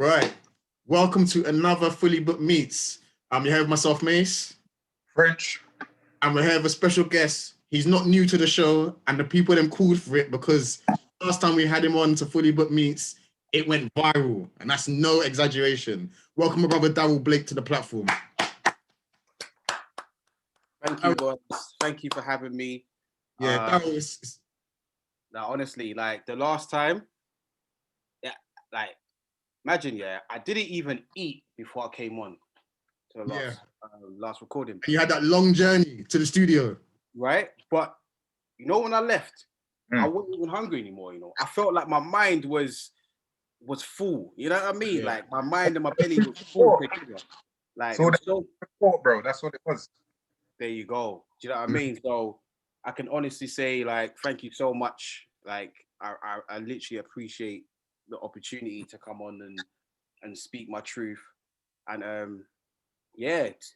Right. Welcome to another Fully Booked Meets. I'm here with myself, Mace. French. And we're here with a special guest. He's not new to the show, and the people them called for it because last time we had him on to Fully Booked Meets, it went viral, and that's no exaggeration. Welcome, my brother Darrel Blake, to the platform. Thank you, boys. Thank you for having me. Yeah, Darrel is... Now, honestly, like the last time, imagine, I didn't even eat before I came on to the last recording. And you had that long journey to the studio. Right? But, when I left, I wasn't even hungry anymore, I felt like my mind was full. You know what I mean? Yeah. Like, my mind and my belly was full. Like, so support, bro. That's what it was. There you go. Do you know what I mean? So I can honestly say, like, thank you so much. Like, I literally appreciate the opportunity to come on and speak my truth. And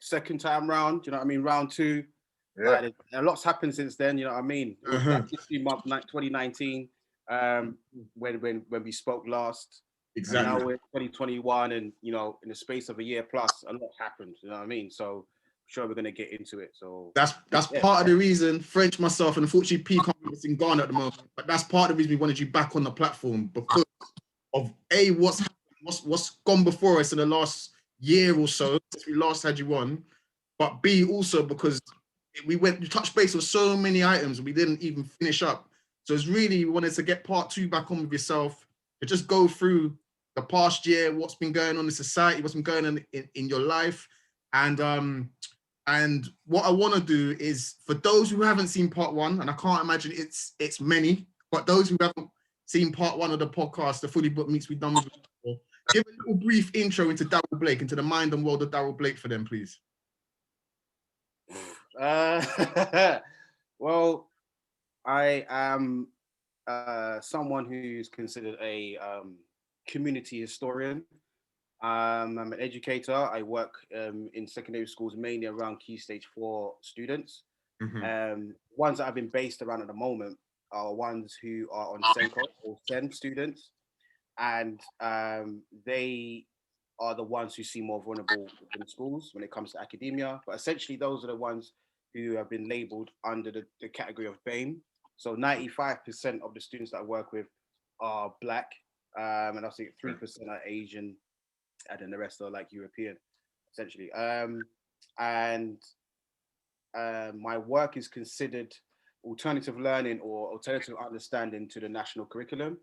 second time round, you know what I mean? Round two. Yeah. Like, a lot's happened since then, you know what I mean? It was that 15-month, 2019, when we spoke last. Exactly. And now we're 2021, and in the space of a year plus, a lot happened. You know what I mean? So I'm sure we're gonna get into it. So that's part of the reason. French, myself, and unfortunately P can't be in Ghana at the moment. But that's part of the reason we wanted you back on the platform, because of what's happened, what's gone before us in the last year or so since we last had you on. But B, also because we touched base on so many items we didn't even finish up. So it's really, we wanted to get part two back on with yourself, to just go through the past year, what's been going on in society, what's been going on in your life. And what I want to do is, for those who haven't seen part one, and I can't imagine it's many, but those who haven't seen part one of the podcast, the Fully Booked Meets we've done with you before, give a little brief intro into Darrel Blake, into the mind and world of Darrel Blake for them, please. Well, I am someone who's considered a community historian. I'm an educator. I work in secondary schools, mainly around Key Stage 4 students. Ones that I've been based around at the moment are ones who are on SENCO or SEN students. And they are the ones who seem more vulnerable in schools when it comes to academia. But essentially, those are the ones who have been labeled under the category of BAME. So 95% of the students that I work with are Black, and I think 3% are Asian, and then the rest are like European, essentially. And my work is considered alternative learning or alternative understanding to the national curriculum.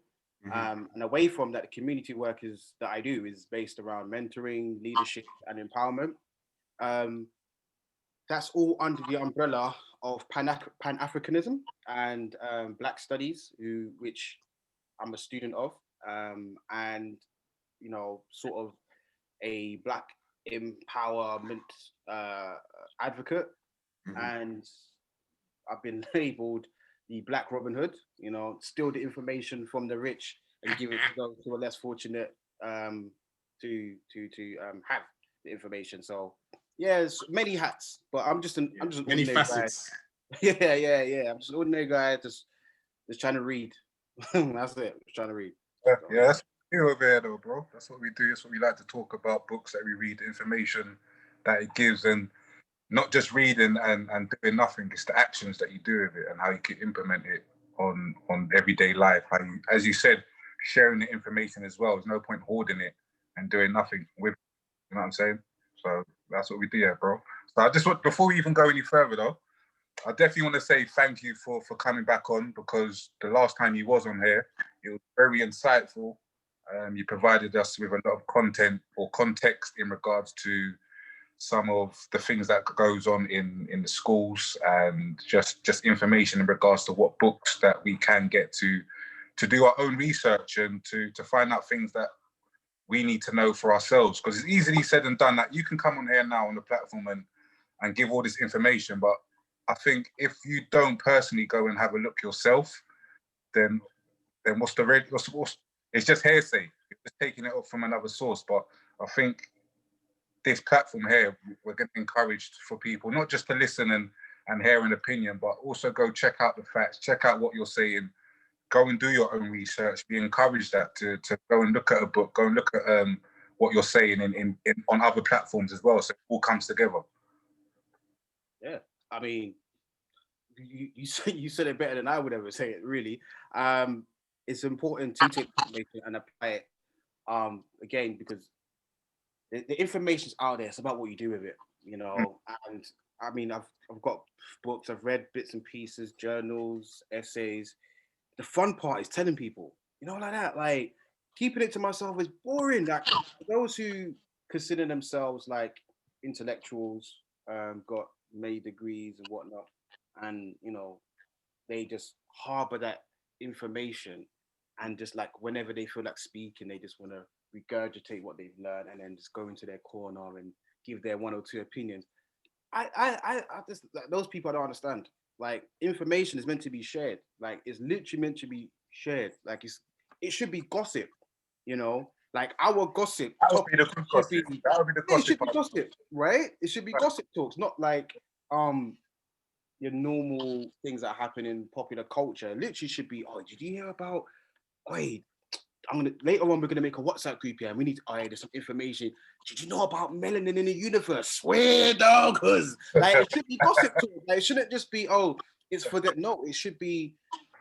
And away from that, the community work that I do is based around mentoring, leadership, and empowerment. That's all under the umbrella of Pan-Africanism and Black Studies, which I'm a student of, and sort of a Black empowerment advocate. And I've been labeled the Black Robin Hood, steal the information from the rich and give it to a less fortunate to have the information. So it's many hats, but I'm just an many ordinary facets. Guy. Yeah. I'm just an ordinary guy, just trying to read. That's it. Just trying to read. Yeah, that's what we do over here, though, bro. That's what we do. That's what we like to talk about. Books that we read, information that it gives, and not just reading and doing nothing. It's the actions that you do with it and how you can implement it on everyday life. How you, as you said, sharing the information as well. There's no point hoarding it and doing nothing with it. You know what I'm saying? So that's what we do here, bro. So I just want, before we even go any further, though, I definitely want to say thank you for coming back on, because the last time you was on here, it was very insightful. You provided us with a lot of content or context in regards to some of the things that goes on in the schools, and just information in regards to what books that we can get to do our own research and to find out things that we need to know for ourselves. Because it's easily said and done that you can come on here now on the platform and give all this information, but I think if you don't personally go and have a look yourself, then what's it's just hearsay. You're just taking it up from another source. But I think this platform here, we're going to encourage for people not just to listen and hear an opinion, but also go check out the facts, check out what you're saying, go and do your own research. Be encouraged that to go and look at a book, go and look at what you're saying in on other platforms as well. So it all comes together. Yeah, I mean, you said it better than I would ever say it. Really, it's important to take information and apply it. Again, because the information's out there. It's about what you do with it, you know. And I mean, I've got books. I've read bits and pieces, journals, essays. The fun part is telling people, you know, like that. Like keeping it to myself is boring. Like those who consider themselves like intellectuals, got made degrees and whatnot, and you know, they just harbor that information, and just like whenever they feel like speaking, they just want to regurgitate what they've learned and then just go into their corner and give their one or two opinions. I just like, those people I don't understand. Like information is meant to be shared. Like it's literally meant to be shared. Like it should be gossip, you know. Like our gossip That would top be the good should gossip. be That would be the yeah, it gossip should be part. gossip, right? It should be gossip talks, not like your normal things that happen in popular culture. It literally should be, oh, did you hear about? Wait, I'm gonna later on. We're gonna make a WhatsApp group here, and we need. Oh, yeah, there's some information. Did you know about melanin in the universe? Swear, dog, cause like it should be gossip talk. Like it shouldn't just be, oh, it's for that. No, it should be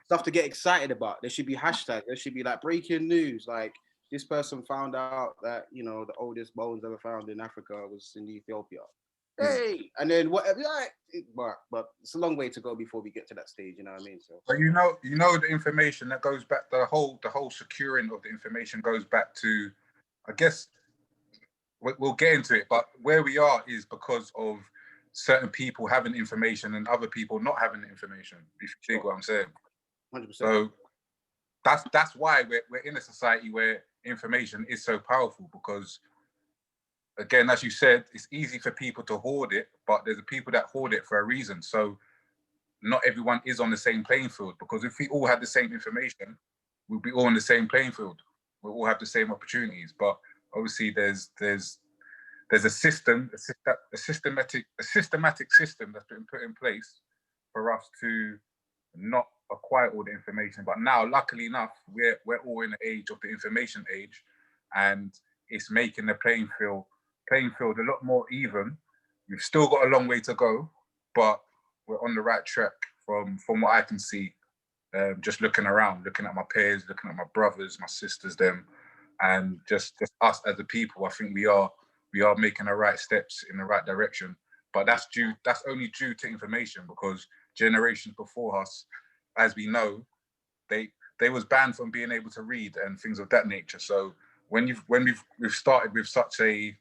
stuff to get excited about. There should be hashtags. There should be like breaking news. Like this person found out that you know the oldest bones ever found in Africa was in Ethiopia. Hey, and then whatever. But it's a long way to go before we get to that stage. You know what I mean? So. But you know the information that goes back, the whole securing of the information goes back to, I guess we'll get into it, but where we are is because of certain people having information and other people not having the information. If you think what I'm saying. 100%. So that's why we're in a society where information is so powerful, because again, as you said, it's easy for people to hoard it, but there's people that hoard it for a reason. So not everyone is on the same playing field, because if we all had the same information, we'll be all on the same playing field. We'll all have the same opportunities. But obviously there's a system, a systematic system that's been put in place for us to not acquire all the information. But now, luckily enough, we're all in the age of the information age, and it's making the playing field a lot more even. We've still got a long way to go, but we're on the right track from what I can see. Just looking around, looking at my peers, looking at my brothers, my sisters, them, and just us as a people. I think we are making the right steps in the right direction. But that's only due to information, because generations before us, as we know, they was banned from being able to read and things of that nature. So when we've started with such a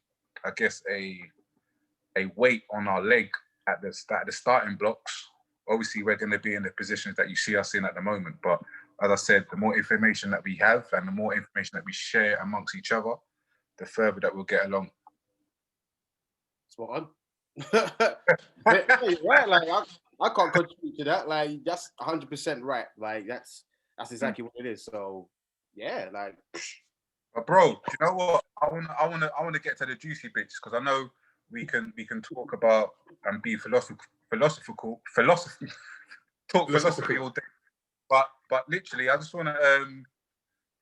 weight on our leg at the starting blocks, obviously we're going to be in the positions that you see us in at the moment. But as I said, the more information that we have and the more information that we share amongst each other, the further that we'll get along. Spot on. Right, like I can't contribute to that. Like that's 100% right. Like that's exactly what it is. So yeah, like. But bro, you know what? I want to get to the juicy bits, because I know we can talk about and be philosophy all day. But literally, I just want to,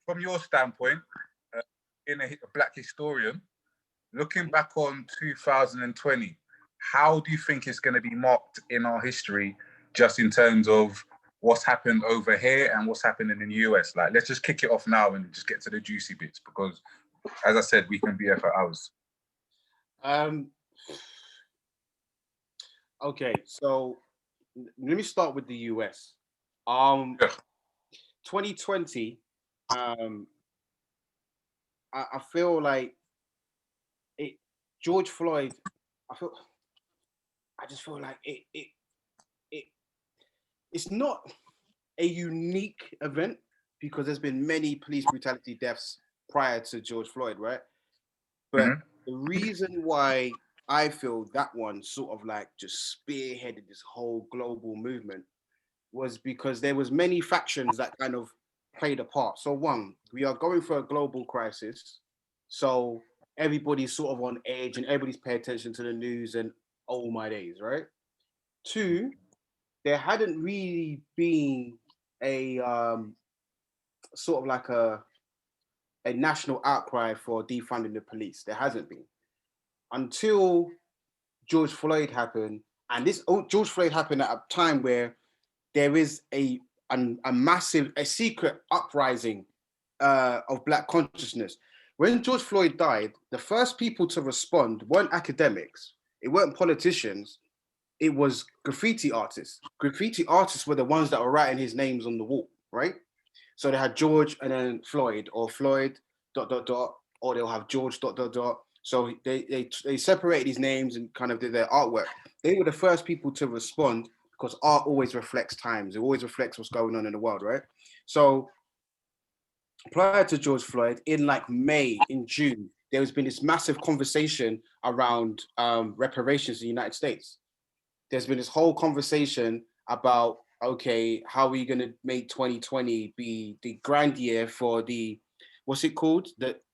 from your standpoint, being a black historian, looking back on 2020, how do you think it's going to be marked in our history, just in terms of what's happened over here and what's happening in the US? Like, let's just kick it off now and just get to the juicy bits, because, as I said, we can be here for hours. Okay, so let me start with the US. 2020. I feel like it. George Floyd. I just feel like it's not a unique event, because there's been many police brutality deaths prior to George Floyd, right? But the reason why I feel that one sort of like just spearheaded this whole global movement was because there was many factions that kind of played a part. So one, we are going for a global crisis. So everybody's sort of on edge and everybody's paying attention to the news and oh my days, right? Two, there hadn't really been a sort of like a a national outcry for defunding the police. There hasn't been until George Floyd happened, and George Floyd happened at a time where there is a massive, a secret uprising of Black consciousness. When George Floyd died, the first people to respond weren't academics, it weren't politicians, it was graffiti artists. Graffiti artists were the ones that were writing his names on the wall, right? So they had George and then Floyd, or Floyd dot dot dot, or they'll have George dot dot dot. So they separated these names and kind of did their artwork. They were the first people to respond because art always reflects times. It always reflects what's going on in the world, right? So prior to George Floyd, in like May, in June, there has been this massive conversation around reparations in the United States. There's been this whole conversation about, okay, how are we going to make 2020 be the grand year for the, what's it called?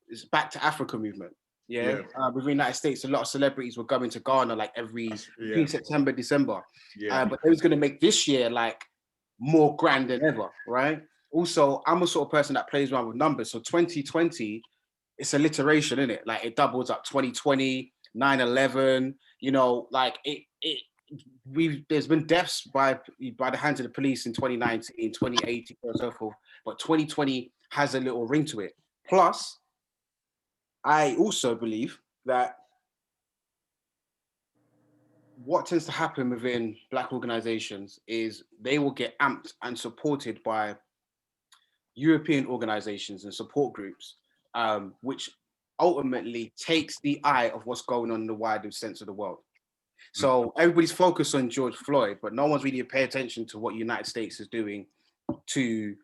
It's Back to Africa movement. Yeah. Within the United States, a lot of celebrities were going to Ghana like every September, December. But they was going to make this year like more grand than ever, right? Also, I'm a sort of person that plays around with numbers. So 2020, it's alliteration, isn't it? Like it doubles up 2020, 9/11, you know, like there's been deaths by the hands of the police in 2019, 2018, and so forth. But 2020 has a little ring to it. Plus, I also believe that what tends to happen within Black organizations is they will get amped and supported by European organizations and support groups, which ultimately takes the eye of what's going on in the wider sense of the world. So everybody's focused on George Floyd, but no one's really paying attention to what the United States is doing to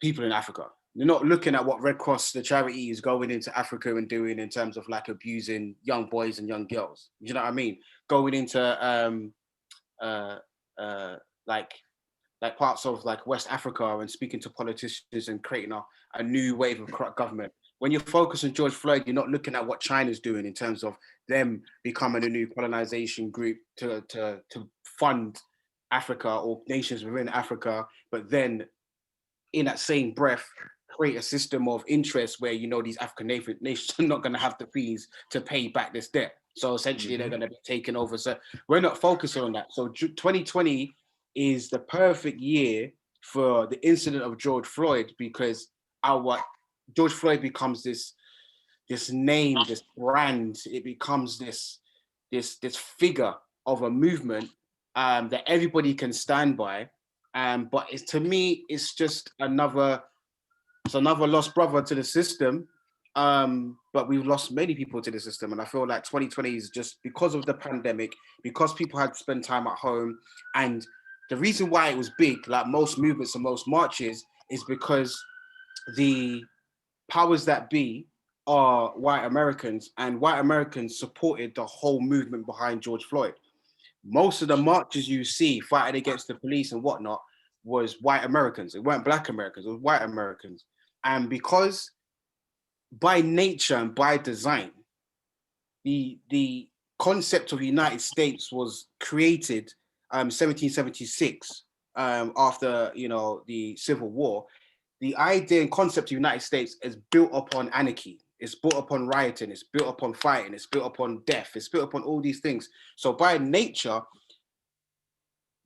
people in Africa. They're not looking at what Red Cross, the charity, is going into Africa and doing in terms of like abusing young boys and young girls. You know what I mean? Going into like parts of like West Africa and speaking to politicians and creating a new wave of corrupt government. When you're focused on George Floyd, you're not looking at what China's doing in terms of them becoming a new colonization group to fund Africa or nations within Africa, but then in that same breath, create a system of interest where, you know, these African nations are not going to have the fees to pay back this debt. So essentially they're going to be taken over. So we're not focusing on that. So 2020 is the perfect year for the incident of George Floyd, because George Floyd becomes this name, this brand. It becomes this figure of a movement that everybody can stand by. But to me, it's just another lost brother to the system. But we've lost many people to the system. And I feel like 2020 is just because of the pandemic, because people had to spend time at home. And the reason why it was big, like most movements and most marches, is because the powers that be are white Americans, and white Americans supported the whole movement behind George Floyd. Most of the marches you see fighting against the police and whatnot was white Americans. It weren't Black Americans, it was white Americans. And because by nature and by design, the concept of the United States was created 1776 after, you know, the Civil War. The idea and concept of the United States is built upon anarchy. It's built upon rioting. It's built upon fighting. It's built upon death. It's built upon all these things. So by nature,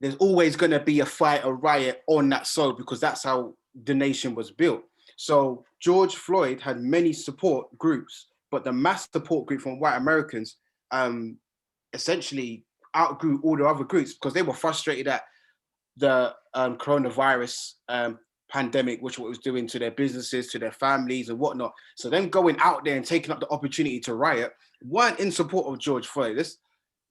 there's always going to be a fight, a riot on that soil, because that's how the nation was built. So George Floyd had many support groups, but the mass support group from white Americans essentially outgrew all the other groups because they were frustrated at the coronavirus pandemic, which what it was doing to their businesses, to their families and whatnot. So them going out there and taking up the opportunity to riot weren't in support of George Floyd.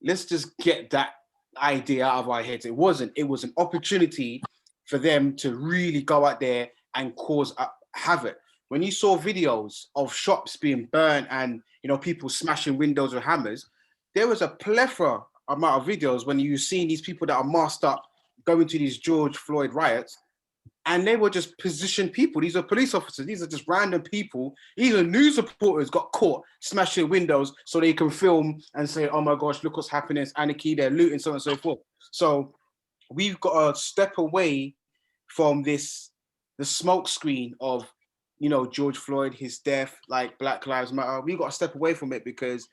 Let's just get that idea out of our heads. It wasn't. It was an opportunity for them to really go out there and cause havoc. When you saw videos of shops being burnt and, you know, people smashing windows with hammers, there was a plethora amount of videos when you seen these people that are masked up going to these George Floyd riots, and they were just positioned people. These are police officers. These are just random people. Even news reporters got caught smashing windows so they can film and say, oh my gosh, look what's happening. It's anarchy, they're looting, so on and so forth. So we've got to step away from the smoke screen of you know, George Floyd, his death, like Black Lives Matter, we got to step away from it, because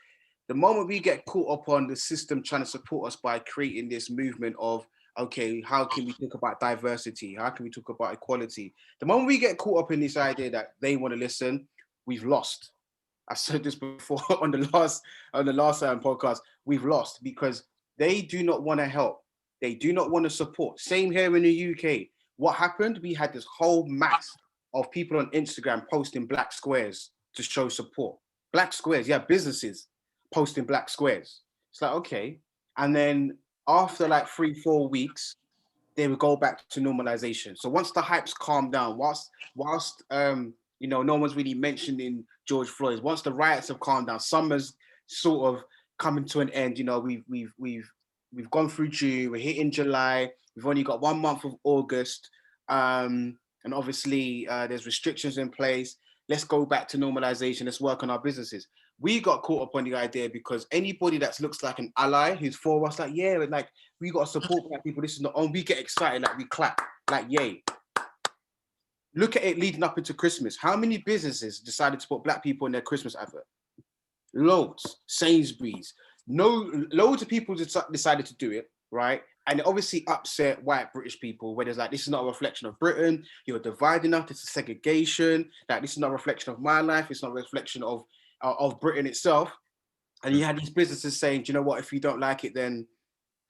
the moment we get caught up on the system trying to support us by creating this movement of, okay, how can we talk about diversity? How can we talk about equality? The moment we get caught up in this idea that they want to listen, we've lost. I said this before on the last podcast. We've lost because they do not want to help. They do not want to support. Same here in the UK. What happened? We had this whole mass of people on Instagram posting black squares to show support. Black squares, yeah, businesses posting black squares. It's like, okay. And then after like 3-4 weeks, they would go back to normalization. So once the hype's calmed down, whilst you know, no one's really mentioning George Floyd, once the riots have calmed down, summer's sort of coming to an end. You know, we've gone through June, we're hitting July, we've only got 1 month of August. And obviously there's restrictions in place. Let's go back to normalization. Let's work on our businesses. We got caught up on the idea because anybody that looks like an ally who's for us, like, yeah, like we got to support black people. This is not on. We get excited, like we clap, like yay. Look at it leading up into Christmas. How many businesses decided to put black people in their Christmas advert? Loads. Sainsbury's. No, loads of people decided to do it, right? And it obviously upset white British people, where there's like, this is not a reflection of Britain. You're dividing us. This is segregation. Like, this is not a reflection of my life. It's not a reflection of Britain itself. And you had these businesses saying, do you know what? If you don't like it, then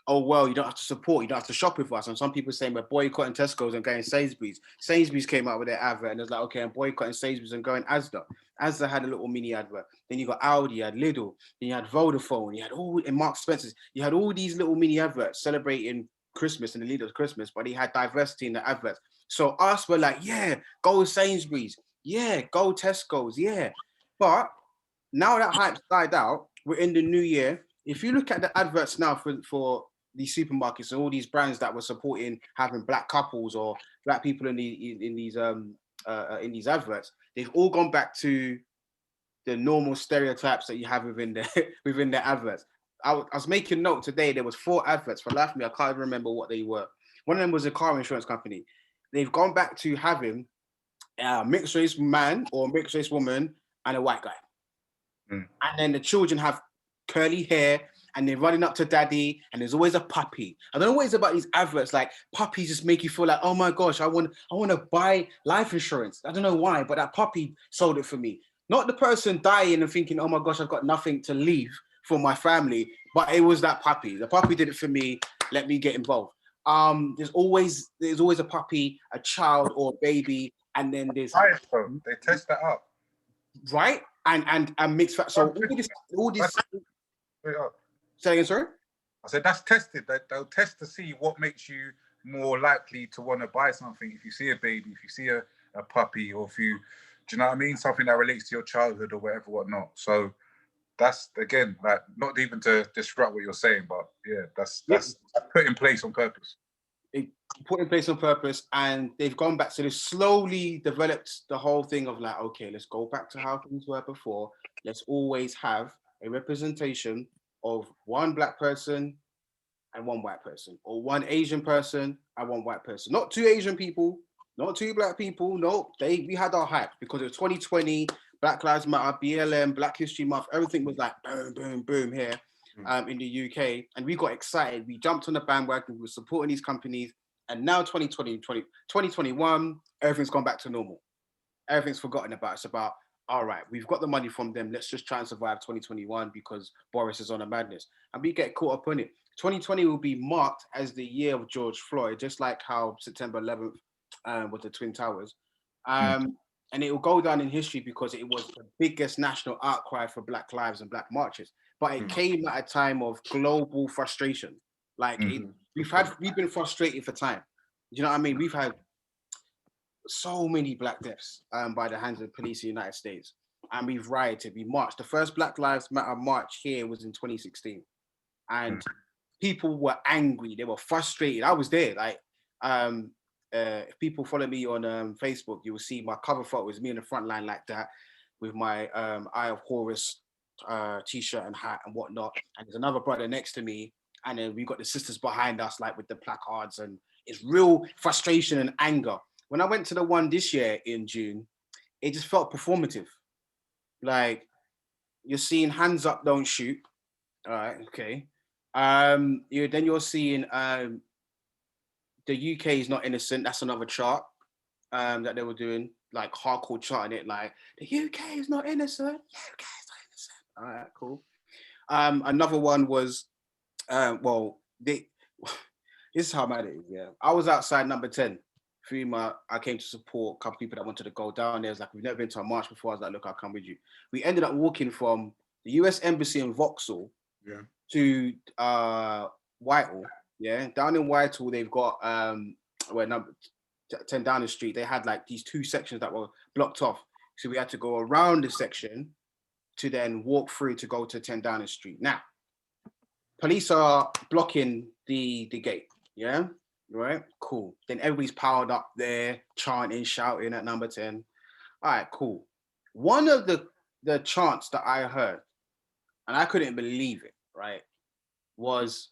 oh, well, you don't have to support, you don't have to shop with us. And some people saying we're boycotting Tesco's and going Sainsbury's. Sainsbury's came out with their advert and it's like, okay, I'm boycotting Sainsbury's and going Asda. Asda had a little mini advert. Then you got Aldi, you had Lidl, then you had Vodafone, you had all, and Mark Spencer's, you had all these little mini adverts celebrating Christmas and the leader's Christmas, but they had diversity in the adverts. So us were like, yeah, go Sainsbury's, yeah, go Tesco's, yeah. But now that hype's died out, we're in the new year. If you look at the adverts now for these supermarkets and all these brands that were supporting having black couples or black people in these adverts, they've all gone back to the normal stereotypes that you have within the adverts. I was making note today. There was 4 adverts. For life of me, I can't even remember what they were. One of them was a car insurance company. They've gone back to having a mixed race man or mixed race woman and a white guy, and then the children have curly hair. And they're running up to daddy, and there's always a puppy. I don't know what it's about these adverts. Like, puppies just make you feel like, oh my gosh, I want to buy life insurance. I don't know why, but that puppy sold it for me. Not the person dying and thinking, oh my gosh, I've got nothing to leave for my family, but it was that puppy. The puppy did it for me. Let me get involved. There's always a puppy, a child, or a baby, and then there's they test that up, right? And mixed. So all this. Say again, sorry? I said that's tested. They'll test to see what makes you more likely to want to buy something. If you see a baby, if you see a puppy, or if you, do you know what I mean? Something that relates to your childhood or whatever, whatnot. So that's, again, like, not even to disrupt what you're saying, but yeah, that's put in place on purpose. It put in place on purpose, and they've gone back. So they've slowly developed the whole thing of like, okay, let's go back to how things were before. Let's always have a representation of one black person and one white person, or one Asian person and one white person. Not 2 Asian people, not 2 black people. No, we had our hype because it was 2020, Black Lives Matter, BLM, Black History Month. Everything was like boom, boom, boom here in the UK. And we got excited. We jumped on the bandwagon. We were supporting these companies. And now 2021, everything's gone back to normal. Everything's forgotten about. It's about, all right, we've got the money from them. Let's just try and survive 2021 because Boris is on a madness. And we get caught up on it. 2020 will be marked as the year of George Floyd, just like how September 11th was the Twin Towers. And it will go down in history because it was the biggest national outcry for Black lives and Black marches. But it came at a time of global frustration. Like we've been frustrated for time. You know what I mean? We've had so many black deaths by the hands of the police in the United States. And we've rioted, we marched. The first Black Lives Matter march here was in 2016. And people were angry, they were frustrated. I was there. Like, if people follow me on Facebook, you will see my cover photo is me in the front line like that, with my Eye of Horus t-shirt and hat and whatnot. And there's another brother next to me. And then we've got the sisters behind us, like with the placards. And it's real frustration and anger. When I went to the one this year in June, it just felt performative. Like, you're seeing hands up, don't shoot. All right, okay. You're seeing the UK is not innocent. That's another chart that they were doing, like hardcore charting it, like the UK is not innocent. UK is not innocent. All right, cool. Another one was, this is how mad it is. Yeah, I was outside number 10. I came to support a couple people that wanted to go down there. It was like, we've never been to a march before. I was like, look, I'll come with you. We ended up walking from the US Embassy in Vauxhall to Whitehall. Yeah, down in Whitehall, they've got where number 10 Downing Street. They had like these two sections that were blocked off, so we had to go around the section to then walk through to go to 10 Downing Street. Now, police are blocking the gate. Yeah, right, cool. Then everybody's powered up there, chanting, shouting at number 10. All right, cool. One of the chants that I heard, and I couldn't believe it, right, was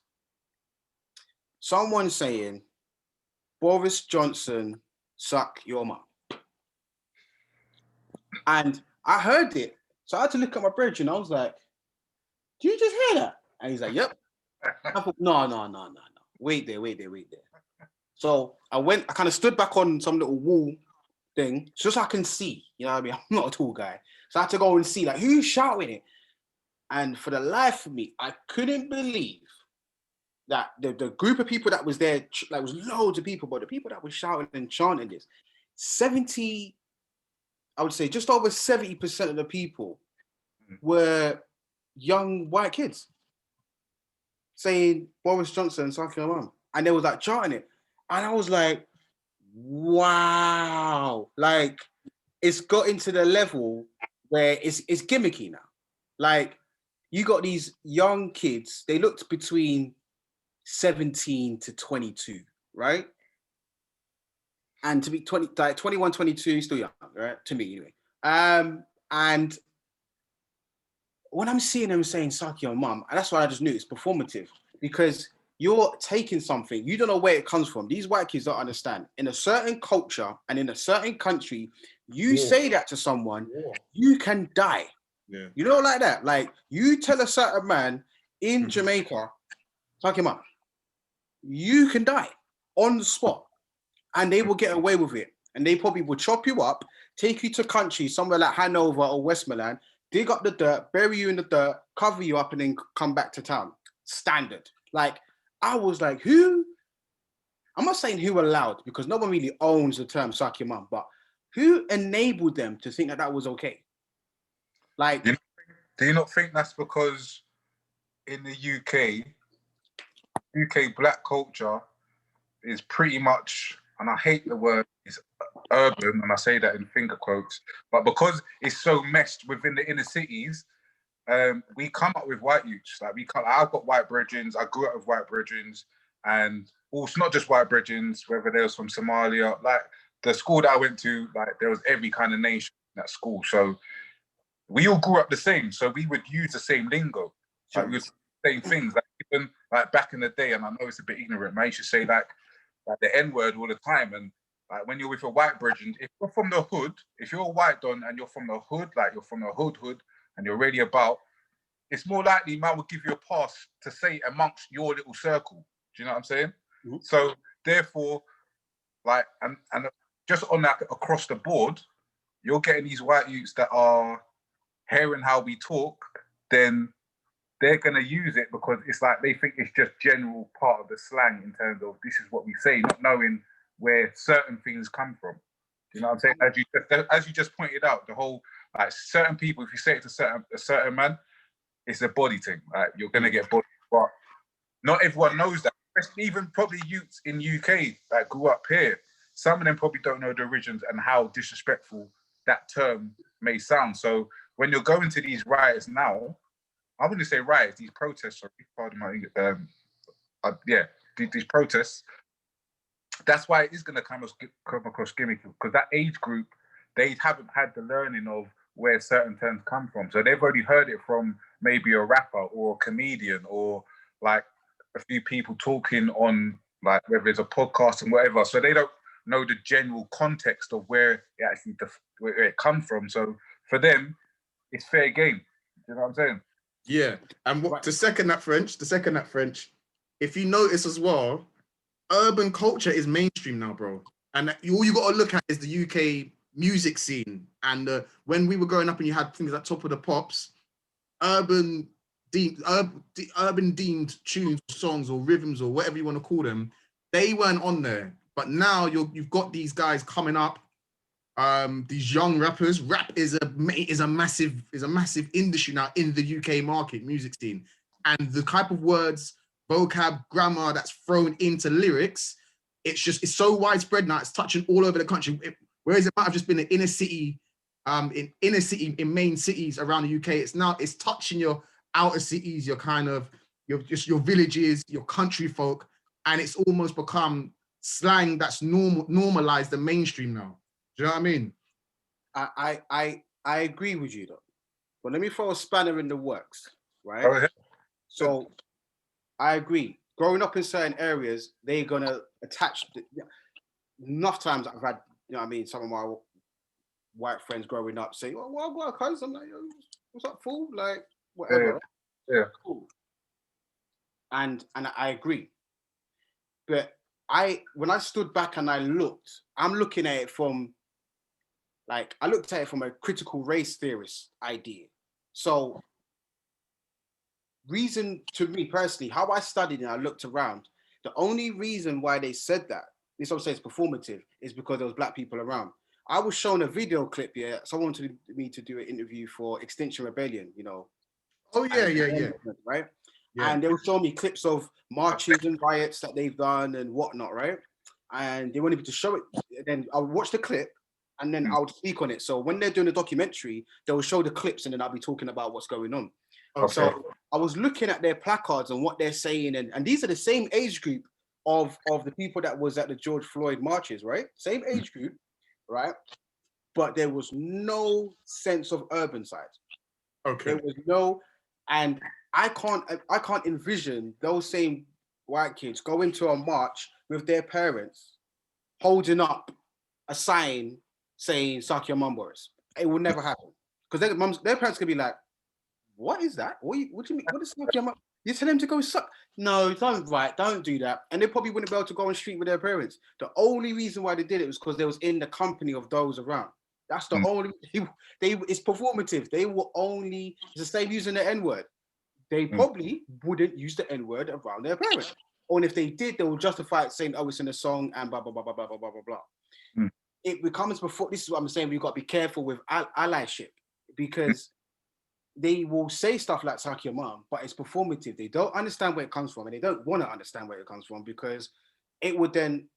someone saying, Boris Johnson, suck your mum. And I heard it. So I had to look at my bridge and I was like, do you just hear that? And he's like, yep. I thought, no. Wait there. So I kind of stood back on some little wall thing, just so I can see, you know what I mean? I'm not a tall guy. So I had to go and see, like, who's shouting it? And for the life of me, I couldn't believe that the group of people that was there, like, was loads of people, but the people that were shouting and chanting this, 70, I would say just over 70% of the people were young white kids saying, Boris Johnson, suck your mum. And they was like chanting it. And I was like, wow. Like, it's got into the level where it's gimmicky now. Like, you got these young kids, they looked between 17 to 22, right? And to be 21, 22, still young, right? To me, anyway. And when I'm seeing them saying, suck your mum, and that's why I just knew it's performative, because you're taking something, you don't know where it comes from. These white kids don't understand. In a certain culture and in a certain country, you say that to someone, you can die. Yeah. You know, like that. Like, you tell a certain man in Jamaica, suck him up, you can die on the spot, and they will get away with it. And they probably will chop you up, take you to country somewhere like Hanover or Westmoreland, dig up the dirt, bury you in the dirt, cover you up, and then come back to town. Standard. Like, I was like, who? I'm not saying who allowed, because no one really owns the term suck your mum, but who enabled them to think that that was okay? Like, do you not think that's because in the UK black culture is pretty much, and I hate the word, is urban, and I say that in finger quotes, but because it's so meshed within the inner cities, we come up with white youths. Like, I've got white brethrens, I grew up with white brethrens, and also not just white brethrens, whether they was from Somalia, like the school that I went to, like there was every kind of nation in that school. So we all grew up the same. So we would use the same lingo. Like, we would say the same things. Like, even like back in the day, and I know it's a bit ignorant, man, I used to say like the N-word all the time. And like, when you're with a white brethren, if you're from the hood, if you're a white don and you're from the hood, like you're from the hood, and you're really about, it's more likely man will give you a pass to say amongst your little circle. Do you know what I'm saying? Mm-hmm. So therefore, like, and just on that across the board, you're getting these white youths that are hearing how we talk, then they're going to use it because it's like they think it's just general part of the slang in terms of this is what we say, not knowing where certain things come from. You know what I'm saying? As you just pointed out, the whole, like, certain people, if you say it to a certain man, it's a body thing. Like, you're going to get body, but not everyone knows that. Even probably youths in UK that grew up here, some of them probably don't know the origins and how disrespectful that term may sound. So when you're going to these riots now, I wouldn't say riots, these protests, sorry, pardon my, these protests, that's why it is going to come across gimmicky, because that age group, they haven't had the learning of where certain terms come from. So they've already heard it from maybe a rapper or a comedian or like a few people talking on, like, whether it's a podcast and whatever. So they don't, know the general context of where it actually where it comes from. So for them, it's fair game. You know what I'm saying? Yeah. And what to second that French, if you notice as well, urban culture is mainstream now, bro. And all you got to look at is the UK music scene. And when we were growing up and you had things like Top of the Pops, urban deemed tunes, songs, or rhythms, or whatever you want to call them, they weren't on there. But now you've got these guys coming up, these young rappers. Rap is a massive industry now in the UK market music scene, and the type of words, vocab, grammar that's thrown into lyrics, it's so widespread now. It's touching all over the country. Whereas it might have just been an inner city, in main cities around the UK, it's touching your outer cities, your kind of your villages, your country folk, and it's almost become slang that's normalized and mainstream now. Do you know what I mean? I agree with you though, but let me throw a spanner in the works, right? Go ahead. So I agree. Growing up in certain areas, they're gonna attach. Enough times I've had, you know what I mean, some of my white friends growing up saying, "Oh, well, cuz," I'm like, "What's up, fool?" Like, whatever. Yeah. Cool. And I agree. But when I stood back and I'm looking at it from, like, I looked at it from a critical race theorist idea. So reason to me personally, how I studied and I looked around, the only reason why they said that, this also says performative, is because there was black people around. I was shown a video clip here. Someone wanted me to do an interview for Extinction Rebellion, you know. Oh yeah. Right? Yeah. And they were showing me clips of marches and riots that they've done and whatnot, right? And they wanted me to show it. And then I'll watch the clip and then I'll speak on it. So when they're doing a documentary, they'll show the clips and then I'll be talking about what's going on. Okay. So I was looking at their placards and what they're saying, and these are the same age group of the people that was at the George Floyd marches, right? Same age group, right? But there was no sense of urban side. Okay. There was no, and I can't envision those same white kids going to a march with their parents holding up a sign saying "Suck your mum, Boris." It will never happen because their parents could be like, "What is that? What do you mean? What is suck your mum? You tell them to go suck? No, don't do that." And they probably wouldn't be able to go on the street with their parents. The only reason why they did it was because they was in the company of those around. That's the only. It's performative. They will only. It's the same using the N-word. They probably wouldn't use the N-word around their parents. Or if they did, they will justify it saying, "Oh, it's in a song," and blah blah blah blah blah blah blah blah. It becomes before. This is what I'm saying. We've got to be careful with allyship because they will say stuff like "suck your mom," but it's performative. They don't understand where it comes from, and they don't want to understand where it comes from because it would then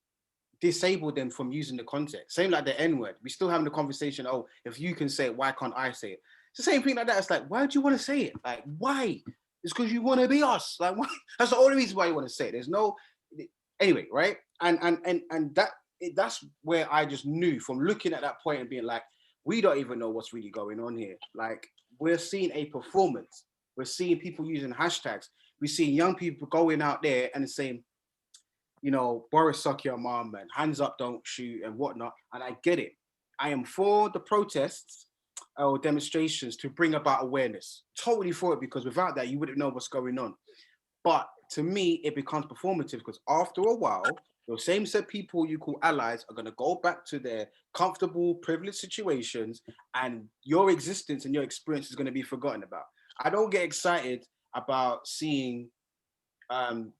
disable them from using the context. Same like the N-word. We still having the conversation. Oh, if you can say it, why can't I say it? It's the same thing like that. It's like, why do you want to say it? Like, why? It's because you want to be us. Like, why? That's the only reason why you want to say it. There's no anyway, right? And that's where I just knew from looking at that point and being like, we don't even know what's really going on here. Like, we're seeing a performance. We're seeing people using hashtags. We're seeing young people going out there and saying, you know, Boris, suck your mom, and hands up, don't shoot, and whatnot. And I get it. I am for the protests or demonstrations to bring about awareness. Totally for it, because without that, you wouldn't know what's going on. But to me, it becomes performative because after a while, those same set people you call allies are going to go back to their comfortable, privileged situations, and your existence and your experience is going to be forgotten about. I don't get excited about seeing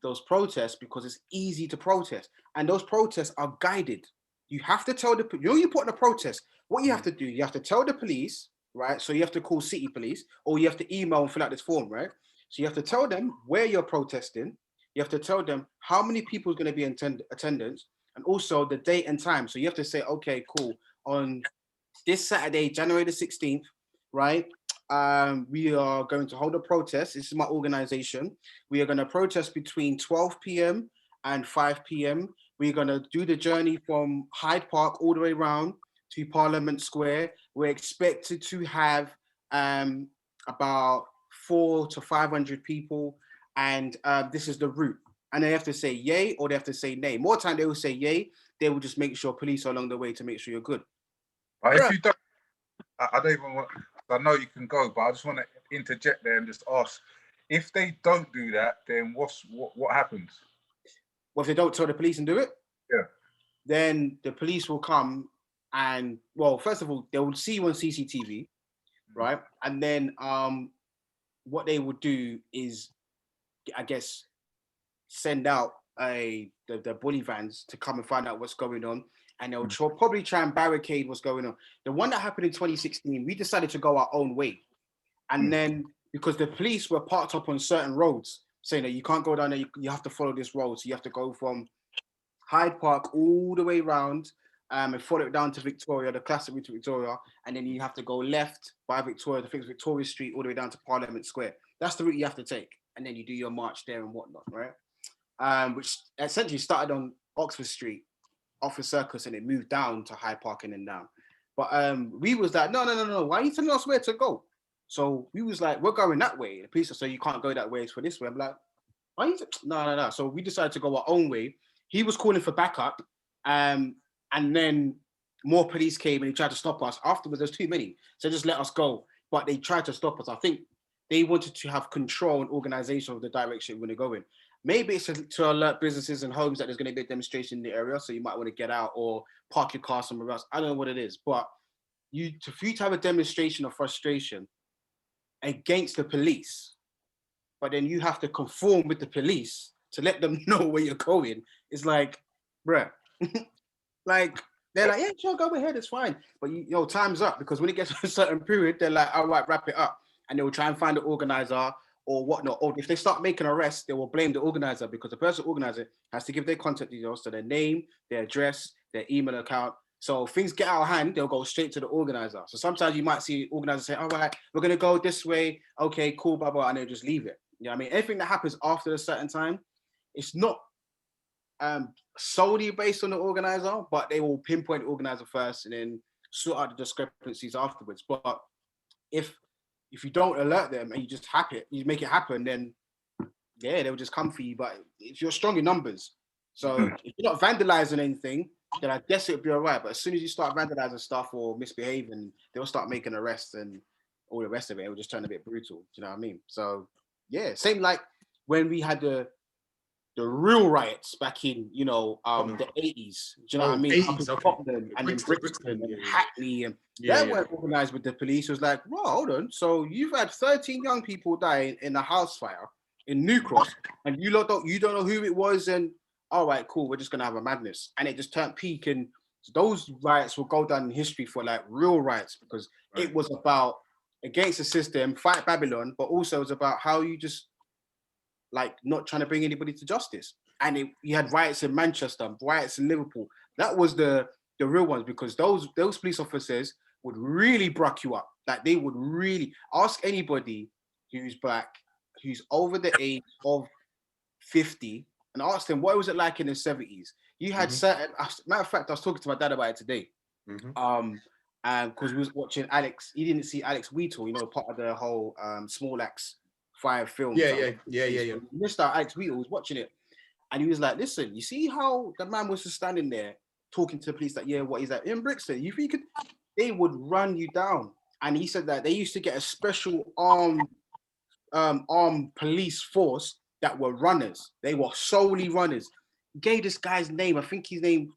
those protests because it's easy to protest, and those protests are guided. You have to tell you put in a protest, what you have to do, you have to tell the police, right? So you have to call city police, or you have to email and fill out this form, right? So you have to tell them where you're protesting. You have to tell them how many people is going to be in attendance, and also the date and time. So you have to say, okay, cool, on this Saturday, January the 16th, right? We are going to hold a protest. This is my organization. We are going to protest between 12 p.m. and 5 p.m. We're going to do the journey from Hyde Park all the way around to Parliament Square. We're expected to have about 400 to 500 people, and this is the route. And they have to say yay or they have to say nay. More time they will say yay they will just make sure police are along the way to make sure you're good. But if you don't, I don't even want. I know you can go, but I just want to interject there and just ask: if they don't do that, then what happens? Well, if they don't tell the police and do it, Yeah, then the police will come and, well, first of all, they will see you on CCTV, right? And then what they would do is, I guess, send out the bully vans to come and find out what's going on, and they'll probably try and barricade what's going on. The one that happened in 2016, we decided to go our own way, and then because the police were parked up on certain roads, saying that you can't go down there, you have to follow this road, so you have to go from Hyde Park all the way around and follow it down to Victoria, the classic route to Victoria, and then you have to go left by Victoria, I think it's Victoria Street, all the way down to Parliament Square. That's the route you have to take, and then you do your march there and whatnot, right? Which essentially started on Oxford Street, off the Circus, and it moved down to Hyde Park and then down. But we was like, no, why are you telling us where to go? So we was like, we're going that way. The police said, so you can't go that way, it's for this way. I'm like, why are you no. So we decided to go our own way. He was calling for backup, and then more police came and he tried to stop us. Afterwards, there's too many, so just let us go. But they tried to stop us. I think they wanted to have control and organization of the direction we're going to go in. Maybe it's to alert businesses and homes that there's going to be a demonstration in the area, so you might want to get out or park your car somewhere else. I don't know what it is, but for you to have a demonstration of frustration against the police, but then you have to conform with the police to let them know where you're going. It's like, bruh, like, they're like, yeah, sure, go ahead, it's fine. But time's up, because when it gets to a certain period, they're like, all right, wrap it up. And they'll try and find the organizer or whatnot. Or if they start making arrests, they will blame the organizer, because the person organizer has to give their contact details, so their name, their address, their email account. So if things get out of hand, they'll go straight to the organizer. So sometimes you might see organizers say, all right, we're going to go this way. Okay, cool, blah, blah, and they'll just leave it. You know what I mean? Anything that happens after a certain time, it's not solely based on the organizer, but they will pinpoint the organizer first and then sort out the discrepancies afterwards. But if you don't alert them and you make it happen, then yeah, they'll just come for you. But if you're strong in numbers, so if you're not vandalizing anything, then I guess it'll be all right. But as soon as you start vandalizing stuff or misbehaving, they'll start making arrests and all the rest of it. It will just turn a bit brutal. Do you know what I mean? So yeah, same like when we had the real riots back in, the 80s. Do you know what I mean? 80s, up in Tottenham and in Brixton and Hackney, and they weren't organized with the police. It was like, well, hold on. So you've had 13 young people die in a house fire in New Cross, and you don't know who it was, and all right, cool, we're just gonna have a madness. And it just turned peak, and those riots will go down in history for like real riots, because it was about against the system, fight Babylon, but also it's about how you just like not trying to bring anybody to justice. And you had riots in Manchester, riots in Liverpool. That was the real ones, because those police officers would really bruck you up. Like they would really ask anybody who's black, who's over the age of 50, and ask them what was it like in the 70s. You had certain, matter of fact, I was talking to my dad about it today. Because we was watching Alex, he didn't see Alex Wheatle, part of the whole Small Axe 5 film. Yeah. Mr. Alex Wheatle was watching it, and he was like, listen, you see how the man was just standing there talking to the police, like, yeah, what is that? In Brixton, they would run you down. And he said that they used to get a special armed police force that were runners. They were solely runners. He gave this guy's name, I think his name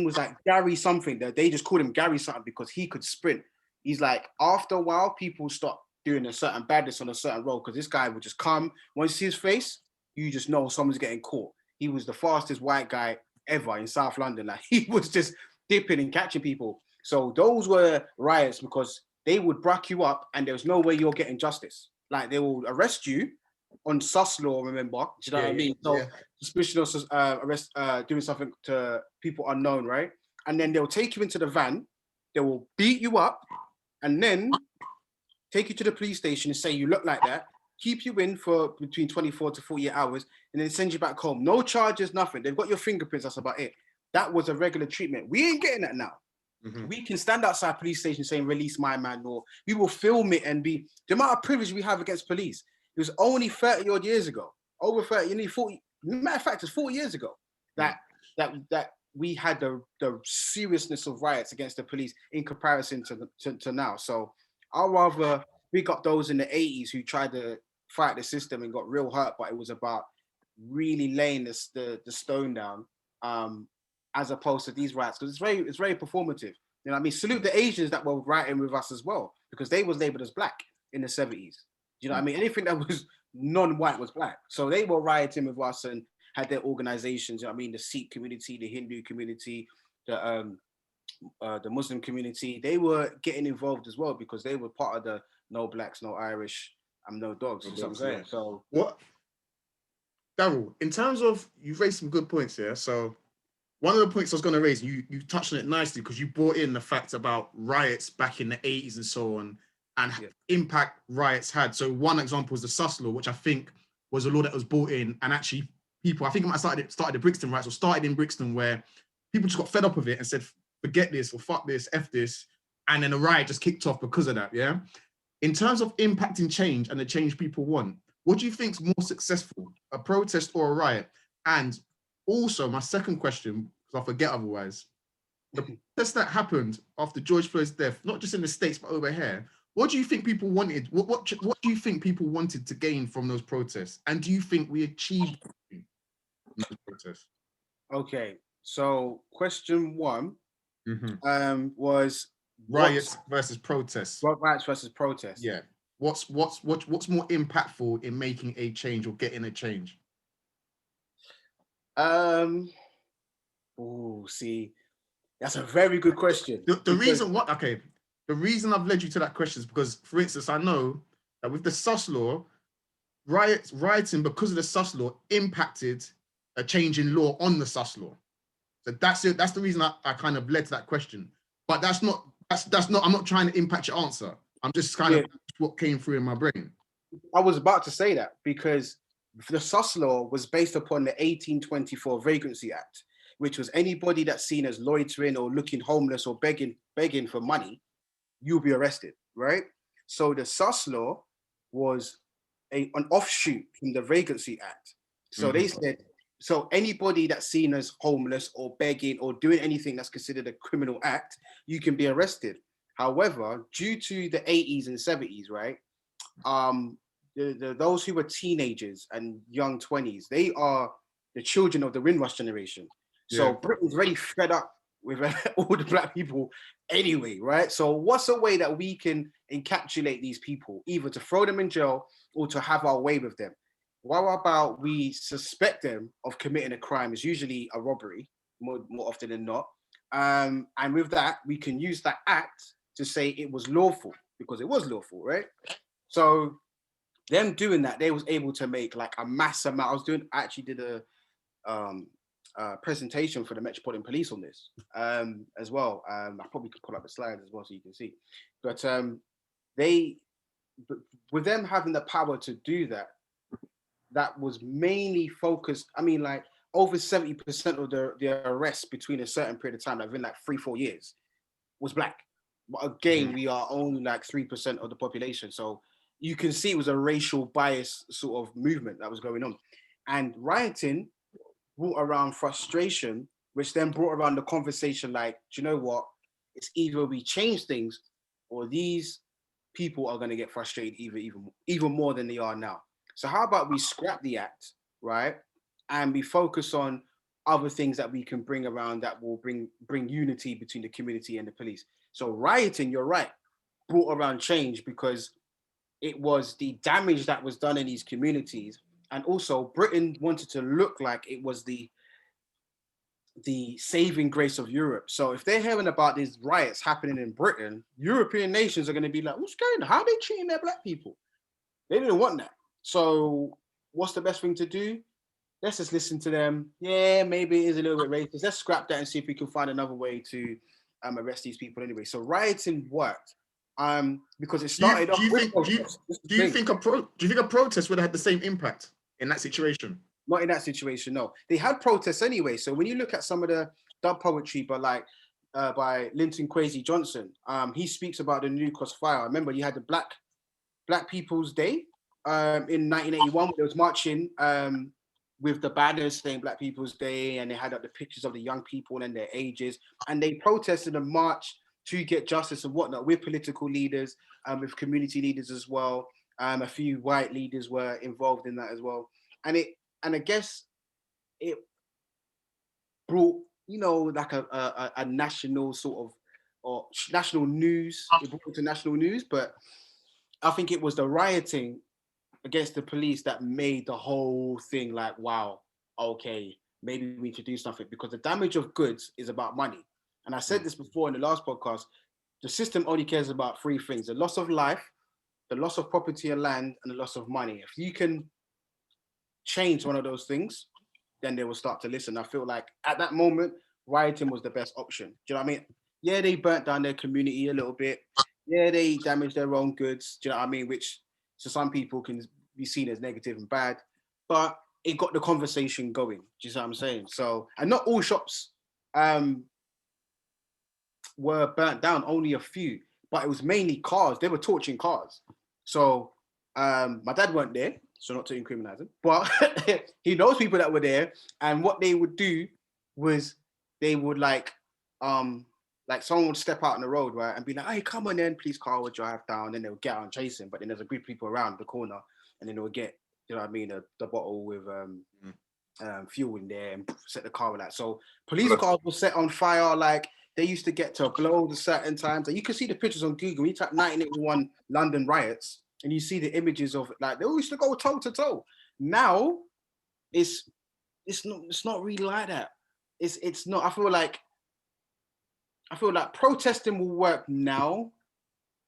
was like Gary something. They just called him Gary something because he could sprint. He's like, after a while, people stop doing a certain badness on a certain road, because this guy would just come. Once you see his face, you just know someone's getting caught. He was the fastest white guy ever in South London. Like he was just dipping and catching people. So those were riots, because they would bruck you up and there was no way you're getting justice. Like they will arrest you on sus law, remember? Do you know what I mean? So suspicion of arrest, doing something to people unknown, right? And then they'll take you into the van, they will beat you up, and then take you to the police station and say you look like that, keep you in for between 24 to 48 hours, and then send you back home. No charges, nothing. They've got your fingerprints, that's about it. That was a regular treatment. We ain't getting that now. We can stand outside police station saying, release my man, or we will film it and be, the amount of privilege we have against police. It was only 30 odd years ago, over 30, 40, matter of fact, it's 40 years ago that we had the seriousness of riots against the police in comparison to now. So I'll rather pick up those in the 80s who tried to fight the system and got real hurt, but it was about really laying the stone down, as opposed to these riots, because it's very performative. You know what I mean? Salute the Asians that were rioting with us as well, because they was labeled as black in the 70s. You know what I mean? Anything that was non-white was black. So they were rioting with us and had their organizations. You know what I mean? The Sikh community, the Hindu community, the Muslim community. They were getting involved as well because they were part of the no blacks, no Irish, and no dogs. You know what I'm saying? So what, Darrel, in terms of, you've raised some good points here. So one of the points I was going to raise, you touched on it nicely because you brought in the fact about riots back in the 80s and so on, and impact riots had. So one example was the Sus law, which I think was a law that was brought in, and actually people, I think it might have started the Brixton riots, or started in Brixton, where people just got fed up with it and said, forget this, or fuck this, F this, and then a riot just kicked off because of that, yeah? In terms of impacting change and the change people want, what do you think is more successful, a protest or a riot? And also, my second question, because I forget otherwise, the protest that happened after George Floyd's death, not just in the States, but over here, what do you think people wanted? What do you think people wanted to gain from those protests? And do you think we achieved those protests? okay, so question one was riots versus protests. Riots versus protests. Yeah. What's more impactful in making a change or getting a change? Oh, see, that's a very good question. The reason I've led you to that question is because, for instance, I know that with the Sus law, rioting because of the Sus law impacted a change in law on the Sus law. So that's it. That's the reason I kind of led to that question. But that's not. I'm not trying to impact your answer. I'm just kind of what came through in my brain. I was about to say that because the Sus law was based upon the 1824 Vagrancy Act, which was anybody that's seen as loitering or looking homeless or begging for money, you'll be arrested, right? So the Sus law was an offshoot from the Vagrancy Act. So they said, so anybody that's seen as homeless or begging or doing anything that's considered a criminal act, you can be arrested. However, due to the 80s and 70s, right, those who were teenagers and young 20s, they are the children of the Windrush generation. So Britain's already fed up with all the black people anyway, right? So what's a way that we can encapsulate these people, either to throw them in jail or to have our way with them? What about we suspect them of committing a crime? Is usually a robbery, more often than not. And with that, we can use that act to say it was lawful, because it was lawful, right? So them doing that, they was able to make like a mass amount. I actually did a presentation for the Metropolitan Police on this as well. I probably could pull up the slides as well so you can see. But with them having the power to do that, that was mainly focused, I mean, like over 70% of the arrests between a certain period of time, like within like 3-4 years, was black. But again, we are only like 3% of the population. So you can see it was a racial bias sort of movement that was going on. And rioting brought around frustration, which then brought around the conversation like, do you know what? It's either we change things or these people are going to get frustrated even more than they are now. So how about we scrap the act, right? And we focus on other things that we can bring around that will bring unity between the community and the police. So rioting, you're right, brought around change because it was the damage that was done in these communities. And also Britain wanted to look like it was the saving grace of Europe. So if they're hearing about these riots happening in Britain, European nations are going to be like, what's going on? How are they treating their black people? They didn't want that. So what's the best thing to do? Let's just listen to them. Yeah, maybe it is a little bit racist. Let's scrap that and see if we can find another way to arrest these people anyway. So rioting worked because it started off. Do you think a protest would have had the same impact in that situation? Not in that situation, no. They had protests anyway. So when you look at some of the dub poetry, by Linton Kwesi Johnson, he speaks about the New Cross Fire. Remember, you had the Black People's Day in 1981. There was marching with the banners saying Black People's Day, and they had up the pictures of the young people and their ages, and they protested and marched to get justice and whatnot with political leaders, with community leaders as well. A few white leaders were involved in that as well, and I guess it brought, you know, like a national sort of, or national news. It brought it to national news, but I think it was the rioting against the police that made the whole thing like, wow, okay, maybe we need to do something, because the damage of goods is about money. And I said this before in the last podcast, the system only cares about three things: the loss of life, the loss of property and land, and the loss of money. If you can change one of those things, then they will start to listen. I feel like at that moment, rioting was the best option. Do you know what I mean? Yeah, they burnt down their community a little bit. Yeah, they damaged their own goods. Do you know what I mean? Which to some people can be seen as negative and bad, but it got the conversation going. Do you see what I'm saying? So, and not all shops were burnt down, only a few, but it was mainly cars. They were torching cars. So my dad weren't there, so not to incriminate him, but he knows people that were there. And what they would do was they would like someone would step out on the road, right, and be like, "Hey, come on then, please, car will drive down." Then they'll get out and chase him. But then there's a group of people around the corner, and then they'll get, you know what I mean, the bottle with fuel in there and set the car with that. So police cars were set on fire. Like, they used to get to blow at certain times. And you can see the pictures on Google. You type 1981 London riots, and you see the images of, like, they used to go toe to toe. Now, it's not really like that. It's not. I feel like protesting will work now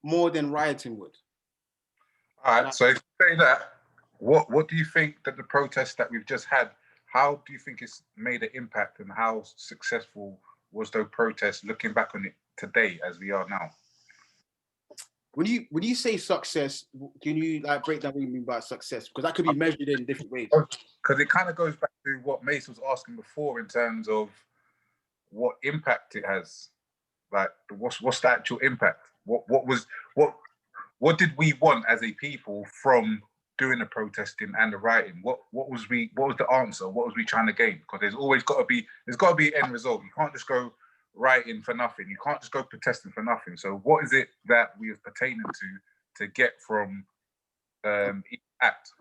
more than rioting would. All right. So if you say that, what do you think that the protests that we've just had, how do you think it's made an impact, and how successful was those protests looking back on it today as we are now? When you say success, can you like break down what you mean by success? Because that could be measured in different ways. Because it kind of goes back to what Mace was asking before in terms of what impact it has. Like, what's the actual impact? What did we want as a people from doing the protesting and the rioting? What was the answer? What was we trying to gain? Because there's got to be an end result. You can't just go rioting for nothing. You can't just go protesting for nothing. So what is it that we are pertaining to get from each act?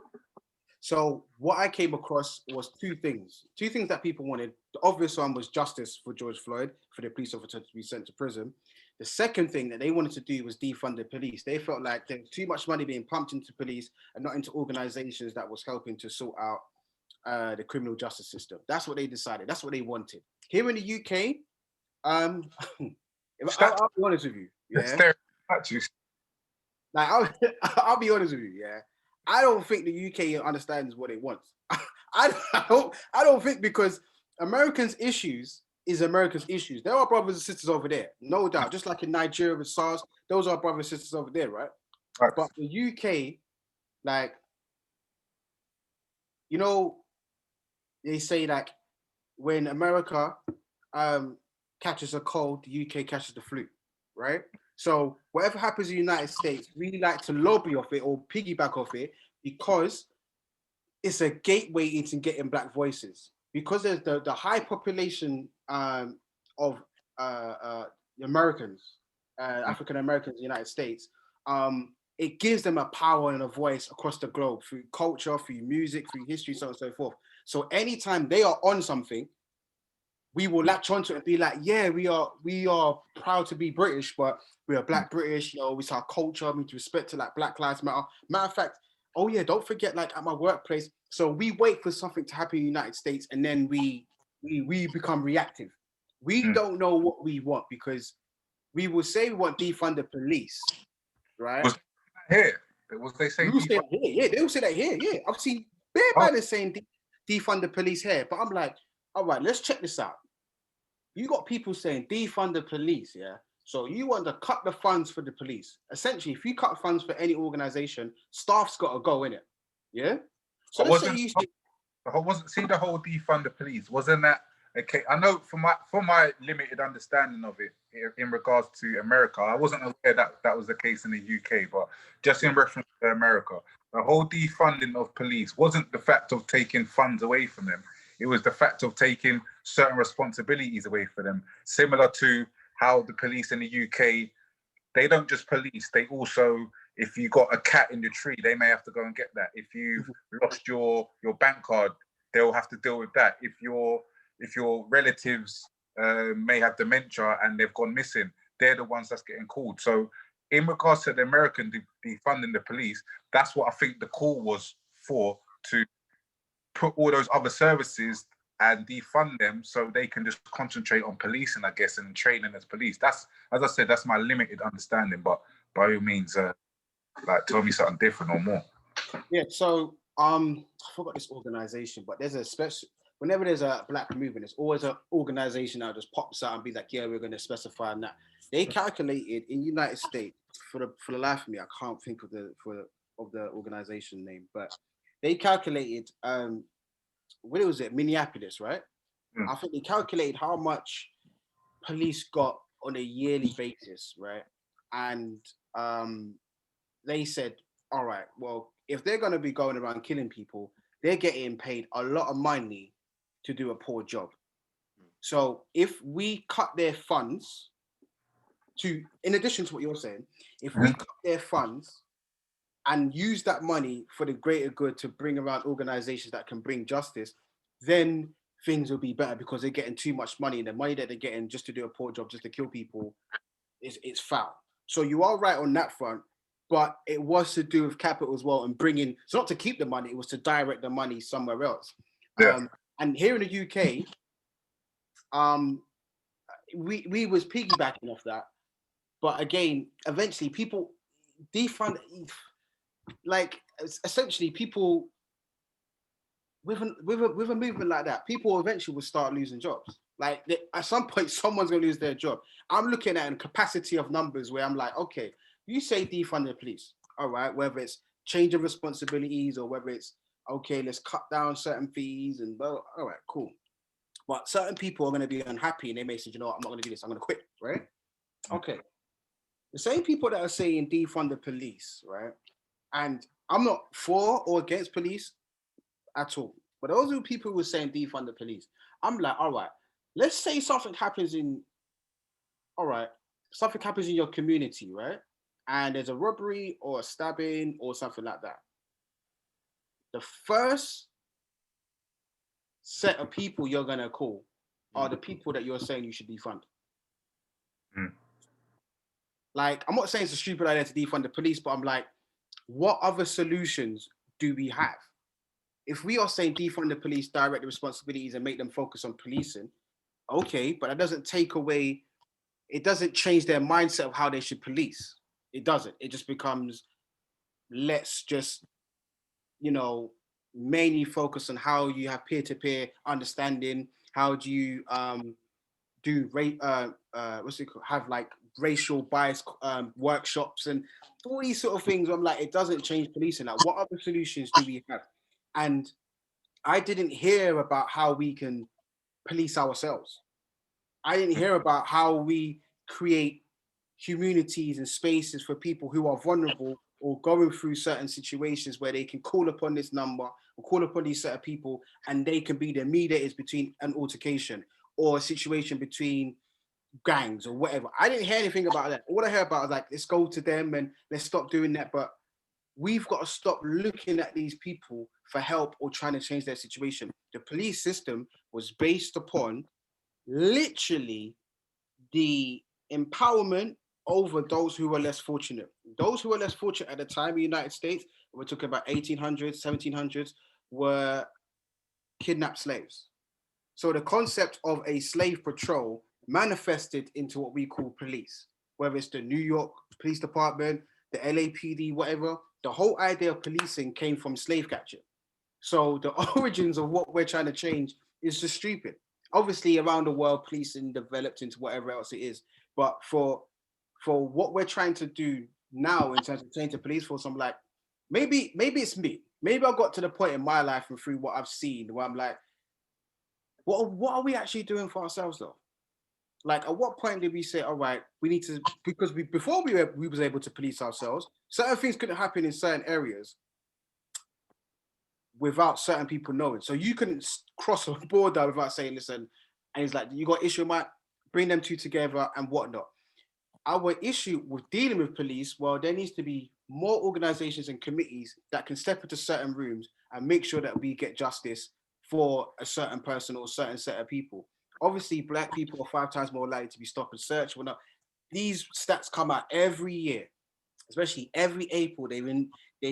So what I came across was two things that people wanted. The obvious one was justice for George Floyd, for the police officer to be sent to prison. The second thing that they wanted to do was defund the police. They felt like there was too much money being pumped into police and not into organizations that was helping to sort out the criminal justice system. That's what they decided. That's what they wanted. Here in the UK, I'll be honest with you. Yeah. Like, I'll be honest with you. Yeah. I don't think the UK understands what it wants. I don't think, because Americans' issues is America's issues. There are brothers and sisters over there, no doubt. Just like in Nigeria with SARS, those are brothers and sisters over there, right? But the UK, like, you know, they say like when America catches a cold, the UK catches the flu, right? So whatever happens in the United States, we like to lobby off it or piggyback off it, because it's a gateway into getting Black voices. Because there's the high population of Americans, African Americans in the United States, it gives them a power and a voice across the globe through culture, through music, through history, so on and so forth. So anytime they are on something, we will latch onto it and be like, yeah, we are proud to be British, but we are Black British, you know, it's our culture, we need to respect to like Black Lives Matter. Matter of fact, oh yeah, don't forget, like at my workplace. So we wait for something to happen in the United States, and then we become reactive. We don't know what we want, because we will say we want defund the police, right? Was here? Was they saying? Yeah, they will say that here. Yeah, I've seen bare banners saying defund the police here, but I'm like, all right, let's check this out. You got people saying defund the police, yeah? So you want to cut the funds for the police. Essentially, if you cut funds for any organization, staff's got to go in it, yeah? So let's say you see the whole defund the police. Wasn't that okay? I know from my limited understanding of it, in regards to America. I wasn't aware that that was the case in the UK, but just in reference to America, the whole defunding of police wasn't the fact of taking funds away from them. It was the fact of taking certain responsibilities away from them, similar to how the police in the UK, they don't just police, they also, if you got a cat in the tree, they may have to go and get that. If you've lost your bank card, they'll have to deal with that. If your relatives may have dementia and they've gone missing, they're the ones that's getting called. So in regards to the American defunding the police, that's what I think the call was for, to put all those other services and defund them so they can just concentrate on policing, I guess, and training as police. That's, as I said, that's my limited understanding, but by all means, like, tell me something different or more. Yeah, so I forgot this organization, but there's a special, whenever there's a black movement, there's always an organization that just pops out and be like, yeah, we're going to specify on that. They calculated in United States, for the life of me, I can't think of the organization name, but they calculated what was it, Minneapolis, right? I think they calculated how much police got on a yearly basis, right? And they said, all right, well, if they're going to be going around killing people, they're getting paid a lot of money to do a poor job. So if we cut their funds to, in addition to what you're saying, if we cut their funds and use that money for the greater good to bring around organizations that can bring justice, then things will be better, because they're getting too much money, and the money that they're getting just to do a poor job, just to kill people, it's foul. So you are right on that front, but it was to do with capital as well, and bringing, it's not to keep the money, it was to direct the money somewhere else. Yeah. And here in the UK, we was piggybacking off that, but again, eventually people defund, like essentially people with a movement like that, people eventually will start losing jobs. Like at some point, someone's gonna lose their job. I'm looking at a capacity of numbers where I'm like, okay, you say defund the police, all right, whether it's change of responsibilities or whether it's okay, let's cut down certain fees and well, all right, cool. But certain people are gonna be unhappy and they may say, you know what, I'm not gonna do this, I'm gonna quit, right? Okay. The same people that are saying defund the police, right? And I'm not for or against police at all. But those are people who are saying defund the police. I'm like, all right, let's say something happens in your community, right? And there's a robbery or a stabbing or something like that. The first set of people you're gonna call are the people that you're saying you should defund. Like, I'm not saying it's a stupid idea to defund the police, but I'm like, what other solutions do we have? If we are saying defund the police, direct the responsibilities and make them focus on policing, okay, but that doesn't take away, it doesn't change their mindset of how they should police. It doesn't. It just becomes, let's just, mainly focus on how you have peer-to-peer understanding. How do you have like racial bias workshops and all these sort of things. I'm like, it doesn't change policing. Like, what other solutions do we have? And I didn't hear about how we can police ourselves. I didn't hear about how we create communities and spaces for people who are vulnerable or going through certain situations where they can call upon this number or call upon these set of people, and they can be the mediators between an altercation or a situation between gangs or whatever. I didn't hear anything about that. All I heard about was like, let's go to them and let's stop doing that. But we've got to stop looking at these people for help or trying to change their situation. The police system was based upon literally the empowerment over those who were less fortunate. Those who were less fortunate at the time in the United States, we're talking about 1800s, 1700s, were kidnapped slaves. So the concept of a slave patrol manifested into what we call police, whether it's the New York Police Department, the LAPD, whatever. The whole idea of policing came from slave capture. So the origins of what we're trying to change is just stupid. Obviously, around the world, policing developed into whatever else it is. But for what we're trying to do now in terms of change the police force, I'm like, maybe it's me. Maybe I got to the point in my life and through what I've seen where I'm like, what are we actually doing for ourselves though? Like, at what point did we say, all right, we need to, because before we was able to police ourselves, certain things couldn't happen in certain areas without certain people knowing. So you couldn't cross a border without saying, listen, and he's like, you got issue, might bring them two together and whatnot. Our issue with dealing with police, well, there needs to be more organizations and committees that can step into certain rooms and make sure that we get justice for a certain person or a certain set of people. Obviously, Black people are 5 times more likely to be stopped and searched. Well, not. These stats come out every year, especially every April. They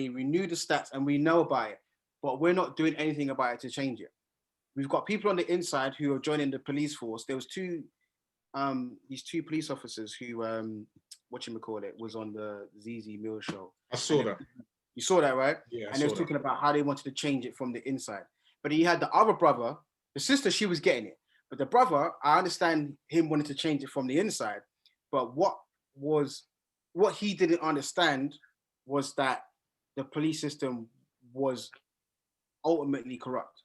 renew the stats and we know about it, but we're not doing anything about it to change it. We've got people on the inside who are joining the police force. There was these two police officers who whatchamacallit was on the ZZ Mill show. I saw that. You saw that, right? Yeah. And they was talking about how they wanted to change it from the inside. But he had the other brother, the sister, she was getting it. But the brother, I understand him wanting to change it from the inside. But what he didn't understand was that the police system was ultimately corrupt.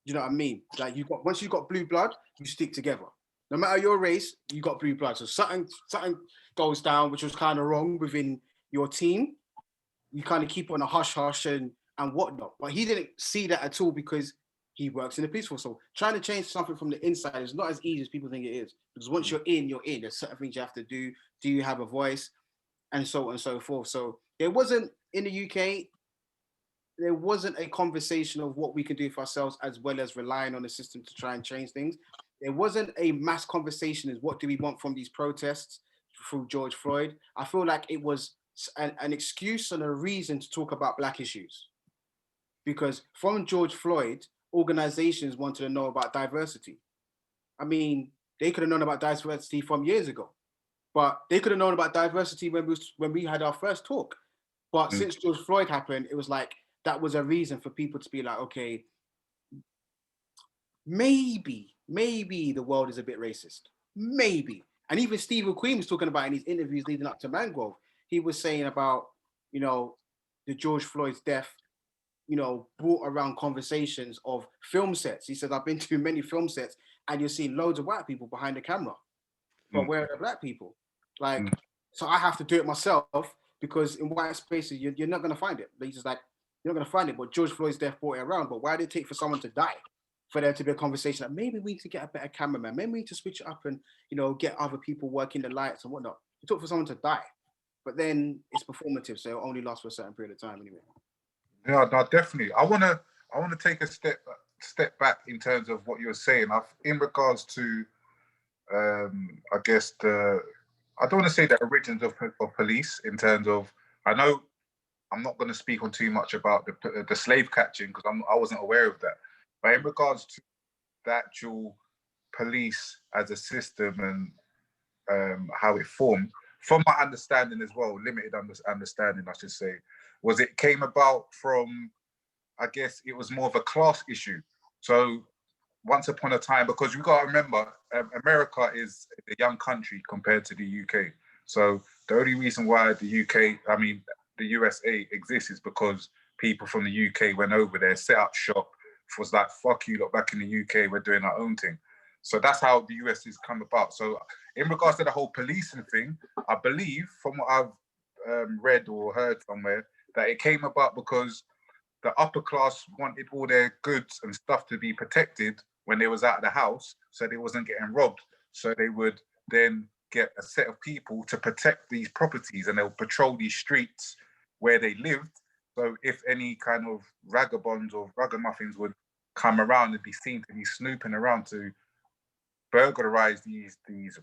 You know what I mean? Like, once you got blue blood, you stick together. No matter your race, you got blue blood. So something goes down, which was kind of wrong within your team. You kind of keep on a hush hush and whatnot. But he didn't see that at all because he works in the police force. So trying to change something from the inside is not as easy as people think it is. Because once you're in, you're in. There's certain things you have to do. Do you have a voice? And so on and so forth. So there wasn't, in the UK, there wasn't a conversation of what we can do for ourselves as well as relying on the system to try and change things. There wasn't a mass conversation as what do we want from these protests through George Floyd. I feel like it was an excuse and a reason to talk about Black issues. Because from George Floyd, organizations wanted to know about diversity. I mean, they could have known about diversity from years ago, but they could have known about diversity when we had our first talk. But since George Floyd happened, it was like, that was a reason for people to be like, okay, maybe the world is a bit racist. Maybe. And even Steve McQueen was talking about in his interviews leading up to Mangrove. He was saying about, the George Floyd's death, brought around conversations of film sets. He said, I've been to many film sets and you're seeing loads of white people behind the camera. But where are the Black people? Like, so I have to do it myself because in white spaces, you're not going to find it. But he's just like, you're not going to find it. But George Floyd's death brought it around. But why did it take for someone to die? For there to be a conversation that maybe we need to get a better cameraman, maybe we need to switch it up and, get other people working the lights and whatnot. It took for someone to die. But then it's performative, so it'll only last for a certain period of time anyway. Yeah, no, definitely. I wanna take a step back in terms of what you're saying. In regards to, I guess I don't want to say the origins of police in terms of. I know I'm not going to speak on too much about the slave catching because I wasn't aware of that. But in regards to the actual police as a system and how it formed, from my understanding as well, limited understanding, I should say, was it came about from, I guess it was more of a class issue. So once upon a time, because you got to remember, America is a young country compared to the UK. So the only reason why the USA exists is because people from the UK went over there, set up shop, was like, fuck you, look, back in the UK, we're doing our own thing. So that's how the US has come about. So in regards to the whole policing thing, I believe from what I've read or heard somewhere, that it came about because the upper class wanted all their goods and stuff to be protected when they was out of the house, so they wasn't getting robbed. So they would then get a set of people to protect these properties and they'll patrol these streets where they lived. So if any kind of vagabonds or ragamuffins would come around and be seen to be snooping around to burglarize these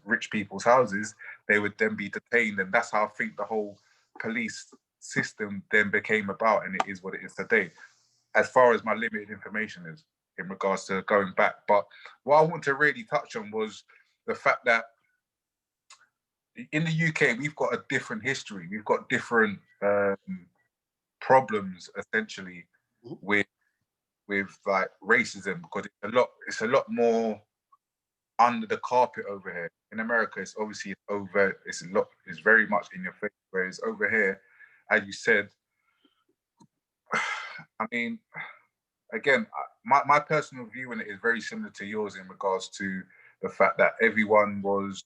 rich people's houses, they would then be detained. And that's how I think the whole police system then became about, and it is what it is today, as far as my limited information is in regards to going back. But what I want to really touch on was the fact that in the UK, we've got a different history. We've got different problems, essentially, with like racism, because it's a lot more under the carpet over here. In America, it's obviously it's very much in your face. Whereas over here, as you said, I mean, again, my personal view on it is very similar to yours in regards to the fact that everyone was,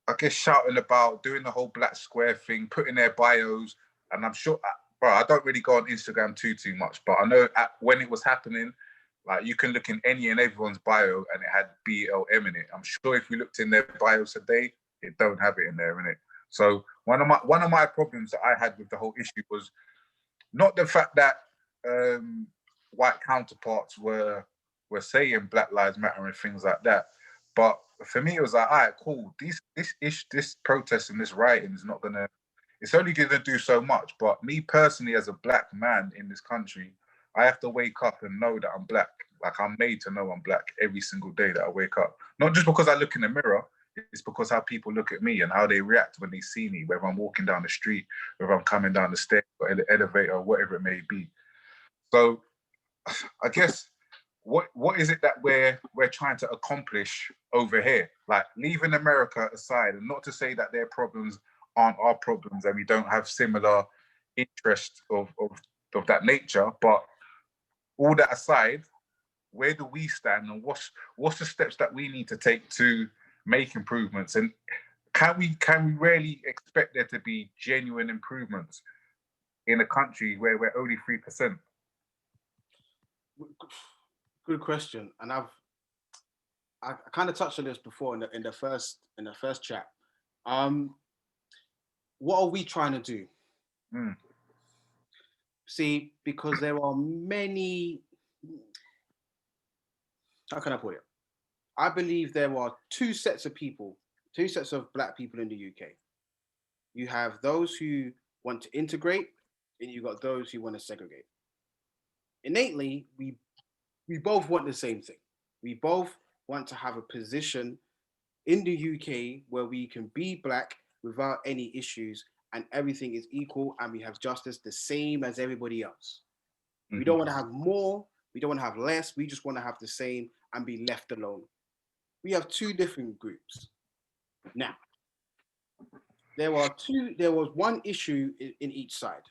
I guess, shouting about doing the whole Black Square thing, putting their bios, and I'm sure, bro, I don't really go on Instagram too much, but I know when it was happening, like you can look in any and everyone's bio and it had BLM in it. I'm sure if you looked in their bios today, it don't have it in there, innit? So one of my problems that I had with the whole issue was not the fact that white counterparts were saying Black Lives Matter and things like that, but for me it was like, all right, cool. This protest and this rioting is not gonna. It's only gonna do so much. But me personally, as a Black man in this country, I have to wake up and know that I'm Black. Like I'm made to know I'm Black every single day that I wake up. Not just because I look in the mirror. It's because how people look at me and how they react when they see me, whether I'm walking down the street, whether I'm coming down the stairs or the elevator or whatever it may be. So I guess what is it that we're trying to accomplish over here? Like leaving America aside, and not to say that their problems aren't our problems and we don't have similar interests of that nature, but all that aside, where do we stand and what's the steps that we need to take to make improvements? And can we really expect there to be genuine improvements in a country where we're only 3%? Good question, and I kind of touched on this before in the first chat. What are we trying to do? See, because there are many. How can I put it? I believe there are two sets of Black people in the UK. You have those who want to integrate, and you got those who want to segregate. Innately, we both want the same thing. We both want to have a position in the UK where we can be Black without any issues and everything is equal and we have justice the same as everybody else. Mm-hmm. We don't want to have more, we don't want to have less, we just want to have the same and be left alone. We have two different groups. Now, there was one issue in each side.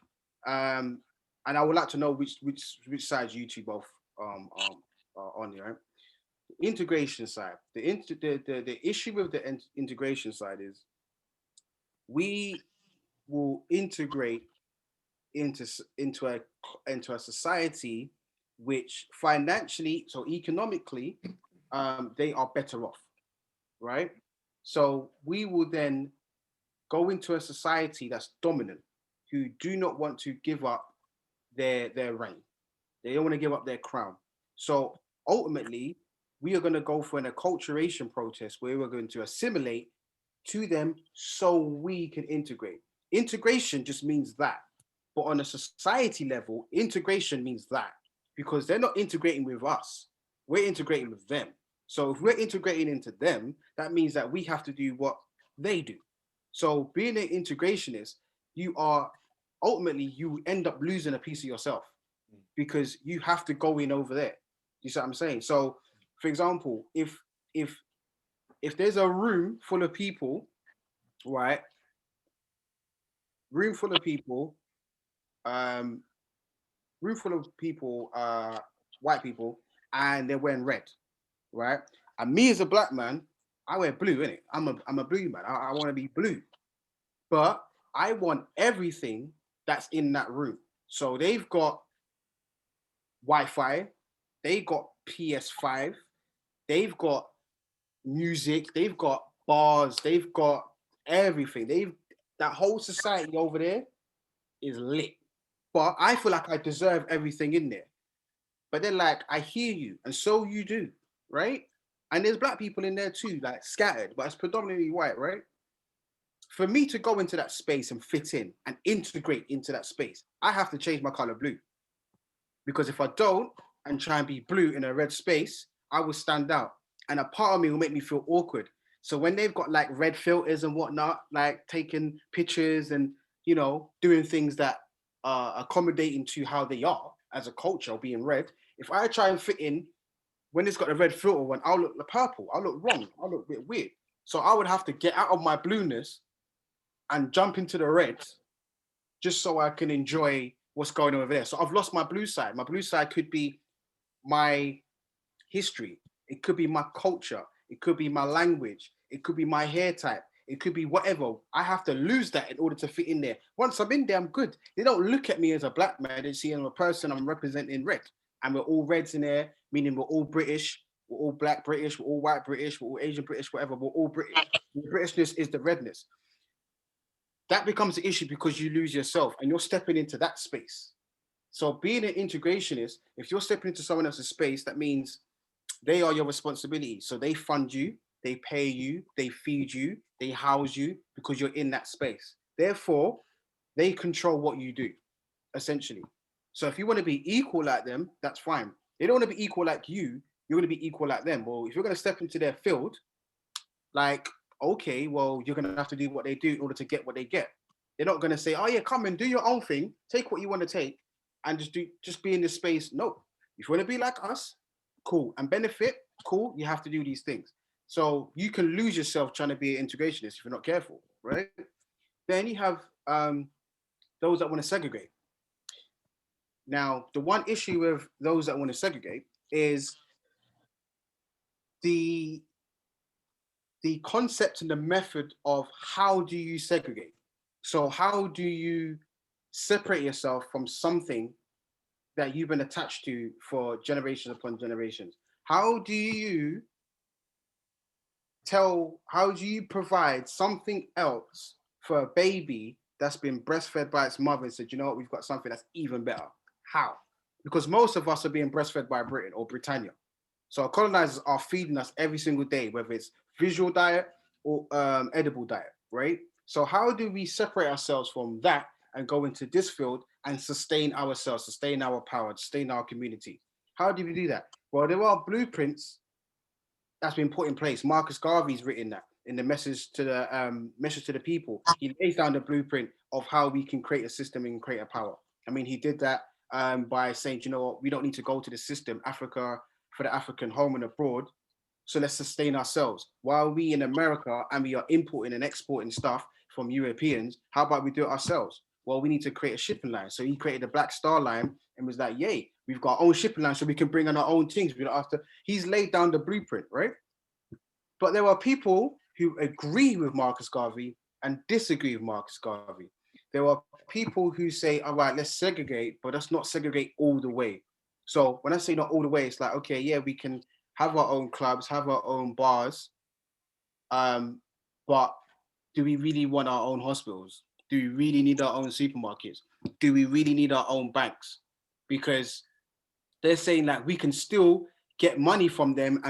And I would like to know which sides you two both are on here. Right? The integration side. The issue with the integration side is we will integrate into a society which financially, so economically, they are better off, right? So we will then go into a society that's dominant, who do not want to give up their reign. They don't want to give up their crown. So ultimately, we are going to go for an acculturation process where we're going to assimilate to them so we can integrate. Integration just means that. But on a society level, integration means that because they're not integrating with us. We're integrating with them. So if we're integrating into them, that means that we have to do what they do. So being an integrationist, you end up losing a piece of yourself because you have to go in over there. You see what I'm saying? So, for example, if there's a room full of people, right? Room full of people, white people, and they're wearing red, right? And me as a Black man, I wear blue, innit? I'm a blue man. I want to be blue. But I want everything that's in that room. So they've got Wi-Fi, they got PS5, they've got music, they've got bars, they've got everything. That whole society over there is lit. But I feel like I deserve everything in there. But then, like, I hear you, and so you do, right? And there's Black people in there too, like scattered, but it's predominantly white, right? For me to go into that space and fit in and integrate into that space, I have to change my color blue. Because if I don't and try and be blue in a red space, I will stand out. And a part of me will make me feel awkward. So when they've got like red filters and whatnot, like taking pictures and, you know, doing things that are accommodating to how they are as a culture, being red, if I try and fit in, when it's got a red filter on, I'll look purple, I'll look wrong, I'll look a bit weird. So I would have to get out of my blueness and jump into the red just so I can enjoy what's going on over there. So I've lost my blue side. My blue side could be my history. It could be my culture. It could be my language. It could be my hair type. It could be whatever. I have to lose that in order to fit in there. Once I'm in there, I'm good. They don't look at me as a black man. They see I'm a person. I'm representing red. And we're all reds in there, meaning we're all British. We're all black British. We're all white British. We're all Asian British, whatever. We're all British. The Britishness is the redness. That becomes an issue because you lose yourself and you're stepping into that space. So being an integrationist, if you're stepping into someone else's space, that means they are your responsibility. So they fund you, they pay you, they feed you, they house you because you're in that space. Therefore, they control what you do, essentially. So if you want to be equal like them, that's fine. They don't want to be equal like you, you're going to be equal like them. Well, if you're going to step into their field, like, okay, well, you're going to have to do what they do in order to get what they get. They're not going to say, oh yeah, come and do your own thing, take what you want to take, and just be in this space. No, if you want to be like us, cool, and benefit, cool, you have to do these things. So you can lose yourself trying to be an integrationist if you're not careful, right? Then you have those that want to segregate. Now, the one issue with those that want to segregate is the concept and the method of how do you segregate. So how do you separate yourself from something that you've been attached to for generations upon generations? How do you provide something else for a baby that's been breastfed by its mother and said, you know what, we've got something that's even better? How? Because most of us are being breastfed by Britain or Britannia. So our colonizers are feeding us every single day, whether it's visual diet or edible diet, right? So how do we separate ourselves from that and go into this field and sustain ourselves, sustain our power, sustain our community? How do we do that? Well, there are blueprints that's been put in place. Marcus Garvey's written that in the message to the people. He lays down the blueprint of how we can create a system and create a power. I mean, he did that by saying, you know what, we don't need to go to the system, Africa for the African, home and abroad. So let's sustain ourselves. While we in America and we are importing and exporting stuff from Europeans, how about we do it ourselves? Well, we need to create a shipping line. So he created the Black Star Line and was like, yay, we've got our own shipping line so we can bring on our own things. We don't have to. He's laid down the blueprint, right? But there are people who agree with Marcus Garvey and disagree with Marcus Garvey. There are people who say, all right, let's segregate, but let's not segregate all the way. So when I say not all the way, it's like, okay, yeah, we can have our own clubs, have our own bars, but do we really want our own hospitals? Do we really need our own supermarkets? Do we really need our own banks? Because they're saying that we can still get money from them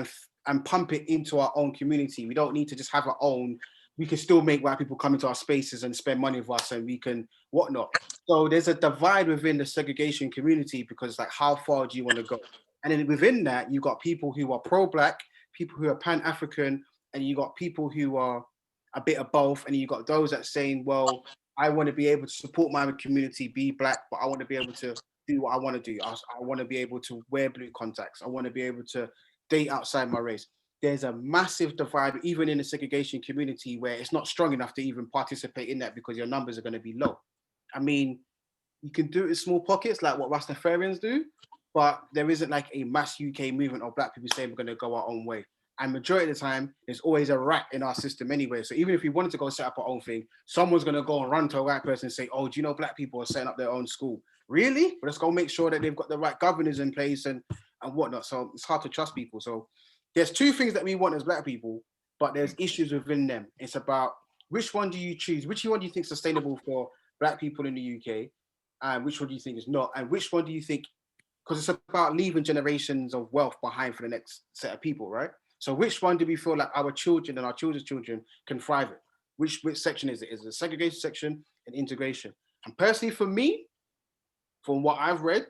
and pump it into our own community. We don't need to just have our own. We can still make white people come into our spaces and spend money with us, and we can whatnot. So there's a divide within the segregation community because, like, how far do you want to go? And then within that, you've got people who are pro-Black, people who are Pan-African, and you got people who are a bit of both. And you got those that saying, well, I want to be able to support my community, be Black, but I want to be able to do what I want to do. I want to be able to wear blue contacts. I want to be able to date outside my race. There's a massive divide, even in the segregation community, where it's not strong enough to even participate in that because your numbers are going to be low. I mean, you can do it in small pockets, like what Rastafarians do, but there isn't like a mass UK movement of Black people saying we're going to go our own way. And majority of the time, there's always a rat in our system anyway. So even if we wanted to go set up our own thing, someone's going to go and run to a white person and say, oh, do you know Black people are setting up their own school? Really? Well, let's go make sure that they've got the right governors in place and whatnot. So it's hard to trust people. So there's two things that we want as Black people, but there's issues within them. It's about which one do you choose? Which one do you think is sustainable for Black people in the UK? And which one do you think is not? And which one do you think, because it's about leaving generations of wealth behind for the next set of people, right? So which one do we feel like our children and our children's children can thrive in? Which section is it? Is it a segregation section and integration? And personally for me, from what I've read,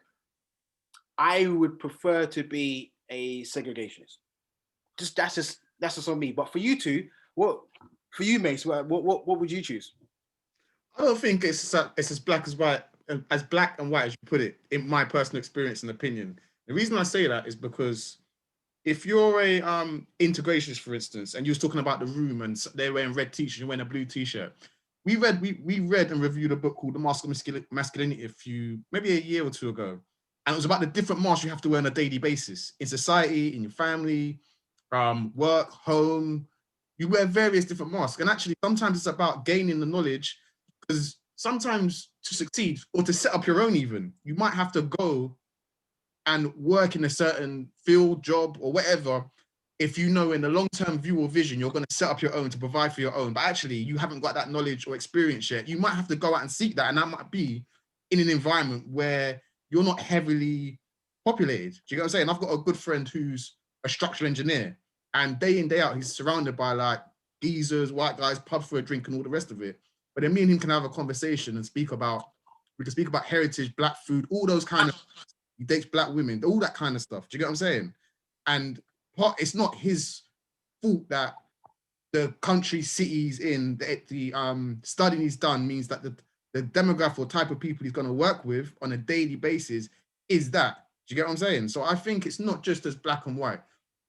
I would prefer to be a segregationist. That's just on me. But for you two, for you, Mace, what would you choose? I don't think it's as black as white, as black and white as you put it, in my personal experience and opinion. The reason I say that is because if you're a integrationist, for instance, and you was talking about the room and they're wearing red t-shirts, you're wearing a blue t-shirt. We read and reviewed a book called The Mask of Masculinity maybe a year or two ago. And it was about the different masks you have to wear on a daily basis in society, in your family, work, home. You wear various different masks. And actually, sometimes it's about gaining the knowledge, because sometimes to succeed or to set up your own even, you might have to go and work in a certain field, job, or whatever. If you know in the long-term view or vision, you're going to set up your own to provide for your own, but actually you haven't got that knowledge or experience yet, you might have to go out and seek that. And that might be in an environment where you're not heavily populated. Do you get what I'm saying? I've got a good friend who's a structural engineer, and day in, day out, he's surrounded by like geezers, white guys, pub for a drink and all the rest of it. But then me and him can have a conversation and we can speak about heritage, black food, all those kind of, he dates black women, all that kind of stuff. Do you get what I'm saying? And it's not his fault that the country, cities in the studying he's done means that the demographic or type of people he's going to work with on a daily basis is that. Do you get what I'm saying? So I think it's not just as black and white.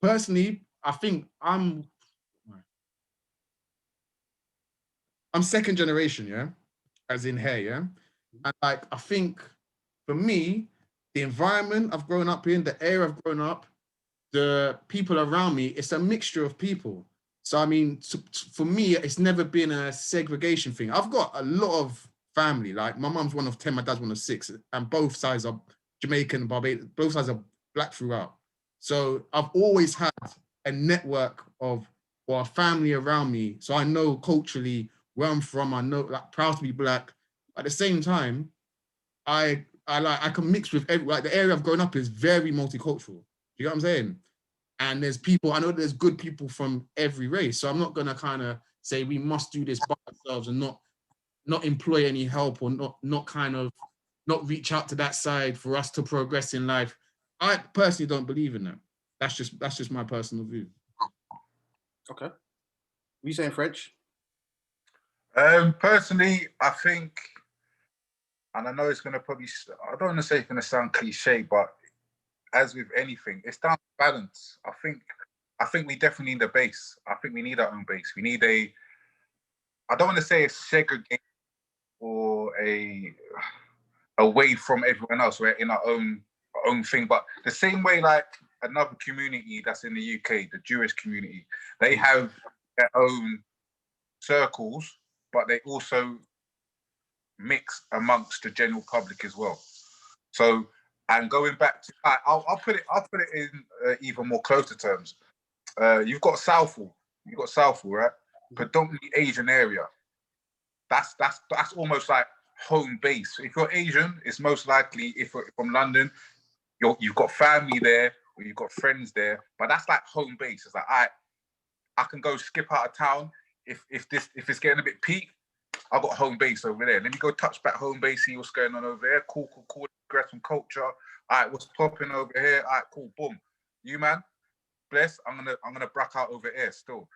Personally, I think I'm second generation, yeah, as in hair, yeah. And like, I think for me, the environment I've grown up in, the area I've grown up, the people around me, it's a mixture of people. So I mean, for me, it's never been a segregation thing. I've got a lot of family. Like my mum's one of 10, my dad's one of 6, and both sides are Jamaican, Barbados. Both sides are black throughout. So I've always had a network of, or a family around me. So I know culturally where I'm from. I know, like, proud to be black. At the same time, I can mix with like the area I've grown up is very multicultural. You know what I'm saying? And there's people, I know there's good people from every race. So I'm not gonna kind of say we must do this by ourselves and not employ any help, or not reach out to that side for us to progress in life. I personally don't believe in that. That's just my personal view. Okay. What are you saying, French? Personally, I think, and I know it's going to probably, I don't want to say it's going to sound cliche, but as with anything, it's down to balance. I think we definitely need a base. I think we need our own base. We need I don't want to say a segregation or a away from everyone else. We're in our own thing, but the same way like another community that's in the UK, the Jewish community, they have their own circles, but they also mix amongst the general public as well. So, and going back to, I'll put it in even more closer terms. You've got Southall, right? Predominantly Asian area. That's almost like home base. If you're Asian, it's most likely, if you're from London, you've got family there or you've got friends there. But that's like home base. It's like, I can go skip out of town if it's getting a bit peak. I've got home base over there. Let me go touch back home base, see what's going on over there. Cool. Grab some culture. All right, what's popping over here? All right, cool. Boom. You, man, bless. I'm gonna brack out over here still.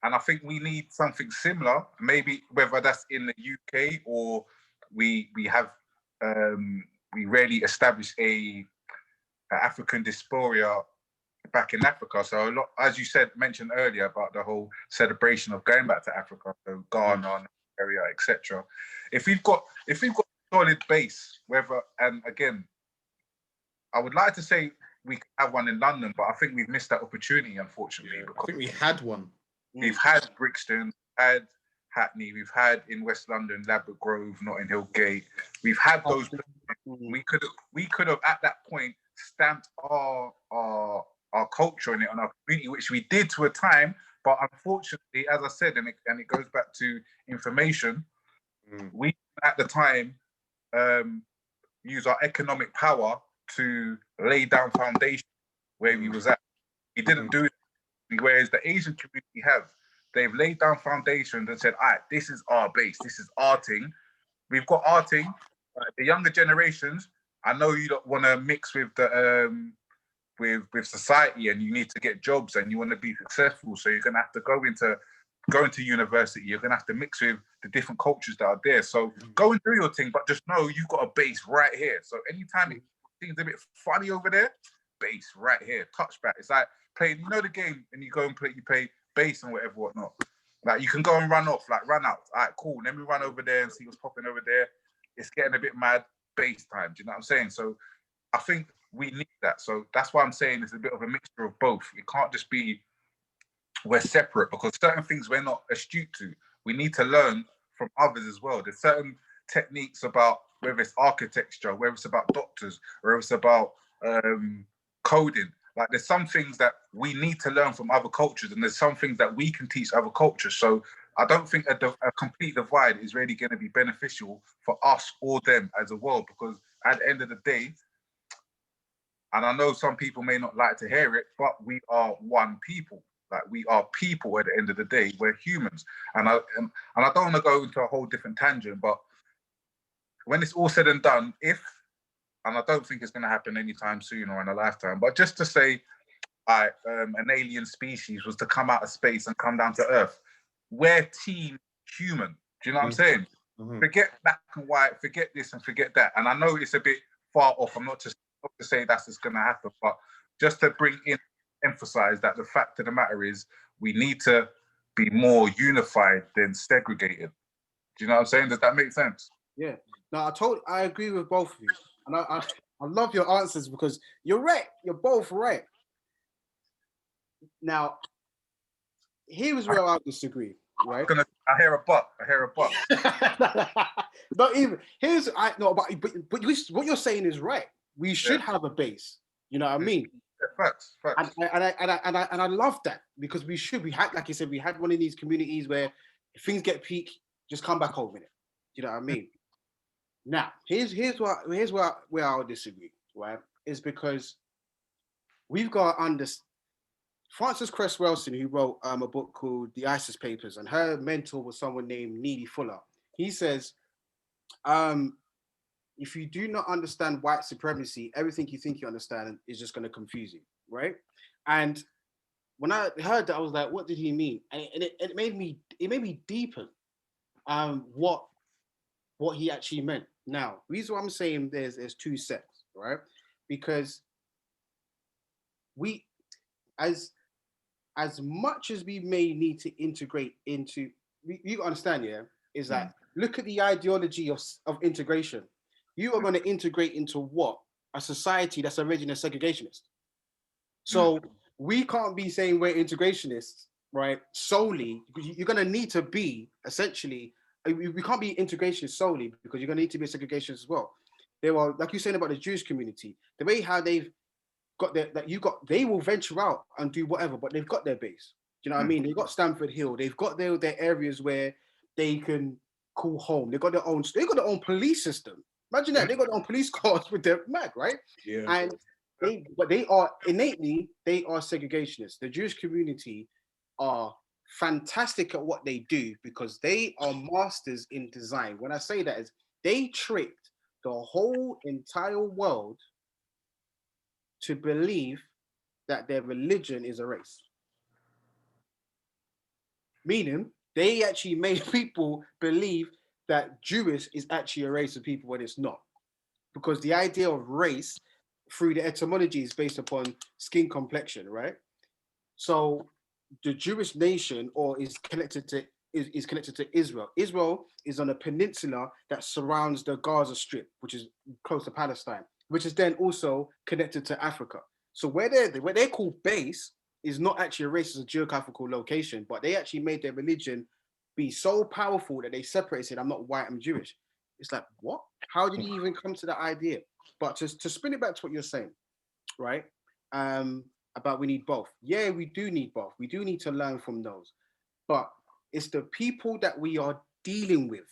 And I think we need something similar. Maybe whether that's in the UK or we have we rarely establish a African diaspora back in Africa. So a lot, as you mentioned earlier about the whole celebration of going back to Africa, so Ghana area, etc. If we've got a solid base, and again, I would like to say we could have one in London, but I think we've missed that opportunity, unfortunately. Yeah, I think we had one. We've had Brixton, had Hackney, we've had in West London, Ladbroke Grove, Notting Hill Gate. We've had those. We could have at that point stamped our culture in it, on our community, which we did to a time. But unfortunately, as I said, and it goes back to information, we at the time use our economic power to lay down foundation where we was at. We didn't do it, whereas the Asian community have. They've laid down foundations and said, all right, this is our base, this is our thing. We've got our thing. The younger generations, I know you don't want to mix with the with society, and you need to get jobs and you want to be successful. So you're gonna have to go into university. You're gonna have to mix with the different cultures that are there. So go and do your thing, but just know you've got a base right here. So anytime it seems a bit funny over there, base right here, touchback. It's like playing, you know, the game, and you go and play base and whatnot. Like you can go and run off, like run out. All right, cool. Let me run over there and see what's popping over there. It's getting a bit mad. Base time. Do you know what I'm saying? So I think we need that. So that's why I'm saying it's a bit of a mixture of both. It can't just be we're separate, because certain things we're not astute to. We need to learn from others as well. There's certain techniques about whether it's architecture, whether it's about doctors, or whether it's about coding. Like there's some things that we need to learn from other cultures, and there's some things that we can teach other cultures. So I don't think a complete divide is really going to be beneficial for us or them as a world, because at the end of the day, and I know some people may not like to hear it, but we are one people. Like we are people at the end of the day. We're humans. And I don't want to go into a whole different tangent, but when it's all said and done, and I don't think it's going to happen anytime soon or in a lifetime, but just to say, an alien species was to come out of space and come down to Earth, we're team human. Do you know what I'm saying? Mm-hmm. Forget black and white, forget this and forget that. And I know it's a bit far off. I'm not to say that's just going to happen, but just to emphasize that the fact of the matter is we need to be more unified than segregated. Do you know what I'm saying? Does that make sense? Yeah. No, I agree with both of you. And I love your answers, because you're right. You're both right. Now, here's where I disagree, right? I hear a but. Not even. But what you're saying is right. We should have a base. You know what I mean? Yeah, facts. And I love that, because we had, like you said, we had one of these communities where if things get peak, just come back home in it. You know what I mean? Now, here's where I'll disagree, right? Is because we've got Frances Cress Welsing, who wrote a book called The ISIS Papers, and her mentor was someone named Neely Fuller. He says, if you do not understand white supremacy, everything you think you understand is just going to confuse you, right? And when I heard that, I was like, what did he mean? And it made me deepen what he actually meant. Now, the reason why I'm saying there's two sets, right? Because we, as much as we may need to integrate into, you understand, yeah, is that look at the ideology of integration. You are going to integrate into what? A society that's originally segregationist. So we can't be saying we're integrationists, right? Solely, because you're going to need to be essentially, we can't be integrationist solely, because you're going to need to be a segregationist as well. They were, like you're saying about the Jewish community, the way how they've got they will venture out and do whatever, but they've got their base. Do you know what I mean? They've got Stamford Hill. They've got their areas where they can call home. They've got their own police system. Imagine that. They've got their own police cars with their mag, right? Yeah. And they are innately, they are segregationists. The Jewish community are fantastic at what they do, because they are masters in design. When I say that, is they tricked the whole entire world to believe that their religion is a race. Meaning, they actually made people believe that Jewish is actually a race of people when it's not. Because the idea of race through the etymology is based upon skin complexion, right? So the Jewish nation is connected to Israel. Israel is on a peninsula that surrounds the Gaza Strip, which is close to Palestine, which is then also connected to Africa. So where they call base is not actually a race, it's a geographical location, but they actually made their religion be so powerful that they separated, said, I'm not white, I'm Jewish. It's like, what? How did you even come to that idea? But to spin it back to what you're saying, right? About we need both. Yeah, we do need both. We do need to learn from those. But it's the people that we are dealing with,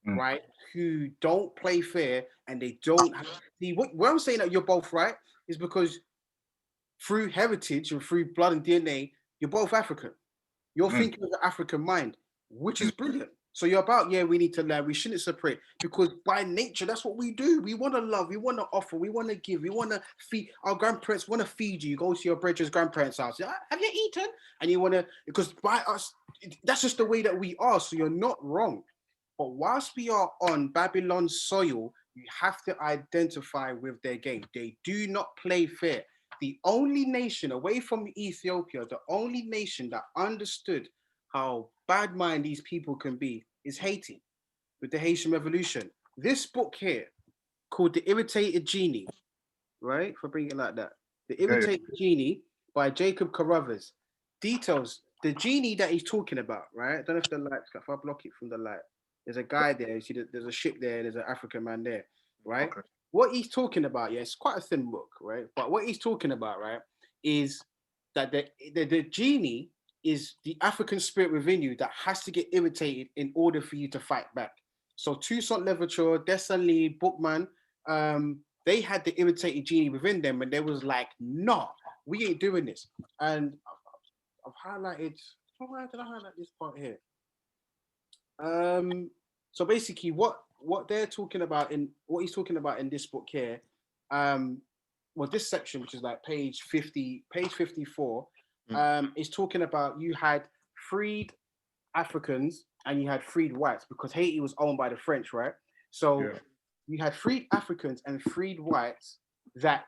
right, who don't play fair, and they don't see what I'm saying that you're both right is because through heritage and through blood and DNA, you're both African. You're thinking with the African mind, which is brilliant. So you're about, we need to learn. We shouldn't separate, because by nature, that's what we do. We want to love. We want to offer. We want to give. We want to feed. Our grandparents want to feed you. You go to your brother's grandparents' house. Have you eaten? And you want to, because by us, that's just the way that we are. So you're not wrong. But whilst we are on Babylon's soil, you have to identify with their game. They do not play fair. The only nation away from Ethiopia, the only nation that understood how bad mind these people can be is Haiti, with the Haitian Revolution. This book here, called The Irritated Genie, right? If I bring it like that. The Irritated Genie by Jacob Carruthers details the genie that he's talking about, right? I don't know if the lights, if I block it from the light, there's a guy there. You see, there's a ship there. There's an African man there, right? Okay. What he's talking about, yeah, it's quite a thin book, right? But what he's talking about, right, is that the genie is the African spirit within you that has to get irritated in order for you to fight back. So Toussaint Louverture, Dessalines, Lee, Bookman, they had the irritated genie within them, and they was like, "No, we ain't doing this." And I've highlighted. Why did I highlight this part here? So basically, what they're talking about in what he's talking about in this book here, well, this section, which is like page 50, page 54, is talking about you had freed Africans and you had freed whites because Haiti was owned by the French, right? So Yeah. you had freed Africans and freed whites that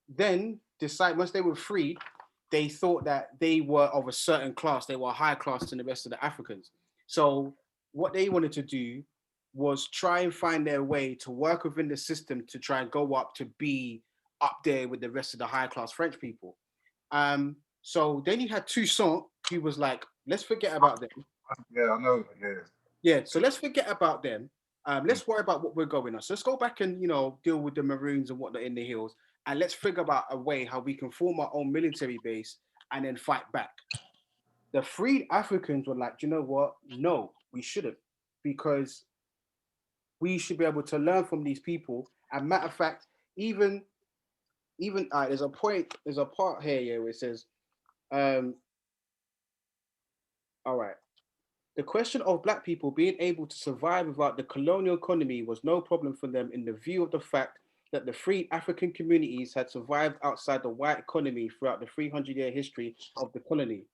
then decide once they were freed, they thought that they were of a certain class, they were higher class than the rest of the Africans. So what they wanted to do was try and find their way to work within the system to try and go up to be up there with the rest of the high class French people. So then you had Toussaint, who was like, let's forget about them. Yeah, I know. Yeah. Yeah, so let's forget about them. Let's worry about what we're going on. So let's go back and deal with the Maroons and whatnot in the hills, and let's figure out a way how we can form our own military base and then fight back. The freed Africans were like, you know what? No, we shouldn't, because we should be able to learn from these people. And matter of fact, even there's a point, there's a part here, yeah, where it says, um, all right. The question of black people being able to survive without the colonial economy was no problem for them in the view of the fact that the free African communities had survived outside the white economy throughout the 300-year history of the colony.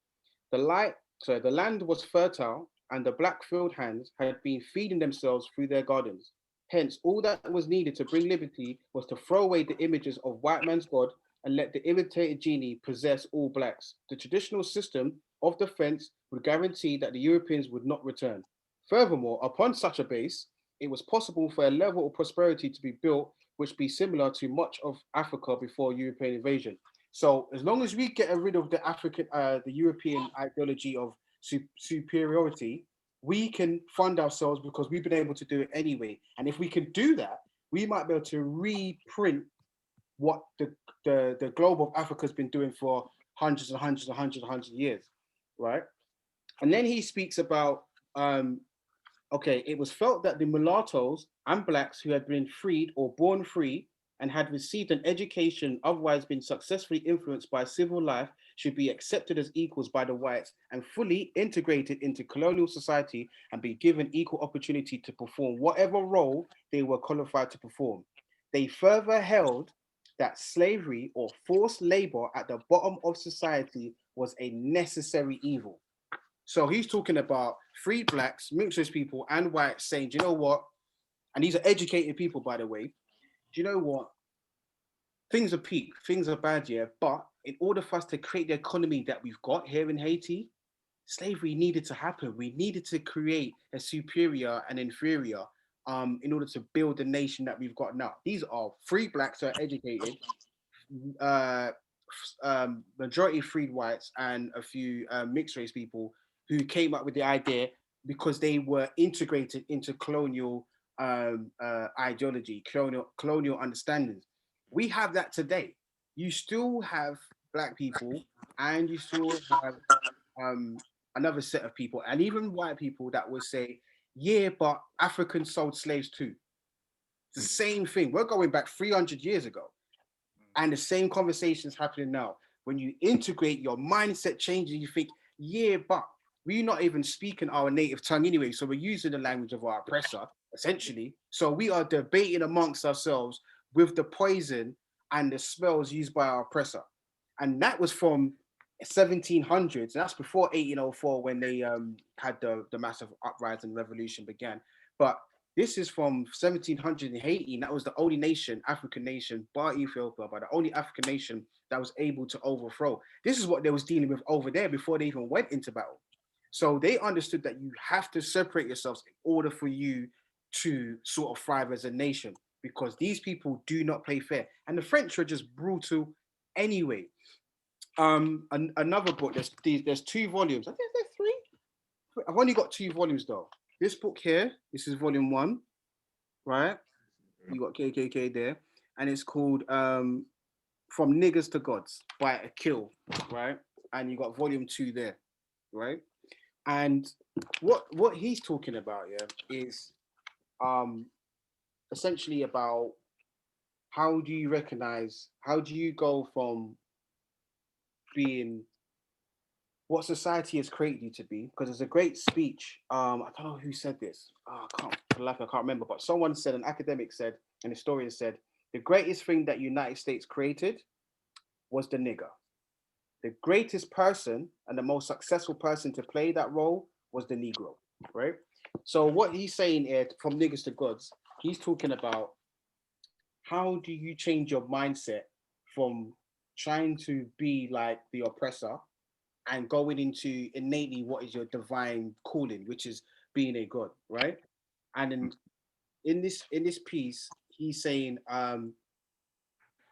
The land was fertile and the black field hands had been feeding themselves through their gardens. Hence, all that was needed to bring liberty was to throw away the images of white man's God and let the irritated genie possess all blacks. The traditional system of defense would guarantee that the Europeans would not return. Furthermore, upon such a base, it was possible for a level of prosperity to be built which be similar to much of Africa before European invasion. So as long as we get rid of the European ideology of superiority, we can fund ourselves because we've been able to do it anyway. And if we can do that, we might be able to reprint what the globe of Africa has been doing for hundreds and hundreds and hundreds and hundreds of years, right? And then he speaks about, okay, it was felt that the mulattoes and blacks who had been freed or born free and had received an education, otherwise been successfully influenced by civil life, should be accepted as equals by the whites and fully integrated into colonial society and be given equal opportunity to perform whatever role they were qualified to perform. They further held that slavery or forced labor at the bottom of society was a necessary evil. So he's talking about free blacks, mixed people, and whites saying, do you know what? And these are educated people, by the way. Do you know what? Things are peak, things are bad, yeah. But in order for us to create the economy that we've got here in Haiti, slavery needed to happen. We needed to create a superior and inferior in order to build the nation that we've got now. These are free blacks who are educated, uh, majority freed whites, and a few mixed race people who came up with the idea because they were integrated into colonial ideology, colonial understandings. We have that today. You still have black people, and you still have um, another set of people, and even white people that will say, "Yeah, but Africans sold slaves too." It's the same thing. We're going back 300 years ago. And the same conversations happening now. When you integrate, your mindset changes, you think, yeah, but we're not even speaking our native tongue anyway. So we're using the language of our oppressor, essentially. So we are debating amongst ourselves with the poison and the smells used by our oppressor. And that was from 1700s. That's before 1804 when they had the massive uprising revolution began. But this is from 1700 in Haiti. And that was the only nation, African nation, bar Ethiopia, but the only African nation that was able to overthrow. This is what they was dealing with over there before they even went into battle. So they understood that you have to separate yourselves in order for you to sort of thrive as a nation, because these people do not play fair. And the French are just brutal anyway. Another book. There's 2 volumes. I think there's 3. I've only got 2 volumes though. This book here, this is volume 1, right? You got KKK there, and it's called From Niggers to Gods by Akil, right? And you got volume 2 there, right? And what he's talking about, yeah, is essentially about how do you go from being what society has created you to be? Because there's a great speech. I don't know who said this. I can't remember, but someone said, an academic said, an historian said, the greatest thing that United States created was the nigger. The greatest person and the most successful person to play that role was the Negro, right? So what he's saying here, from niggers to gods, he's talking about how do you change your mindset from trying to be like the oppressor and going into innately what is your divine calling, which is being a god, right? And in this piece, he's saying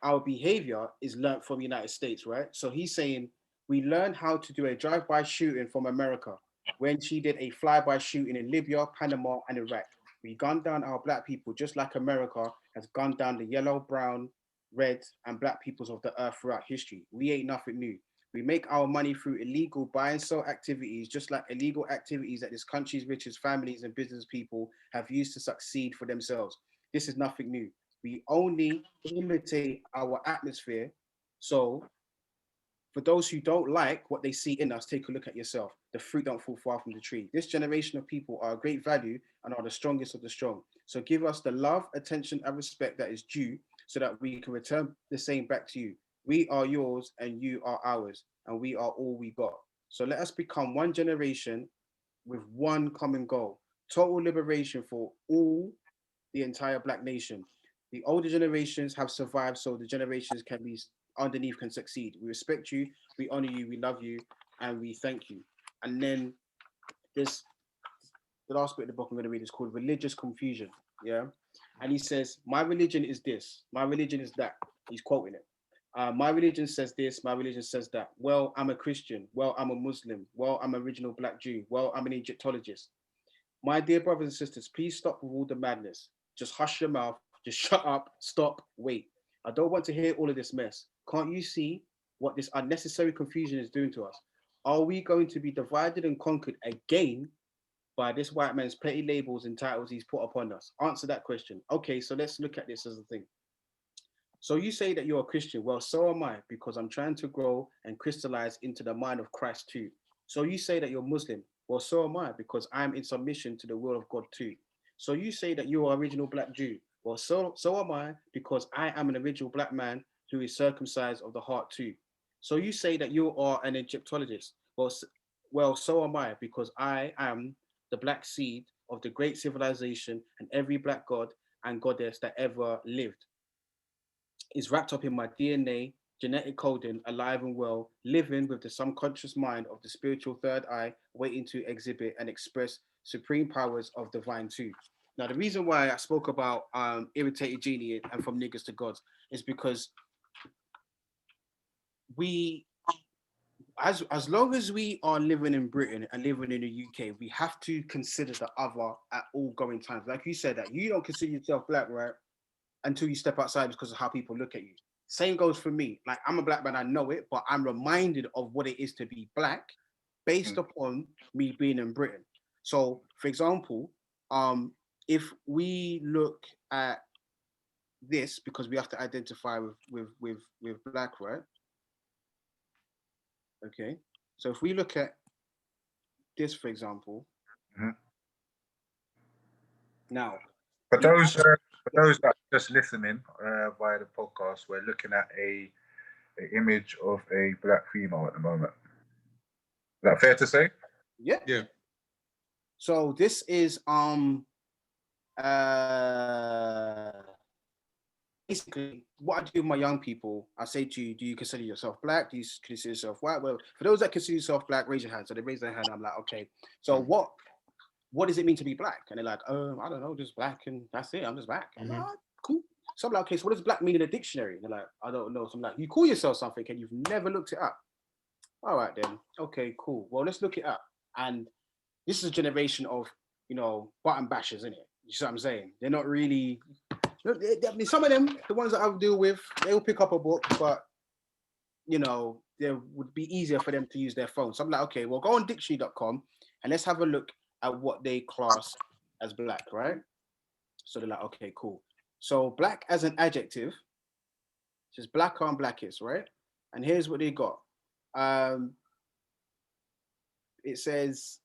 our behavior is learned from the United States, right? So he's saying we learned how to do a drive-by shooting from America when she did a fly-by shooting in Libya, Panama, and Iraq. We gunned down our black people just like America has gunned down the yellow, brown, red, and black peoples of the earth throughout history. We ain't nothing new. We make our money through illegal buy and sell activities, just like illegal activities that this country's richest families and business people have used to succeed for themselves. This is nothing new. We only imitate our atmosphere. So for those who don't like what they see in us, take a look at yourself. The fruit don't fall far from the tree. This generation of people are of great value and are the strongest of the strong. So give us the love, attention, and respect that is due so that we can return the same back to you. We are yours and you are ours, and we are all we got. So let us become one generation with one common goal: total liberation for all, the entire black nation. The older generations have survived, so the generations can be underneath can succeed. We respect you, we honor you, we love you, and we thank you. And then this, the last bit of the book I'm going to read is called Religious Confusion. Yeah, and he says, "My religion is this, my religion is that." He's quoting it. My religion says this, my religion says that. Well, I'm a Christian. Well, I'm a Muslim. Well, I'm an original black Jew. Well, I'm an Egyptologist. My dear brothers and sisters, please stop with all the madness. Just hush your mouth. Just shut up. Stop. Wait. I don't want to hear all of this mess. Can't you see what this unnecessary confusion is doing to us? Are we going to be divided and conquered again by this white man's petty labels and titles he's put upon us? Answer that question. Okay, so let's look at this as a thing. So you say that you're a Christian. Well, so am I, because I'm trying to grow and crystallize into the mind of Christ too. So you say that you're Muslim. Well, so am I, because I'm in submission to the will of God too. So you say that you are original black Jew. Well, so am I, because I am an original black man who is circumcised of the heart too. So you say that you are an Egyptologist. Well, so am I, because I am the black seed of the great civilization, and every black god and goddess that ever lived is wrapped up in my DNA, genetic coding, alive and well, living with the subconscious mind of the spiritual third eye, waiting to exhibit and express supreme powers of divine too. Now, the reason why I spoke about irritated genie and from niggers to gods is because we, as long as we are living in Britain and living in the UK, we have to consider the other at all going times. Like you said, that you don't consider yourself black, right? Until you step outside because of how people look at you. Same goes for me. Like, I'm a black man, I know it, but I'm reminded of what it is to be black based upon me being in Britain. So, for example, if we look at this, because we have to identify with black, right? Okay. So if we look at this, for example, now, For those that are just listening via the podcast, we're looking at a image of a black female at the moment. Is that fair to say? Yeah. Yeah. So this is basically what I do with my young people. I say to you, do you consider yourself black? Do you consider yourself white? Well, for those that consider yourself black, raise your hand. So they raise their hand. I'm like, okay. So what does it mean to be black? And they're like, I don't know, just black, and that's it. I'm just black. I'm like, cool. So I'm like, okay, so what does black mean in a dictionary? And they're like, I don't know. So I'm like, you call yourself something and you've never looked it up. All right then. Okay, cool. Well, let's look it up. And this is a generation of, button bashers, isn't it? You see what I'm saying? They're not really. I mean, some of them, the ones that I deal with, they'll pick up a book, but there would be easier for them to use their phone. So I'm like, okay, well, go on dictionary.com and let's have a look at what they class as black, right? So they're like, okay, cool. So black as an adjective, just black on blackest, right? And here's what they got. Um, it says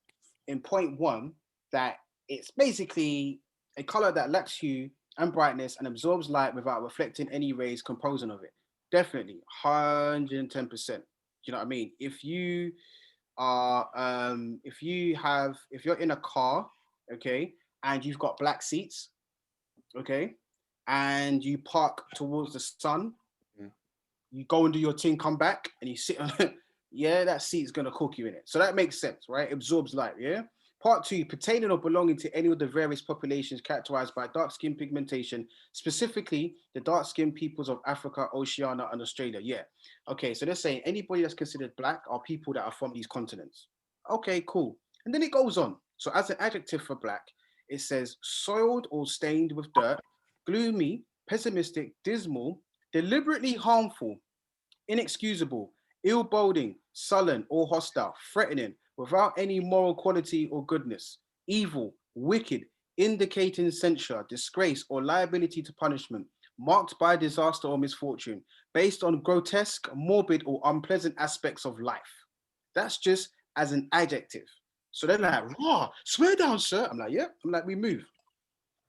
in point one that it's basically a color that lacks hue and brightness and absorbs light without reflecting any rays composing of it. Definitely, 110%. You know what I mean? If you are, if you're in a car, okay, and you've got black seats, okay, and you park towards the sun, you go and do your thing, come back, and you sit on it, yeah, that seat's gonna cook you in it. So that makes sense, right? Absorbs light, yeah. Part two, pertaining or belonging to any of the various populations characterized by dark skin pigmentation, specifically the dark skinned peoples of Africa, Oceania, and Australia. Yeah. Okay, so they're saying anybody that's considered black are people that are from these continents. Okay, cool. And then it goes on. So as an adjective for black, it says soiled or stained with dirt, gloomy, pessimistic, dismal, deliberately harmful, inexcusable, ill-boding, sullen or hostile, threatening, without any moral quality or goodness, evil, wicked, indicating censure, disgrace, or liability to punishment, marked by disaster or misfortune, based on grotesque, morbid, or unpleasant aspects of life. That's just as an adjective. So they're like, raw, swear down, sir. I'm like, yeah. I'm like, we move.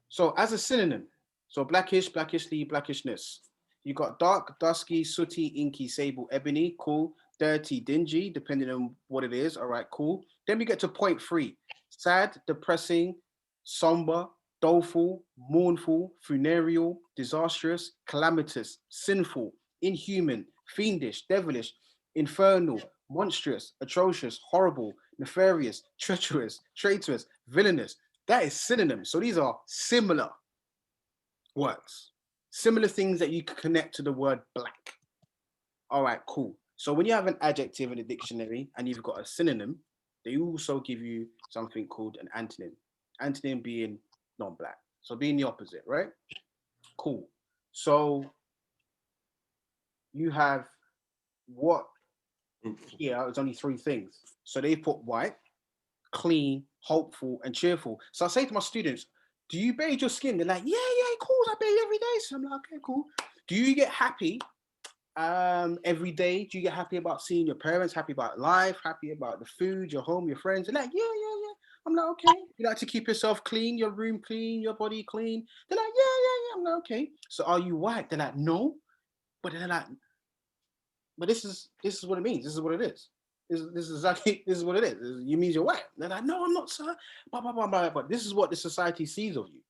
So as a synonym, so blackish, blackishly, blackishness. You got dark, dusky, sooty, inky, sable, ebony, cool, dirty, dingy, depending on what it is. All right, cool. Then we get to point three. Sad, depressing, somber, doleful, mournful, funereal, disastrous, calamitous, sinful, inhuman, fiendish, devilish, infernal, monstrous, atrocious, horrible, nefarious, treacherous, traitorous, villainous. That is synonym. So these are similar words, similar things that you can connect to the word black. All right, cool. So when you have an adjective in a dictionary and you've got a synonym, they also give you something called an antonym. Antonym being non-black. So being the opposite, right? Cool. So you have what here is only three things. So they put white, clean, hopeful, and cheerful. So I say to my students, do you bathe your skin? They're like, yeah, of course, I bathe every day. So I'm like, okay, cool. Do you get happy every day? Do you get happy about seeing your parents, happy about life, happy about the food, your home, your friends? They're like, yeah. I'm like, okay. You like to keep yourself clean, your room clean, your body clean? They're like, yeah. I'm like, okay. So are you white? They're like, no. But they're like, but this is what it means. This is what it is. This is exactly this is what it is. You mean you're white? They're like, no, I'm not, sir. But this is what the society sees of you.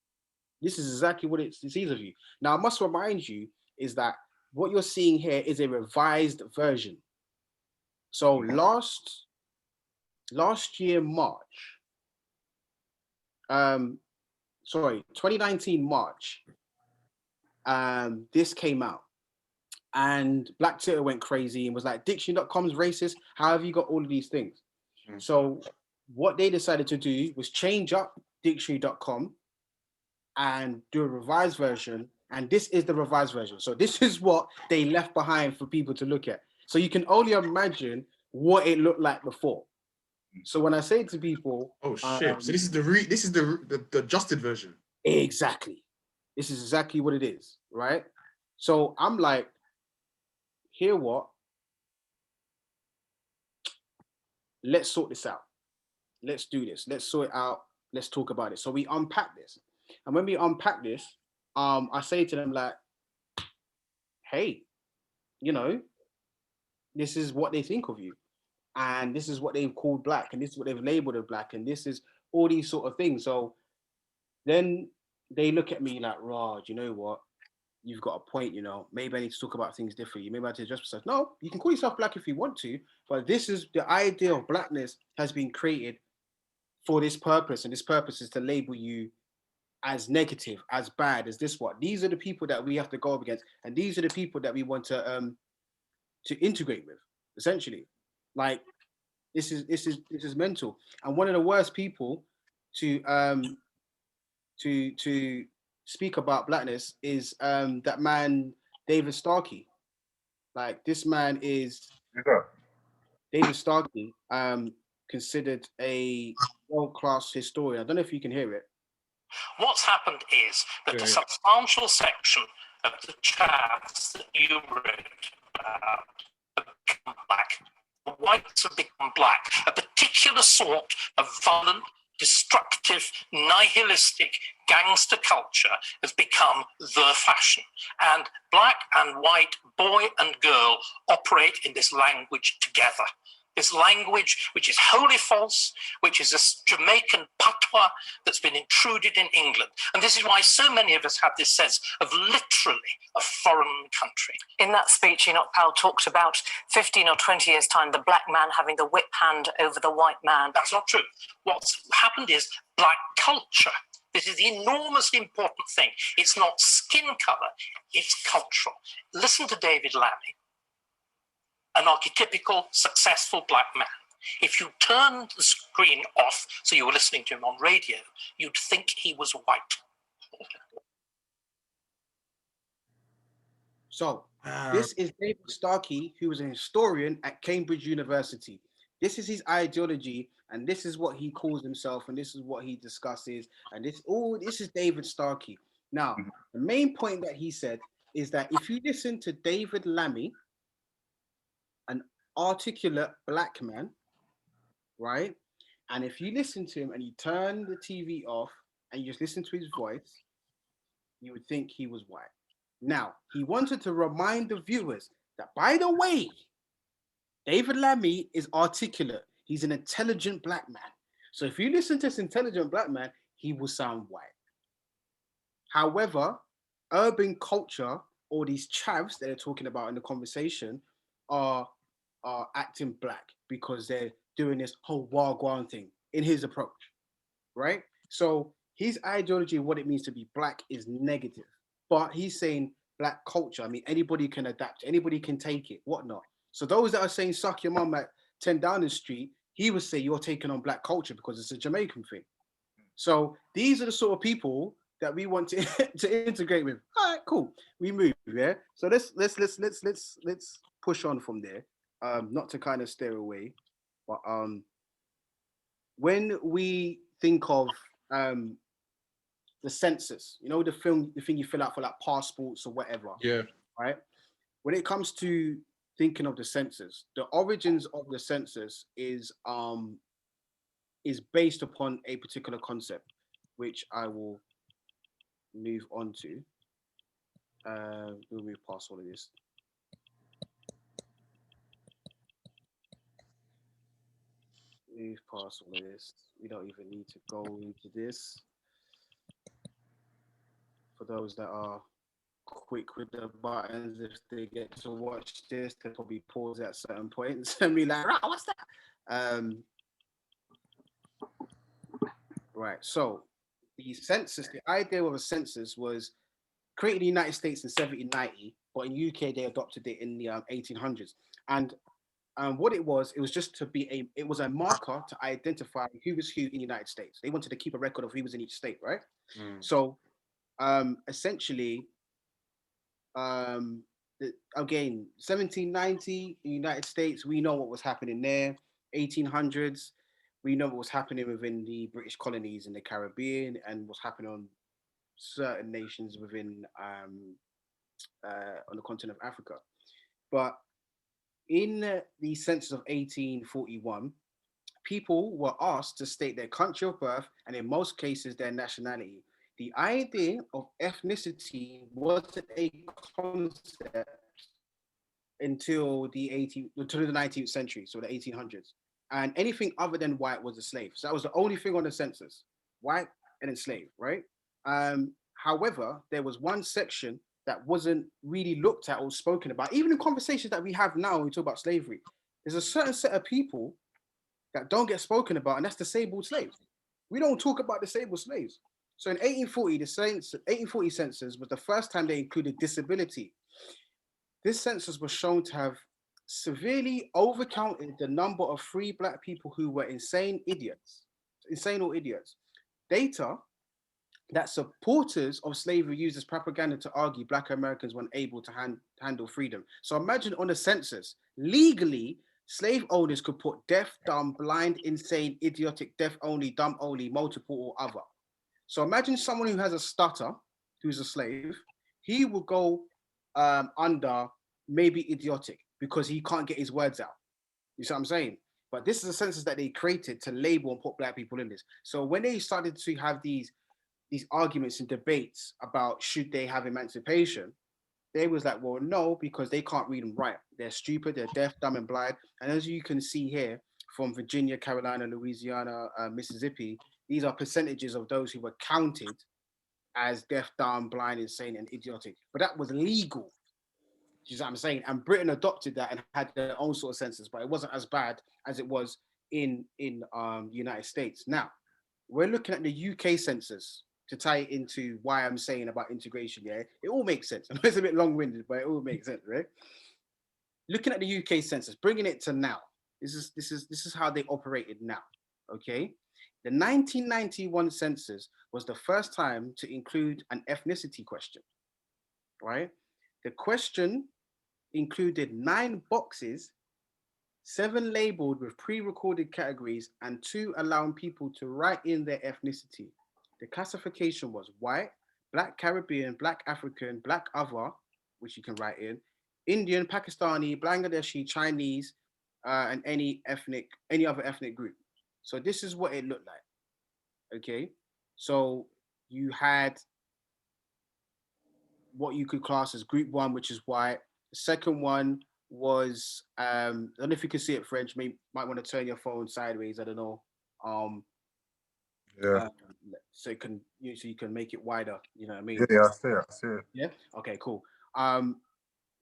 This is exactly what it sees of you. Now, I must remind you is that what you're seeing here is a revised version. So last year March, 2019 March, this came out. And Black Twitter went crazy and was like, dictionary.com's racist. How have you got all of these things? So what they decided to do was change up dictionary.com and do a revised version. And this is the revised version. So this is what they left behind for people to look at. So you can only imagine what it looked like before. So when I say to people, oh shit! So this is the adjusted version. Exactly. This is exactly what it is, right? So I'm like, hear what? Let's sort this out. Let's do this. Let's sort it out. Let's talk about it. So we unpack this. And when we unpack this, I say to them like, hey, this is what they think of you. And this is what they've called black. And this is what they've labeled as black. And this is all these sort of things. So then they look at me like, Raj, you know what? You've got a point, maybe I need to talk about things differently. Maybe I need to address myself. No, you can call yourself black if you want to, but this is the idea of blackness has been created for this purpose. And this purpose is to label you as negative, as bad, as this what. These are the people that we have to go up against. And these are the people that we want to integrate with, essentially. Like this is mental. And one of the worst people to to speak about blackness is that man David Starkey. Like this man is Yeah. David Starkey, considered a world-class historian. I don't know if you can hear it. What's happened is that a substantial section of the chavs that you wrote about have become black. The whites have become black. A particular sort of violent, destructive, nihilistic gangster culture has become the fashion. And black and white, boy and girl operate in this language together. This language, which is wholly false, which is a Jamaican patois that's been intruded in England. And this is why so many of us have this sense of literally a foreign country. In that speech, Enoch Powell talked about 15 or 20 years' time, the black man having the whip hand over the white man. That's not true. What's happened is black culture. This is the enormously important thing. It's not skin color, it's cultural. Listen to David Lammy, an archetypical successful black man. If you turned the screen off so you were listening to him on radio, you'd think he was white. So this is David Starkey, who was a historian at Cambridge University. This is his ideology, and this is what he calls himself, and this is what he discusses, and this is David Starkey. Now, the main point that he said is that if you listen to David Lammy, an articulate black man, right? And if you listen to him and you turn the TV off and you just listen to his voice, you would think he was white. Now, he wanted to remind the viewers that, by the way, David Lammy is articulate. He's an intelligent black man. So if you listen to this intelligent black man, he will sound white. However, urban culture, or these chavs that they're talking about in the conversation, are acting black because they're doing this whole wagwan thing in his approach, right? So his ideology of what it means to be black is negative, but he's saying black culture. I mean, anybody can adapt, anybody can take it, whatnot. So those that are saying suck your mum at 10 Downing Street, he would say you're taking on black culture because it's a Jamaican thing. So these are the sort of people that we want to integrate with. All right, cool. We move, yeah. So let's push on from there. Not to kind of steer away, but when we think of the census, you know, the thing you fill out for like passports or whatever. Yeah. Right. When it comes to thinking of the census, the origins of the census is based upon a particular concept, which I will move on to. We'll move past all of this. Move past all of this. We don't even need to go into this. For those that are quick with the buttons, if they get to watch this, they'll probably pause at certain points and be like, what's that? Right, so the census, the idea of a census was created in the United States in 1790, but in UK they adopted it in the 1800s. And what it was just to be it was a marker to identify who was who in the United States. They wanted to keep a record of who was in each state, right? So essentially, again, 1790, United States, we know what was happening there. 1800s, we know what was happening within the British colonies in the Caribbean and what's happening on certain nations within on the continent of Africa. But in the census of 1841, people were asked to state their country of birth and in most cases their nationality. The idea of ethnicity wasn't a concept until the 19th century, so the 1800s. And anything other than white was a slave. So that was the only thing on the census, white and enslaved, right? However, there was one section that wasn't really looked at or spoken about. Even in conversations that we have now when we talk about slavery, there's a certain set of people that don't get spoken about, and that's disabled slaves. We don't talk about disabled slaves. So in 1840, the 1840 census was the first time they included disability. This census was shown to have severely overcounted the number of free black people who were insane or idiots. Data that supporters of slavery used as propaganda to argue black Americans weren't able to handle freedom. So imagine on the census, legally, slave owners could put deaf, dumb, blind, insane, idiotic, deaf only, dumb only, multiple, or other. So imagine someone who has a stutter, who's a slave, he will go under maybe idiotic because he can't get his words out. You see what I'm saying? But this is a census that they created to label and put black people in this. So when they started to have these arguments and debates about should they have emancipation, they was like, well, no, because they can't read and write. They're stupid, they're deaf, dumb, and blind. And as you can see here, from Virginia, Carolina, Louisiana, Mississippi, these are percentages of those who were counted as deaf, dumb, blind, insane, and idiotic. But that was legal. You know what I'm saying? And Britain adopted that and had their own sort of census, but it wasn't as bad as it was in the United States. Now, we're looking at the UK census to tie it into why I'm saying about integration. Yeah, it all makes sense. I know it's a bit long-winded, but it all makes sense, right? Looking at the UK census, bringing it to now. This is how they operated now. Okay, the 1991 census was the first time to include an ethnicity question. Right, the question included 9 boxes, 7 labeled with pre-recorded categories, and 2 allowing people to write in their ethnicity. The classification was white, black Caribbean, black African, black other, which you can write in, Indian, Pakistani, Bangladeshi, Chinese, and any other ethnic group. So this is what it looked like. Okay, so you had what you could class as group 1, which is white. The second one was I don't know if you can see it French. Might want to turn your phone sideways. I don't know. Yeah. So you can make it wider. You know what I mean? Yeah, I see it. Yeah. Okay. Cool.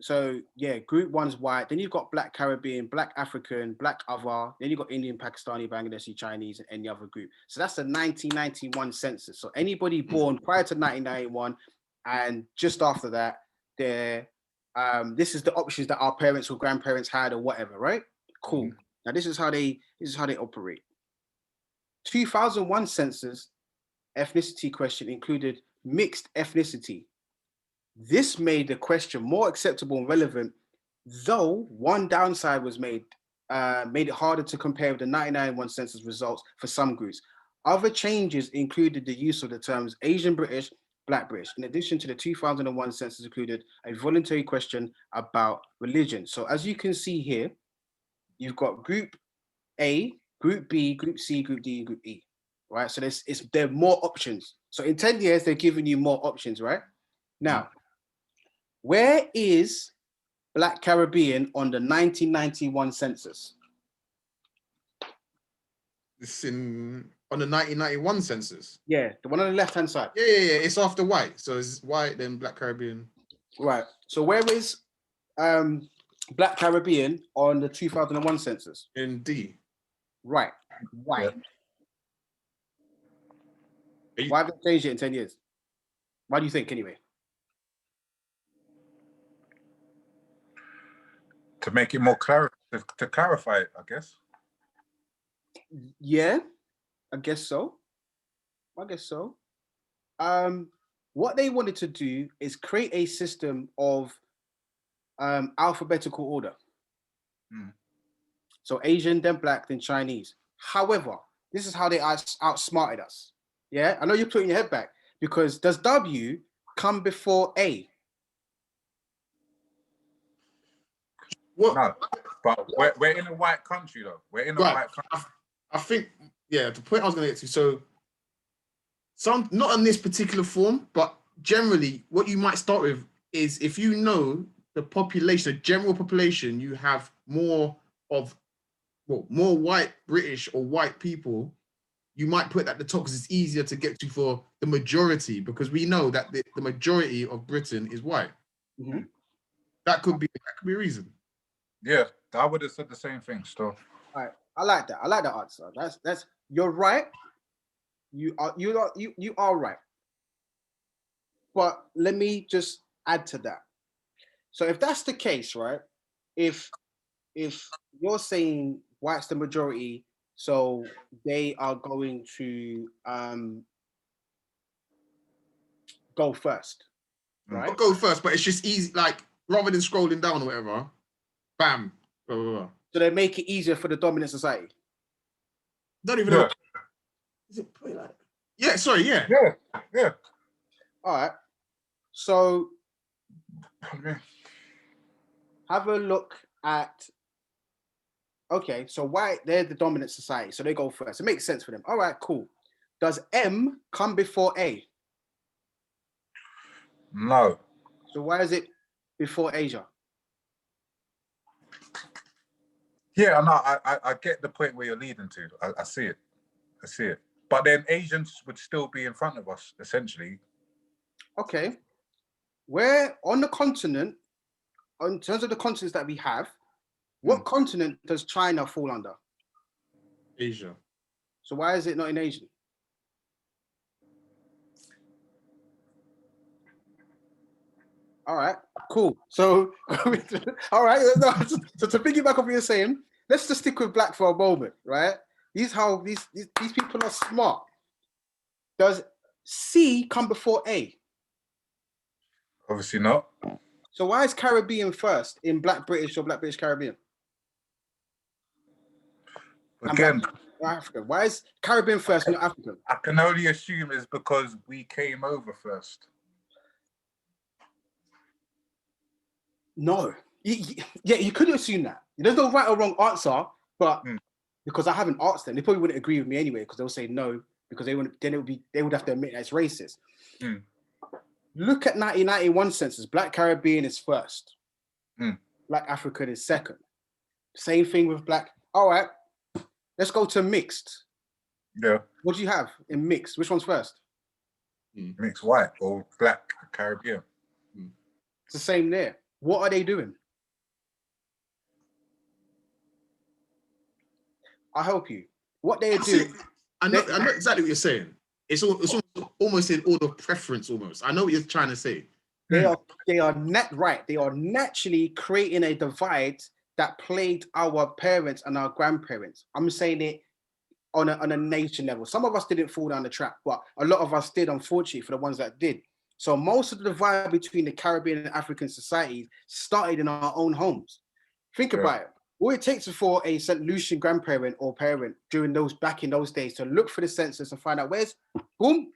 So yeah, group 1's white. Then you've got black Caribbean, black African, black other. Then you've got Indian, Pakistani, Bangladeshi, Chinese, and any other group. So that's the 1991 census. So anybody born prior to 1991 and just after that, they're this is the options that our parents or grandparents had or whatever, right? Cool. Mm-hmm. Now this is how they operate. 2001 census ethnicity question included mixed ethnicity. This made the question more acceptable and relevant, though one downside was made it harder to compare with the 1991 census results for some groups. Other changes included the use of the terms Asian British, Black British. In addition to the 2001 census included a voluntary question about religion. So as you can see here, you've got Group A, Group B, Group C, Group D, and Group E, right? So there are more options. So in 10 years, they're giving you more options, right? Now, where is Black Caribbean on the 1991 census? It's on the 1991 census. Yeah, the one on the left-hand side. Yeah. It's after white. So it's white, then Black Caribbean. Right. So where is Black Caribbean on the 2001 census? In D. Right. White. Yeah. Why have they changed it in 10 years? Why do you think, anyway? To make it more to clarify it, I guess. Yeah, I guess so. What they wanted to do is create a system of alphabetical order. So Asian, then Black, then Chinese. However, this is how they outsmarted us. Yeah, I know you're putting your head back because does W come before A? What? No, but we're in a white country though. We're in a white country. I think, yeah, the point I was going to get to, so not in this particular form, but generally what you might start with is if you know the population, the general population, you have more white British or white people, you might put that at the top because it's easier to get to for the majority because we know that the majority of Britain is white. Mm-hmm. That could be a reason. Yeah, I would have said the same thing still. All right. I like that answer. That's you're right. You are right. But let me just add to that. So if that's the case, right? If if you're saying white's the majority, so they are going to go first, right? I'll go first, but it's just easy. Like rather than scrolling down or whatever, bam. Blah, blah, blah. So they make it easier for the dominant society. Don't even know. Is it put it like? Yeah, sorry, yeah. Yeah. All right. So have a look at. Okay, so white, they're the dominant society, so they go first. It makes sense for them. All right, cool. Does M come before A? No. So why is it before Asia? Yeah, no, I get the point where you're leading to. I see it. I see it. But then Asians would still be in front of us, essentially. Okay. Where on the continent, in terms of the continents that we have, what continent does China fall under? Asia. So why is it not in Asia? All right, cool. So, all right. No, so to piggyback off what you're saying, let's just stick with black for a moment, right? These people are smart. Does C come before A? Obviously not. So why is Caribbean first in Black British or Black British Caribbean? Again, African. Why is Caribbean first, not African? I can only assume it's because we came over first. No. Yeah, you could assume that. There's no right or wrong answer, but because I haven't asked them, they probably wouldn't agree with me anyway, because they'll say no, because they would have to admit that it's racist. Look at 1991 census. Black Caribbean is first. Black African is second. Same thing with black. All right, let's go to mixed. Yeah. What do you have in mixed? Which one's first? Mixed white or Black Caribbean. It's the same there. What are they doing? I'll help you. What they're doing. I know exactly what you're saying. It's almost in order of preference. Almost. I know what you're trying to say. They are naturally creating a divide that plagued our parents and our grandparents. I'm saying it on a nation level. Some of us didn't fall down the trap, but a lot of us did, unfortunately, for the ones that did. So most of the divide between the Caribbean and African societies started in our own homes. Think about it. All it takes for a St. Lucian grandparent or parent back in those days to look for the census and find out boom,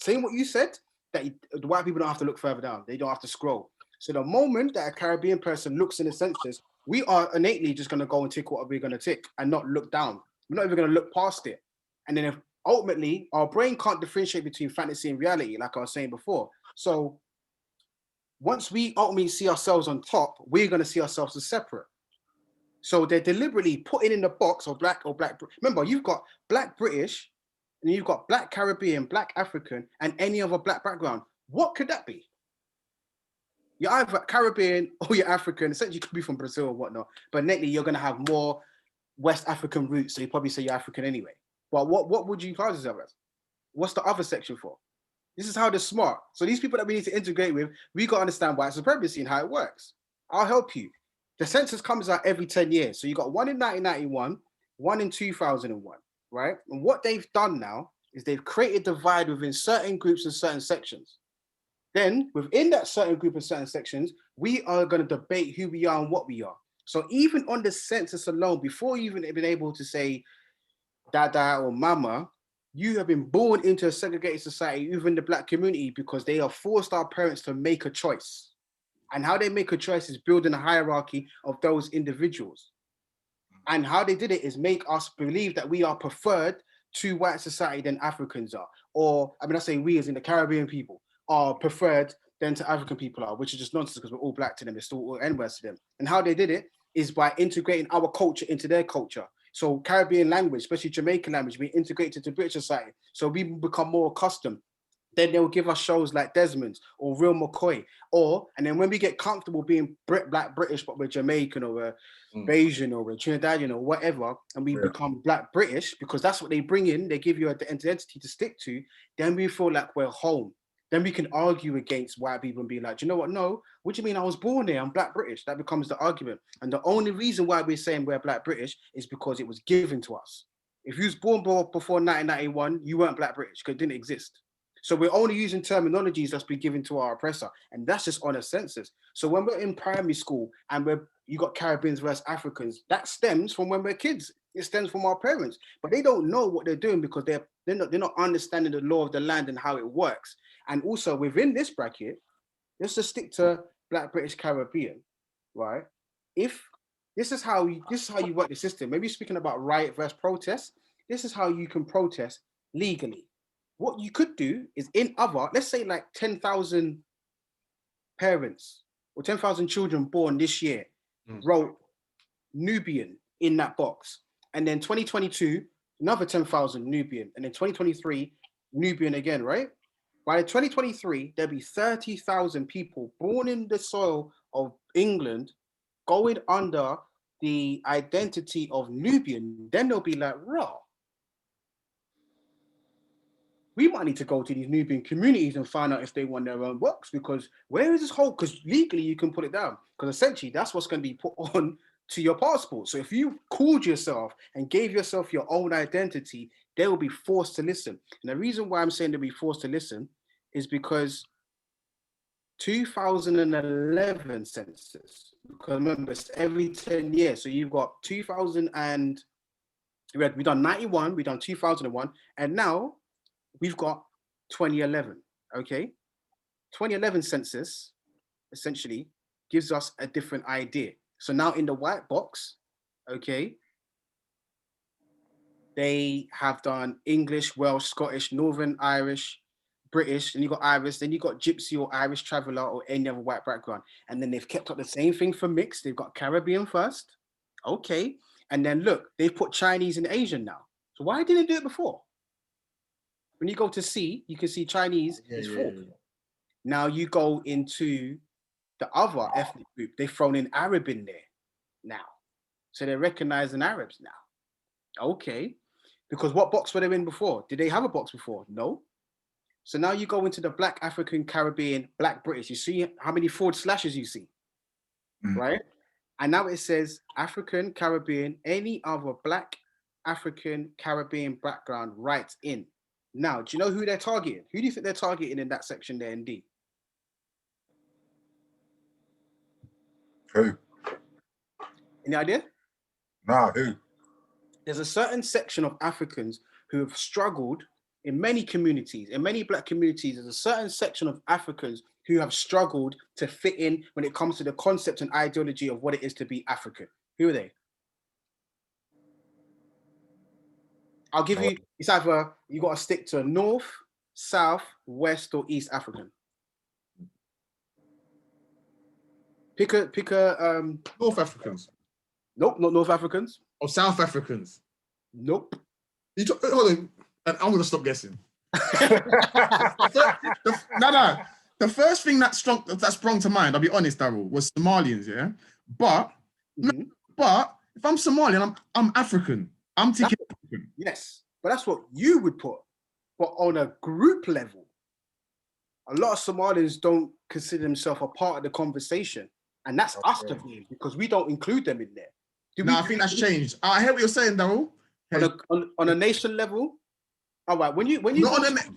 saying what you said, that the white people don't have to look further down. They don't have to scroll. So the moment that a Caribbean person looks in the census, we are innately just going to go and tick what we're going to tick and not look down. We're not even going to look past it. And then if ultimately our brain can't differentiate between fantasy and reality, like I was saying before. So once we ultimately see ourselves on top, we're going to see ourselves as separate. So they're deliberately putting in the box of black. Remember, you've got Black British, and you've got Black Caribbean, Black African, and any other black background. What could that be? You're either Caribbean or you're African. Essentially, you could be from Brazil or whatnot. But netly, you're going to have more West African roots, so you probably say you're African anyway. But what would you class yourself as? What's the other section for? This is how they're smart. So these people that we need to integrate with, we got to understand white supremacy and how it works. I'll help you. The census comes out every 10 years. So you got one in 1991, one in 2001, right? And what they've done now is they've created divide within certain groups and certain sections. Then within that certain group and certain sections, we are going to debate who we are and what we are. So even on the census alone, before you even been able to say dada or mama, you have been born into a segregated society, even the black community, because they have forced our parents to make a choice. And how they make a choice is building a hierarchy of those individuals. And how they did it is make us believe that we are preferred to white society than Africans are. Or, I mean, I say we as in the Caribbean people are preferred than to African people are, which is just nonsense because we're all black to them. It's still all N-words to them. And how they did it is by integrating our culture into their culture. So Caribbean language, especially Jamaican language, we integrate into British society. So we become more accustomed. Then they'll give us shows like Desmond's or Real McCoy. And then when we get comfortable being Black British, but we're Jamaican or we're Bayesian or we're Trinidadian or whatever, and we become Black British, because that's what they bring in, they give you an identity to stick to, then we feel like we're home. then we can argue against white people and be like, do you know what? No, what do you mean I was born here? I'm Black British. That becomes the argument. And the only reason why we're saying we're Black British is because it was given to us. If you was born before 1991, you weren't Black British because it didn't exist. So we're only using terminologies that's been given to our oppressor, and that's just on a census. So when we're in primary school and you got Caribbeans versus Africans, that stems from when we're kids. It stems from our parents, but they don't know what they're doing because they're not understanding the law of the land and how it works. And also within this bracket, let's just stick to Black British Caribbean, right? If this is how you work the system. Maybe speaking about riot versus protest. This is how you can protest legally. What you could do is let's say like 10,000 parents or 10,000 children born this year wrote Nubian in that box. And then 2022, another 10,000 Nubian. And then 2023, Nubian again, right? By 2023, there'll be 30,000 people born in the soil of England going under the identity of Nubian. Then they'll be like, raw. We might need to go to these Nubian communities and find out if they want their own books, because where is this whole, because legally you can put it down, because essentially that's what's going to be put on to your passport. So if you called yourself and gave yourself your own identity, they will be forced to listen. And the reason why I'm saying they'll be forced to listen is because 2011 census, because remember it's every 10 years. So you've got 2000 and we've done 91, we've done 2001, and now we've got 2011, okay? 2011 census essentially gives us a different idea. So now in the white box, okay, they have done English, Welsh, Scottish, Northern Irish, British, and you got Irish, then you got Gypsy or Irish traveler or any other white background. And then they've kept up the same thing for mixed. They've got Caribbean first, okay. And then look, they've put Chinese and Asian now. So why didn't they do it before? When you go to C, you can see Chinese is fourth. Yeah. Now you go into the other ethnic group, they've thrown in Arab in there now. So they're recognizing Arabs now. Okay. Because what box were they in before? Did they have a box before? No. So now you go into the Black African, Caribbean, Black British. You see how many forward slashes you see, right? And now it says African, Caribbean, any other Black, African, Caribbean background writes in. Now, do you know who they're targeting? Who do you think they're targeting in that section there in D? Who? Any idea? Nah, who? There's a certain section of Africans who have struggled in many communities, in many Black communities. There's a certain section of Africans who have struggled to fit in when it comes to the concept and ideology of what it is to be African. Who are they? I'll give you, it's either you got to stick to North, South, West, or East African. Pick a North Africans. Nope, not North Africans. Or South Africans. Nope. Hold on, and I'm gonna stop guessing. The first thing that sprung to mind, I'll be honest, Darrel, was Somalians, yeah. But if I'm Somalian, I'm African. I'm thinking African. Yes, but that's what you would put. But on a group level, a lot of Somalians don't consider themselves a part of the conversation, and that's us to blame because we don't include them in there. I think that's changed. I hear what you're saying, Darrel. On a nation level, all right. When you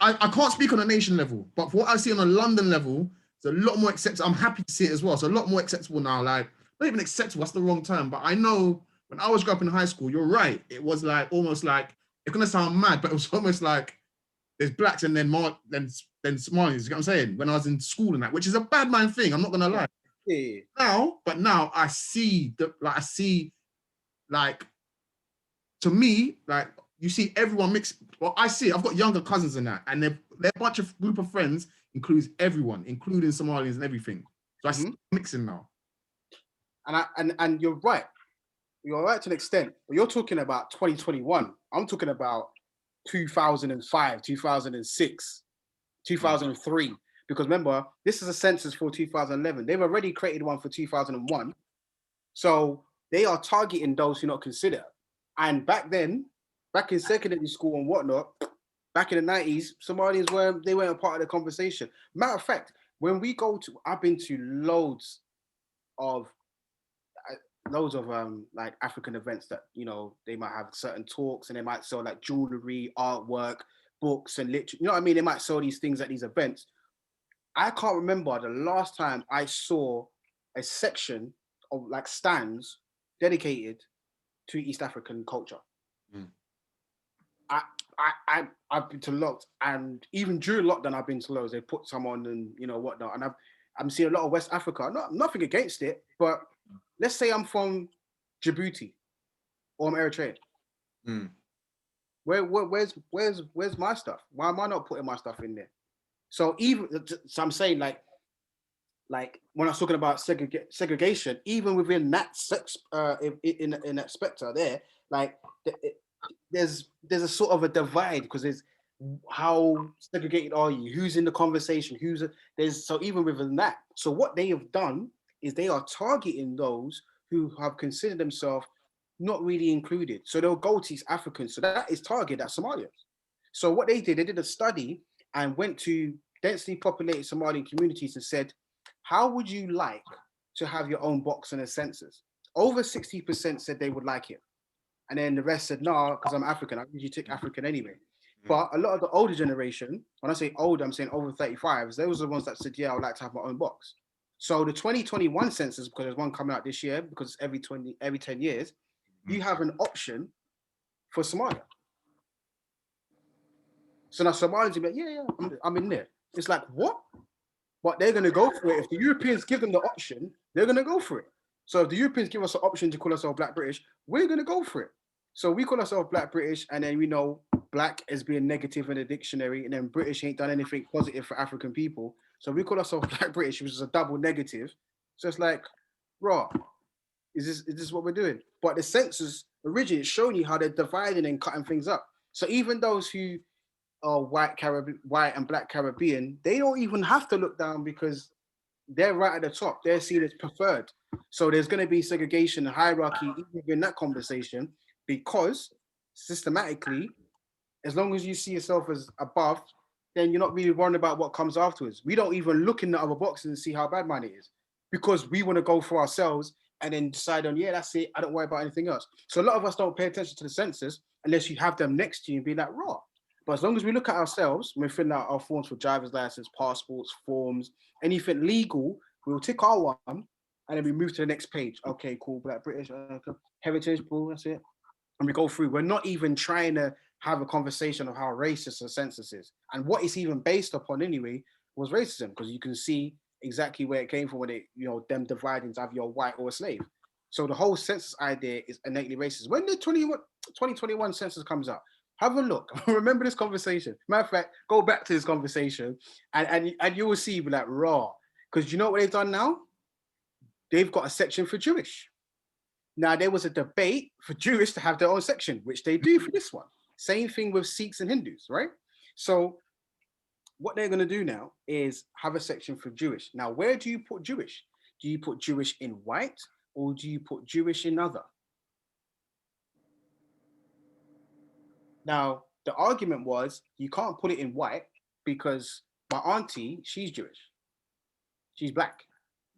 I can't speak on a nation level, but for what I see on a London level, it's a lot more acceptable. I'm happy to see it as well. It's a lot more acceptable now. Like, not even acceptable, that's the wrong term, but I know when I was growing up in high school, you're right. It was like almost like, it's gonna sound mad, but it was almost like there's blacks and then Somalians. You know what I'm saying? When I was in school and that, which is a bad man thing. I'm not gonna lie. Yeah. Now I see to me, like you see everyone mixed. Well, I see. I've got younger cousins in that, and their bunch of group of friends includes everyone, including Somalians and everything. So I see mixing now. And you're right. You're right to an extent, but you're talking about 2021. I'm talking about 2005, 2006, 2003. Because remember, this is a census for 2011. They've already created one for 2001. So they are targeting those who not consider. And back then, back in secondary school and whatnot, back in the 90s, Somalians weren't a part of the conversation. Matter of fact, when we go to, I've been to of loads of like African events that, you know, they might have certain talks and they might sell like jewelry, artwork, books, and literature. You know what I mean? They might sell these things at these events. I can't remember the last time I saw a section of like stands dedicated to East African culture. Mm. I've been to lots, and even during lockdown, I've been to loads. They put some on and, you know, whatnot. And I'm seeing a lot of West Africa. Nothing against it, but let's say I'm from Djibouti or I'm Eritrean. Mm. Where's my stuff? Why am I not putting my stuff in there? So I'm saying like when I was talking about segregation, even within that in that spectre there, like there's a sort of a divide, because there's how segregated are you? Who's in the conversation? So even within that. So what they have done is they are targeting those who have considered themselves not really included. So they'll go to East Africans. So that is targeted at Somalians. So what they did a study and went to densely populated Somalian communities and said, how would you like to have your own box in a census? Over 60% said they would like it. And then the rest said, no, because I'm African. I usually take African anyway. But a lot of the older generation, when I say older, I'm saying over 35s, those are the ones that said, yeah, I would like to have my own box. So the 2021 census, because there's one coming out this year, because it's every 10 years, you have an option for Somalia. So now Somalians will be like, yeah, I'm in there. It's like, what? But they're going to go for it. If the Europeans give them the option, they're going to go for it. So if the Europeans give us an option to call ourselves Black British, we're going to go for it. So we call ourselves Black British, and then we know Black as being negative in the dictionary, and then British ain't done anything positive for African people. So we call ourselves Black British, which is a double negative. So it's like, raw. Is this what we're doing? But the census originally is showing you how they're dividing and cutting things up. So even those who are white and Black Caribbean, they don't even have to look down, because they're right at the top. They're seen as preferred. So there's going to be segregation and hierarchy even in that conversation, because systematically, as long as you see yourself as above, then you're not really worrying about what comes afterwards. We don't even look in the other boxes and see how bad mine is, because we want to go for ourselves and then decide on, yeah, that's it. I don't worry about anything else. So a lot of us don't pay attention to the census unless you have them next to you and be like, raw. But as long as we look at ourselves, we're filling out our forms for driver's license, passports, forms, anything legal, we'll tick our one and then we move to the next page. Okay, cool, Black British, heritage, cool, that's it. And we go through. We're not even trying to have a conversation of how racist the census is. And what it's even based upon anyway was racism, because you can see exactly where it came from when them dividing to have your white or a slave. So the whole census idea is innately racist. When the 2021 census comes out, have a look. Remember this conversation. Matter of fact, go back to this conversation and you will see, like, raw. Because you know what they've done now? They've got a section for Jewish. Now, there was a debate for Jewish to have their own section, which they do for this one. Same thing with Sikhs and Hindus, right? So what they're going to do now is have a section for Jewish. Now, where do you put Jewish? Do you put Jewish in white, or do you put Jewish in other? Now, the argument was you can't put it in white because my auntie, she's Jewish. She's Black.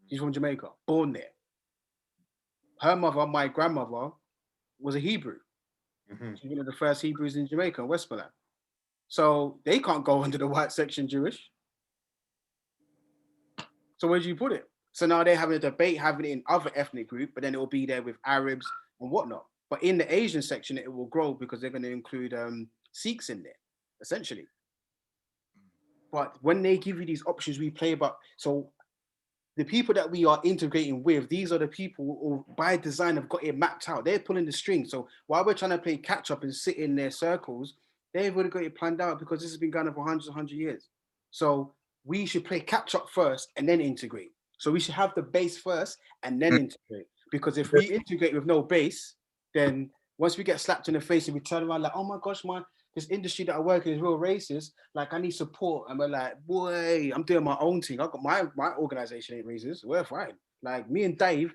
She's from Jamaica, born there. Her mother, my grandmother, was a Hebrew. Mm-hmm. She's one of the first Hebrews in Jamaica, Westmoreland. So they can't go under the white section Jewish. So where do you put it? So now they're having a debate, having it in other ethnic group, but then it will be there with Arabs and whatnot. But in the Asian section, it will grow because they're going to include Sikhs in there, essentially. But when they give you these options, we play about. So the people that we are integrating with, these are the people who by design have got it mapped out. They're pulling the string. So while we're trying to play catch up and sit in their circles, they've already got it planned out because this has been going on for hundreds and hundreds of years. So we should play catch up first and then integrate. So we should have the base first and then integrate. Because if we integrate with no base, then once we get slapped in the face and we turn around like, oh my gosh, man, this industry that I work in is real racist. Like, I need support. And we're like, boy, I'm doing my own thing. I've got my organization ain't racist. We're fine. Like, me and Dave,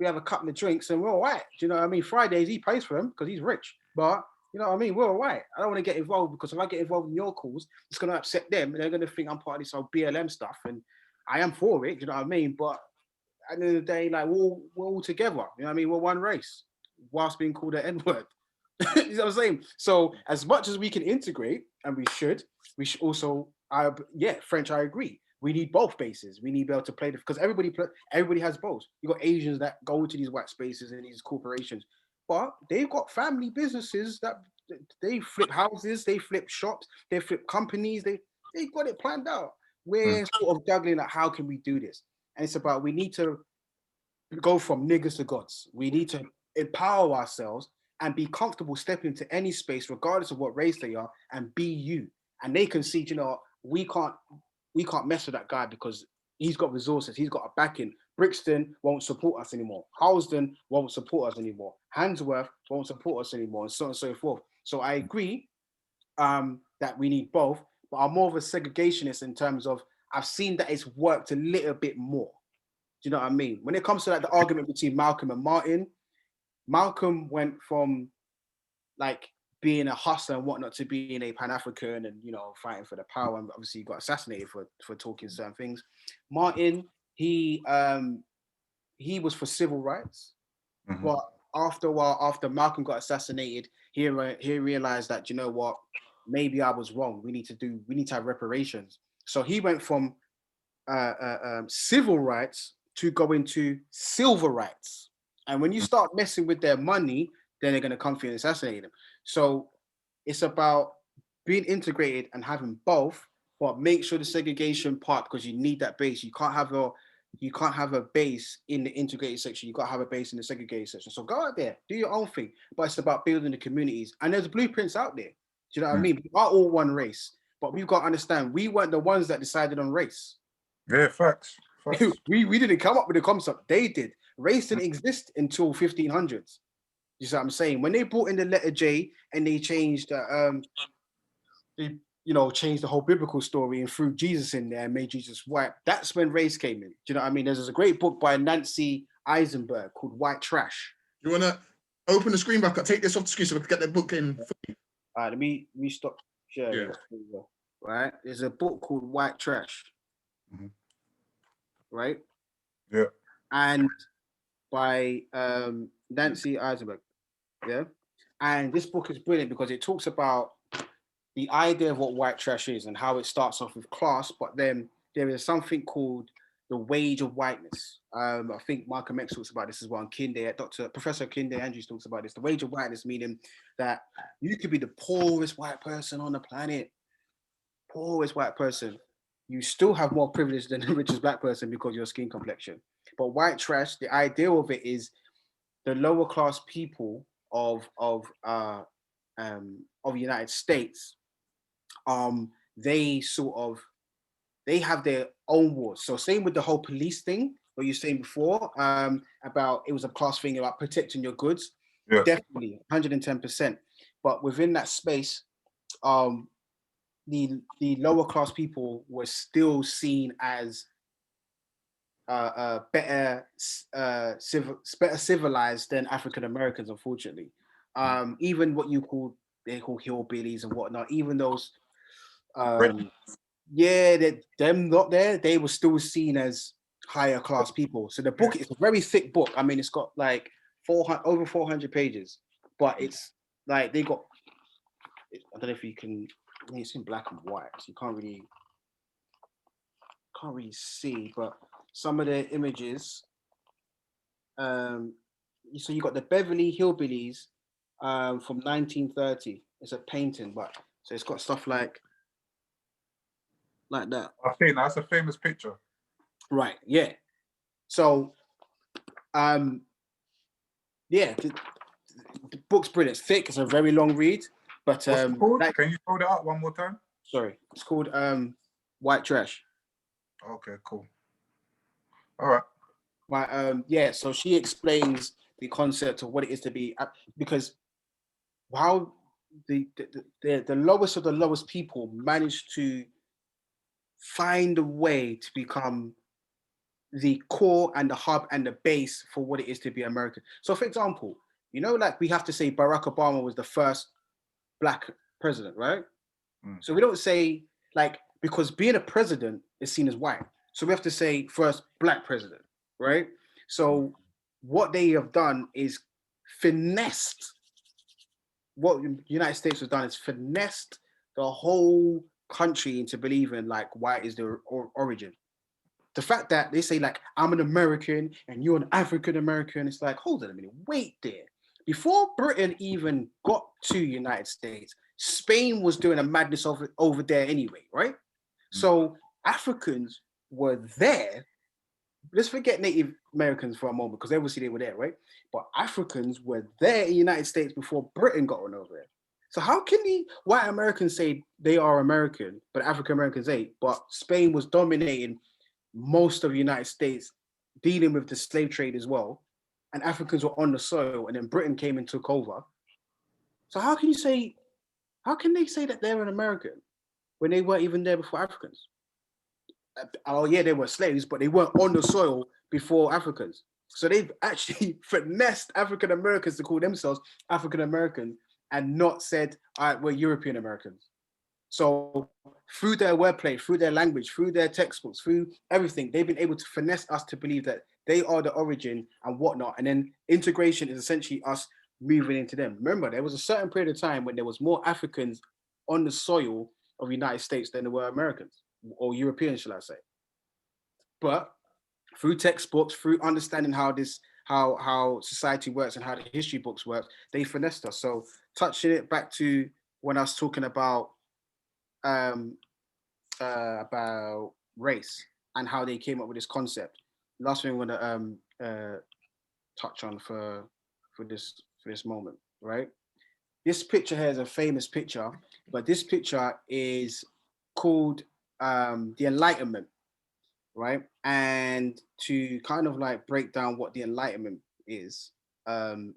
we have a couple of drinks and we're all right. Do you know what I mean? Fridays, he pays for them because he's rich. But You know what I mean? We're all right. I don't want to get involved because if I get involved in your cause, it's going to upset them. And they're going to think I'm part of this whole BLM stuff. And I am for it, you know what I mean? But at the end of the day, like, we're all together. You know what I mean? We're one race whilst being called an N-word. You know what I'm saying? So as much as we can integrate, and we should also, French, I agree. We need both bases. We need to be able to play because everybody has both. You got Asians that go into these white spaces and these corporations, but they've got family businesses that they flip houses, they flip shops, they flip companies. They got it planned out. We're sort of juggling like, how can we do this? And it's about we need to go from niggas to gods. We need to empower ourselves and be comfortable stepping into any space, regardless of what race they are, and be you. And they can see, you know, we can't mess with that guy because he's got resources, he's got a backing. Brixton won't support us anymore. Housden won't support us anymore. Handsworth won't support us anymore, and so on and so forth. So I agree that we need both, but I'm more of a segregationist in terms of I've seen that it's worked a little bit more. Do you know what I mean? When it comes to like the argument between Malcolm and Martin, Malcolm went from like being a hustler and whatnot to being a Pan-African and, you know, fighting for the power. And obviously he got assassinated for talking certain things. Martin, he was for civil rights, but after a while, after Malcolm got assassinated, he realized that, you know what, maybe I was wrong. We need to have reparations. So he went from civil rights to go into silver rights. And when you start messing with their money, then they're going to come for you and assassinate them. So it's about being integrated and having both, but make sure the segregation part, because you need that base. You can't have a base in the integrated section. You got to have a base in the segregated section. So go out there, do your own thing. But it's about building the communities. And there's blueprints out there. Do you know what I mean? We are all one race, but we've got to understand we weren't the ones that decided on race. Yeah, facts. we didn't come up with the concept. They did. Race didn't exist until 1500s. You see what I'm saying? When they brought in the letter J and they changed, changed the whole biblical story and threw Jesus in there and made Jesus white. That's when race came in. Do you know what I mean? There's a great book by Nancy Eisenberg called White Trash. You wanna open the screen back up? Take this off the screen so we can get the book in. All right, let me stop sharing. Yeah. Right, there's a book called White Trash. Right. Yeah. And by Nancy Eisenberg. Yeah. And this book is brilliant because it talks about the idea of what white trash is and how it starts off with class, but then there is something called the wage of whiteness. I think Malcolm X talks about this as well. And Professor Kinde Andrews talks about this. The wage of whiteness meaning that you could be the poorest white person on the planet, poorest white person. You still have more privilege than the richest black person because of your skin complexion. But white trash, the idea of it is the lower class people of the United States, they have their own wars. So same with the whole police thing, what you were saying before, about it was a class thing about protecting your goods. Yeah. Definitely, 110%. But within that space, the lower class people were still seen as better civilized than African Americans, unfortunately. Even what they call hillbillies and whatnot, even those, them not there, they were still seen as higher class people. So the book is a very thick book. I mean, it's got like over 400 pages, but it's like they got, I don't know if you can, it's in black and white, so you can't really see, but some of the images, so you got the Beverly Hillbillies from 1930. It's a painting, but so it's got stuff like that. I think that's a famous picture. Right, yeah. So, the book's brilliant. It's thick, it's a very long read, but what's it called? Can you hold it up one more time? Sorry, it's called White Trash. Okay, cool. All right. But so she explains the concept of what it is to be, because how the lowest of the lowest people managed to find a way to become the core and the hub and the base for what it is to be American. So for example, like we have to say Barack Obama was the first black president, right? Mm. So we don't say like, because being a president is seen as white. So we have to say first black president, right? So what they have done is finessed, what the United States has done is finessed the whole country into believing like white is the origin. The fact that they say like, I'm an American and you're an African American, it's like, hold on a minute, wait there. Before Britain even got to United States, Spain was doing a madness over there anyway, right? So Africans were there. Let's forget Native Americans for a moment, because obviously they were there, right? But Africans were there in the United States before Britain got on over there. So how can the white Americans say they are American, but African Americans ain't? But Spain was dominating most of the United States, dealing with the slave trade as well, and Africans were on the soil, and then Britain came and took over. So how can they say that they're an American when they weren't even there before Africans? Oh yeah, they were slaves, but they weren't on the soil before Africans. So they've actually finessed African Americans to call themselves African American and not said, all right, we're European Americans. So through their wordplay, through their language, through their textbooks, through everything, they've been able to finesse us to believe that they are the origin and whatnot. And then integration is essentially us moving into them. Remember, there was a certain period of time when there was more Africans on the soil of the United States than there were Americans, or Europeans, shall I say. But through textbooks, through understanding how society works and how the history books work, they finessed us. So touching it back to when I was talking about race and how they came up with this concept. Last thing I want to touch on for this moment, right? This picture here is a famous picture, but this picture is called the Enlightenment, right? And to kind of like break down what the Enlightenment is, the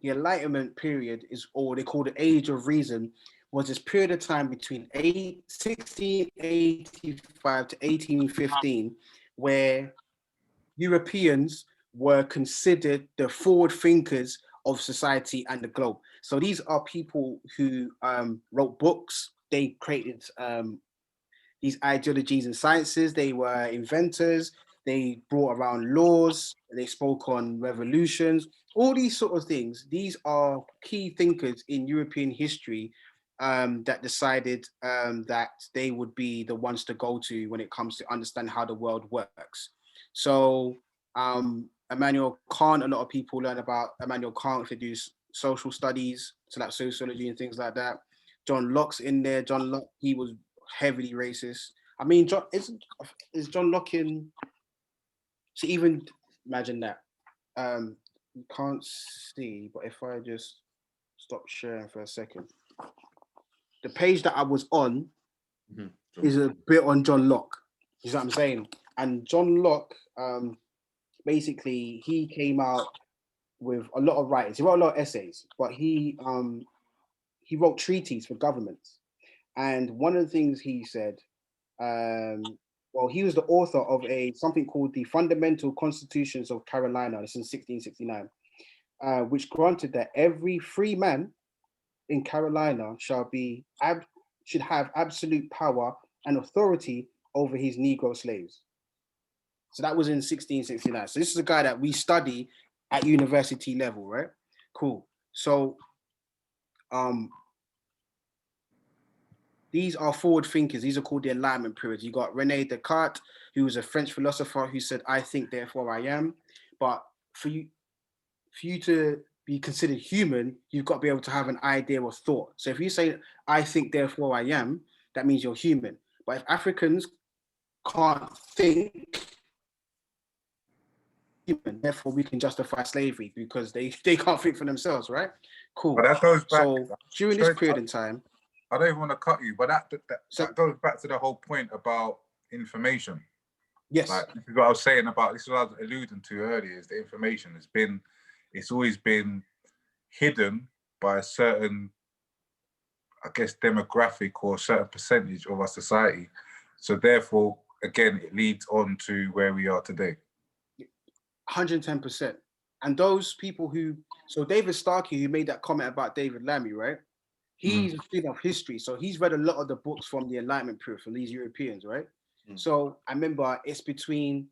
Enlightenment period is, or they call the Age of Reason, was this period of time between 1685 to 1815, where Europeans were considered the forward thinkers of society and the globe. So these are people who wrote books. They created these ideologies and sciences. They were inventors. They brought around laws. They spoke on revolutions, all these sort of things. These are key thinkers in European history that decided that they would be the ones to go to when it comes to understand how the world works. So Immanuel Kant, a lot of people learn about Immanuel Kant if they do social studies, so like sociology and things like that. John Locke's in there. John Locke, he was heavily racist. I mean, is John Locke in? So even imagine that. You can't see, but if I just stop sharing for a second, the page that I was on is a bit on John Locke. You know what I'm saying? And John Locke, basically, he came out with a lot of writings. He wrote a lot of essays, but he wrote treaties for governments. And one of the things he said, well, he was the author of something called the Fundamental Constitutions of Carolina. This is 1669, which granted that every free man in Carolina should have absolute power and authority over his Negro slaves. So that was in 1669. So this is a guy that we study at university level, right? Cool. So these are forward thinkers. These are called the Enlightenment periods. You got Rene Descartes, who was a French philosopher who said, I think, therefore I am. But for you to be considered human, you've got to be able to have an idea or thought. So if you say, I think, therefore I am, that means you're human. But if Africans can't think, human, therefore we can justify slavery because they can't think for themselves, right? Cool. But that goes back. So during this period in time, I don't even want to cut you, but that goes back to the whole point about information. Yes. Like, this is what I was saying about, this is what I was alluding to earlier, is the information it's always been hidden by a certain, I guess, demographic or a certain percentage of our society. So therefore, again, it leads on to where we are today. 110%. And those people who So David Starkey, who made that comment about David Lammy, right? He's a student of history, so he's read a lot of the books from the Enlightenment period from these Europeans, right? So I remember it's between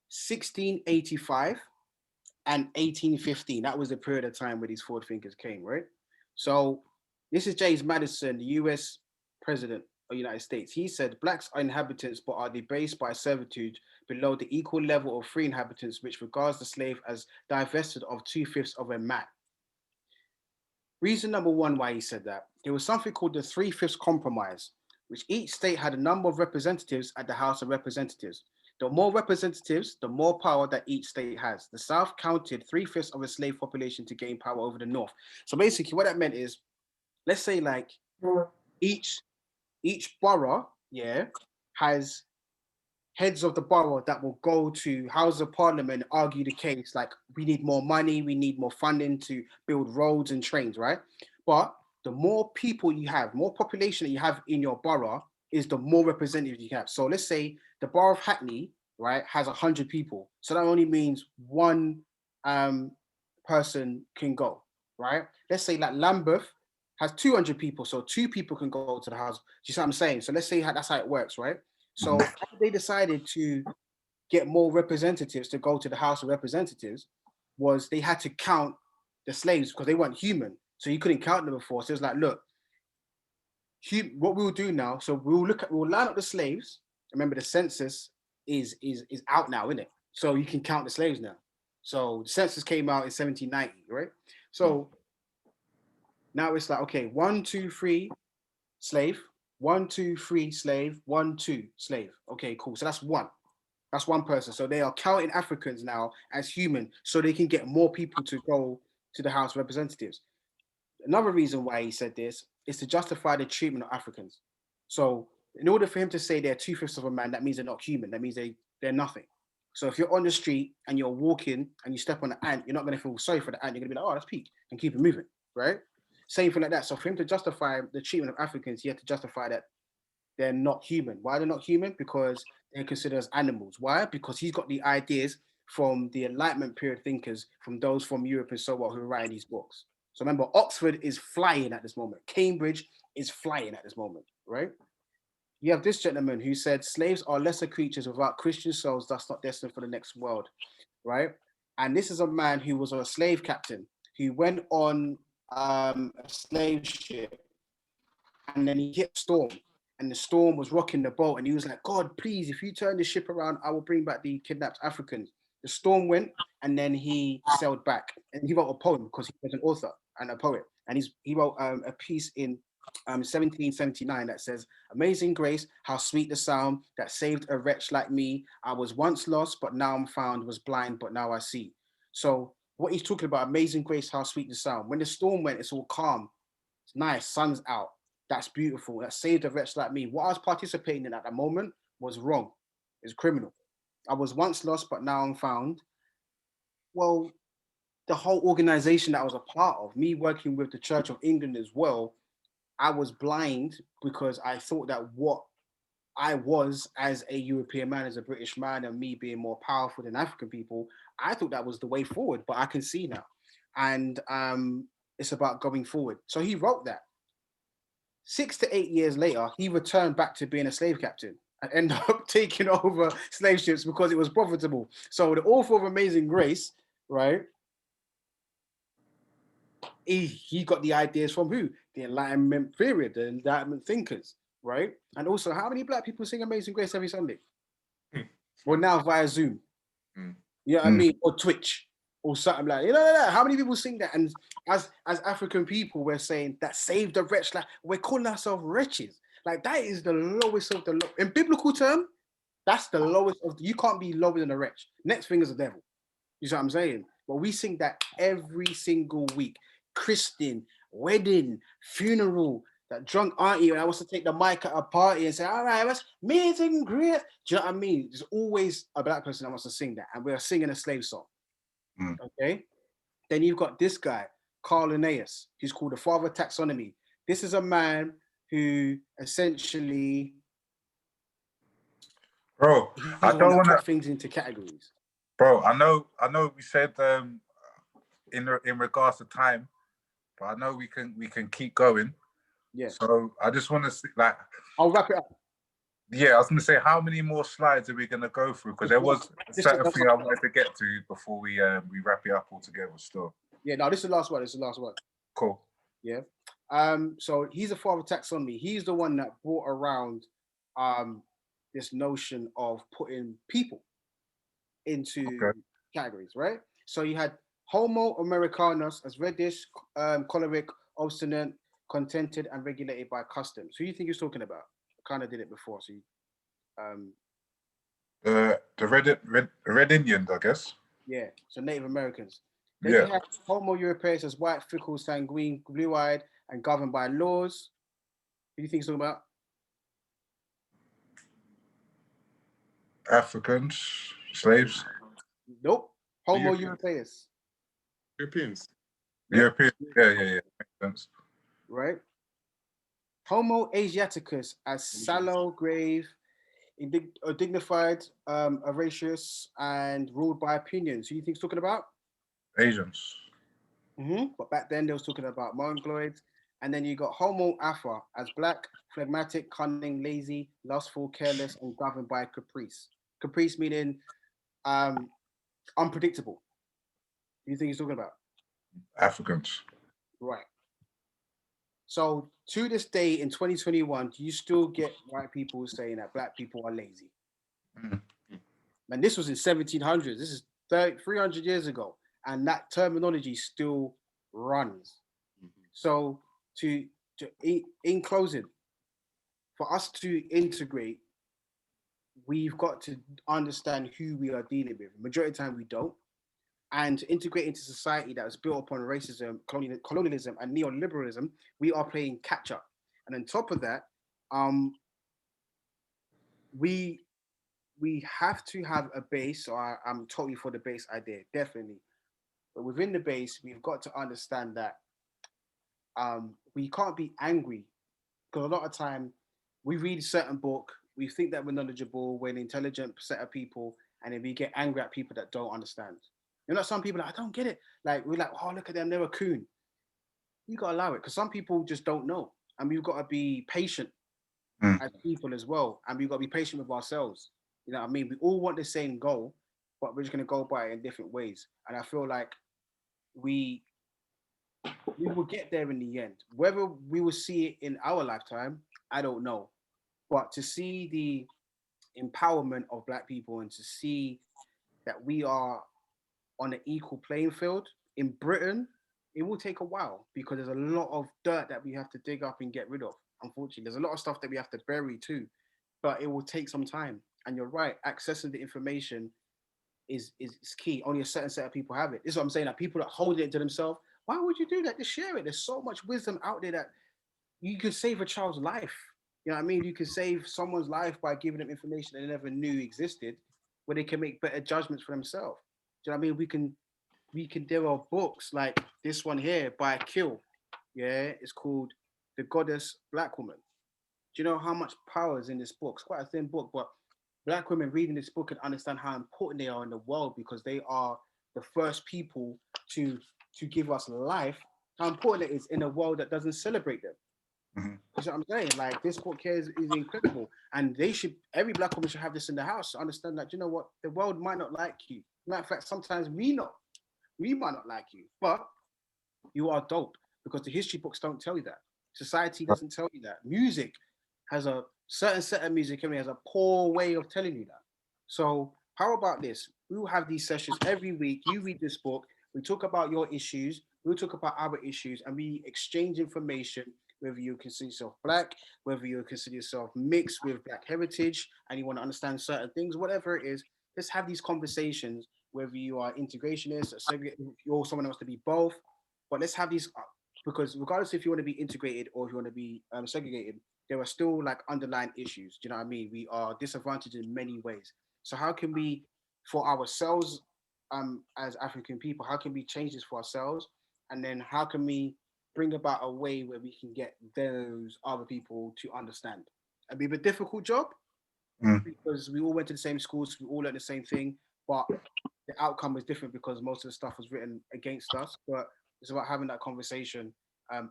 1685 and 1815. That was the period of time where these forward thinkers came, right? So this is James Madison, the US president of the United States. He said, blacks are inhabitants, but are debased by servitude below the equal level of free inhabitants, which regards the slave as divested of 2/5 of a man. Reason number one why he said that, there was something called the 3/5 compromise, which each state had a number of representatives at the House of Representatives. The more representatives, the more power that each state has. The South counted 3/5 of a slave population to gain power over the North. So basically what that meant is, let's say like each borough, has heads of the borough that will go to House of Parliament and argue the case, like we need more money, we need more funding to build roads and trains, right? But the more people you have, more population that you have in your borough is the more representatives you have. So let's say the borough of Hackney, right, has 100 people. So that only means one person can go, right? Let's say like Lambeth has 200 people, so 2 people can go to the house. Do you see what I'm saying? So let's say that's how it works, right? So they decided to get more representatives to go to the House of Representatives was they had to count the slaves because they weren't human. So you couldn't count them before. So it's like, look, what we'll do now, so we'll line up the slaves. Remember, the census is out now, isn't it? So you can count the slaves now. So the census came out in 1790, right? So now it's like, okay, 1, 2, 3, slave. 1, 2, 3, slave. 1, 2, slave. Okay, cool. So that's one. That's one person. So they are counting Africans now as human, so they can get more people to go to the House of Representatives. Another reason why he said this is to justify the treatment of Africans. So in order for him to say they're 2/5 of a man, that means they're not human. That means they're nothing. So if you're on the street and you're walking and you step on an ant, you're not going to feel sorry for the ant. You're going to be like, oh, that's peak, and keep it moving, right? Same thing like that. So for him to justify the treatment of Africans, he had to justify that they're not human. Why they're not human? Because they're considered as animals. Why? Because he's got the ideas from the Enlightenment period thinkers, from those from Europe and so on who are writing these books. So remember, Oxford is flying at this moment. Cambridge is flying at this moment, right? You have this gentleman who said slaves are lesser creatures without Christian souls, thus not destined for the next world, right? And this is a man who was a slave captain who went on a slave ship, and then he hit a storm, and the storm was rocking the boat, and he was like, God, please, if you turn the ship around, I will bring back the kidnapped Africans. The storm went, and then he sailed back, and he wrote a poem because he was an author and a poet, and he wrote a piece in 1779 that says, amazing grace, how sweet the sound that saved a wretch like me. I was once lost, but now I'm found, was blind, but now I see. So what he's talking about, amazing grace, how sweet the sound. When the storm went, it's all calm. It's nice, sun's out. That's beautiful. That saved a wretch like me. What I was participating in at that moment was wrong. It's criminal. I was once lost, but now I'm found. Well, the whole organization that I was a part of, me working with the Church of England as well, I was blind because I thought that what I was as a European man, as a British man, and me being more powerful than African people, I thought that was the way forward, but I can see now. And it's about going forward. So he wrote that. 6 to 8 years later, he returned back to being a slave captain and ended up taking over slave ships because it was profitable. So the author of Amazing Grace, right? He got the ideas from who? The Enlightenment period, the Enlightenment thinkers, right? And also, how many black people sing Amazing Grace every Sunday? Well, now via Zoom. You know what I mean? Or Twitch or something like that. You know, how many people sing that? And as African people, we're saying that saved a wretch. Like, we're calling ourselves wretches. Like, that is the lowest of the low. In biblical term, that's the lowest of you can't be lower than a wretch. Next thing is the devil. You see what I'm saying? But we sing that every single week. Christian, wedding, funeral, that drunk auntie when I wants to take the mic at a party and say, all right, let's meet and greet. Do you know what I mean? There's always a black person that wants to sing that. And we're singing a slave song. Okay? Then you've got this guy, Carl Linnaeus. He's called the father of taxonomy. This is a man who essentially... Bro, I don't want to put things into categories. Bro, I know we said in regards to time, but I know we can keep going. Yeah. So I just want to see, like, I'll wrap it up. yeah, I was going to say, how many more slides are we going to go through? Because there was a certain thing I wanted to get to before we wrap it up all together. Still. Yeah. No, this is the last one. This is the last one. Cool. Yeah. So he's a father taxonomy. He's the one that brought around this notion of putting people into categories, right? So you had Homo Americanus as reddish, choleric, obstinate, contented, and regulated by customs. Who do you think he's talking about? I kind of did it before. So the red Indians, I guess. yeah, so Native Americans. Then you have Homo Europaeus as white, fickle, sanguine, blue-eyed, and governed by laws. Who do you think he's talking about? Africans, slaves. Nope. Homo Europaeus. Europeans. European. Yeah. Makes sense. Right. Homo Asiaticus as sallow, grave, dignified, voracious, and ruled by opinions. Who do you think he's talking about? Asians. But back then they was talking about Mongoloids. And then you got Homo Afra as black, phlegmatic, cunning, lazy, lustful, careless, and governed by caprice. Caprice meaning unpredictable. Who do you think he's talking about? Africans. Right. So to this day in 2021, do you still get white people saying that black people are lazy? And this was in 1700s. This is 300 years ago. And that terminology still runs. So in closing, for us to integrate, we've got to understand who we are dealing with. Majority of the time we don't. And to integrate into society that was built upon racism, colonialism, and neoliberalism, we are playing catch up. And on top of that, we have to have a base. So I'm totally for the base idea, definitely. But within the base, we've got to understand that we can't be angry, because a lot of time we read a certain book, we think that we're knowledgeable, we're an intelligent set of people, and then we get angry at people that don't understand. You know, some people are like, I don't get it. Like, we're like, oh, look at them, they're a coon. You got to allow it, because some people just don't know. And we've got to be patient as people as well. And we've got to be patient with ourselves. You know what I mean? We all want the same goal, but we're just going to go by it in different ways. And I feel like we will get there in the end. Whether we will see it in our lifetime, I don't know. But to see the empowerment of Black people and to see that we are on an equal playing field in Britain, it will take a while, because there's a lot of dirt that we have to dig up and get rid of. Unfortunately, there's a lot of stuff that we have to bury too, but it will take some time. And you're right, accessing the information is key. Only a certain set of people have it. This is what I'm saying. That people that hold it to themselves, why would you do that? Just share it. There's so much wisdom out there that you could save a child's life. You know what I mean? You can save someone's life by giving them information they never knew existed, where they can make better judgments for themselves. Do you know what I mean? There are books like this one here by Kill. Yeah, it's called The Goddess Black Woman. Do you know how much power is in this book? It's quite a thin book, but Black women reading this book can understand how important they are in the world, because they are the first people to give us life. How important it is in a world that doesn't celebrate them. That's what I'm saying. Like, this book here is incredible, and every Black woman should have this in the house to understand that, you know what, the world might not like you. Matter of fact, sometimes we might not like you, but you are dope, because the history books don't tell you that. Society doesn't tell you that. Music has a certain set of music, and it has a poor way of telling you that. So how about this? We will have these sessions every week. You read this book. We talk about your issues. We'll talk about our issues, and we exchange information, whether you consider yourself Black, whether you consider yourself mixed with Black heritage, and you want to understand certain things, whatever it is. Let's have these conversations, whether you are integrationist or someone wants to be both. But let's have these, because regardless if you want to be integrated or if you want to be segregated, there are still like underlying issues. Do you know what I mean? We are disadvantaged in many ways. So how can we, for ourselves, as African people, how can we change this for ourselves? And then how can we bring about a way where we can get those other people to understand? It'd be a bit difficult job, because we all went to the same schools, we all learned the same thing, but the outcome was different because most of the stuff was written against us. But it's about having that conversation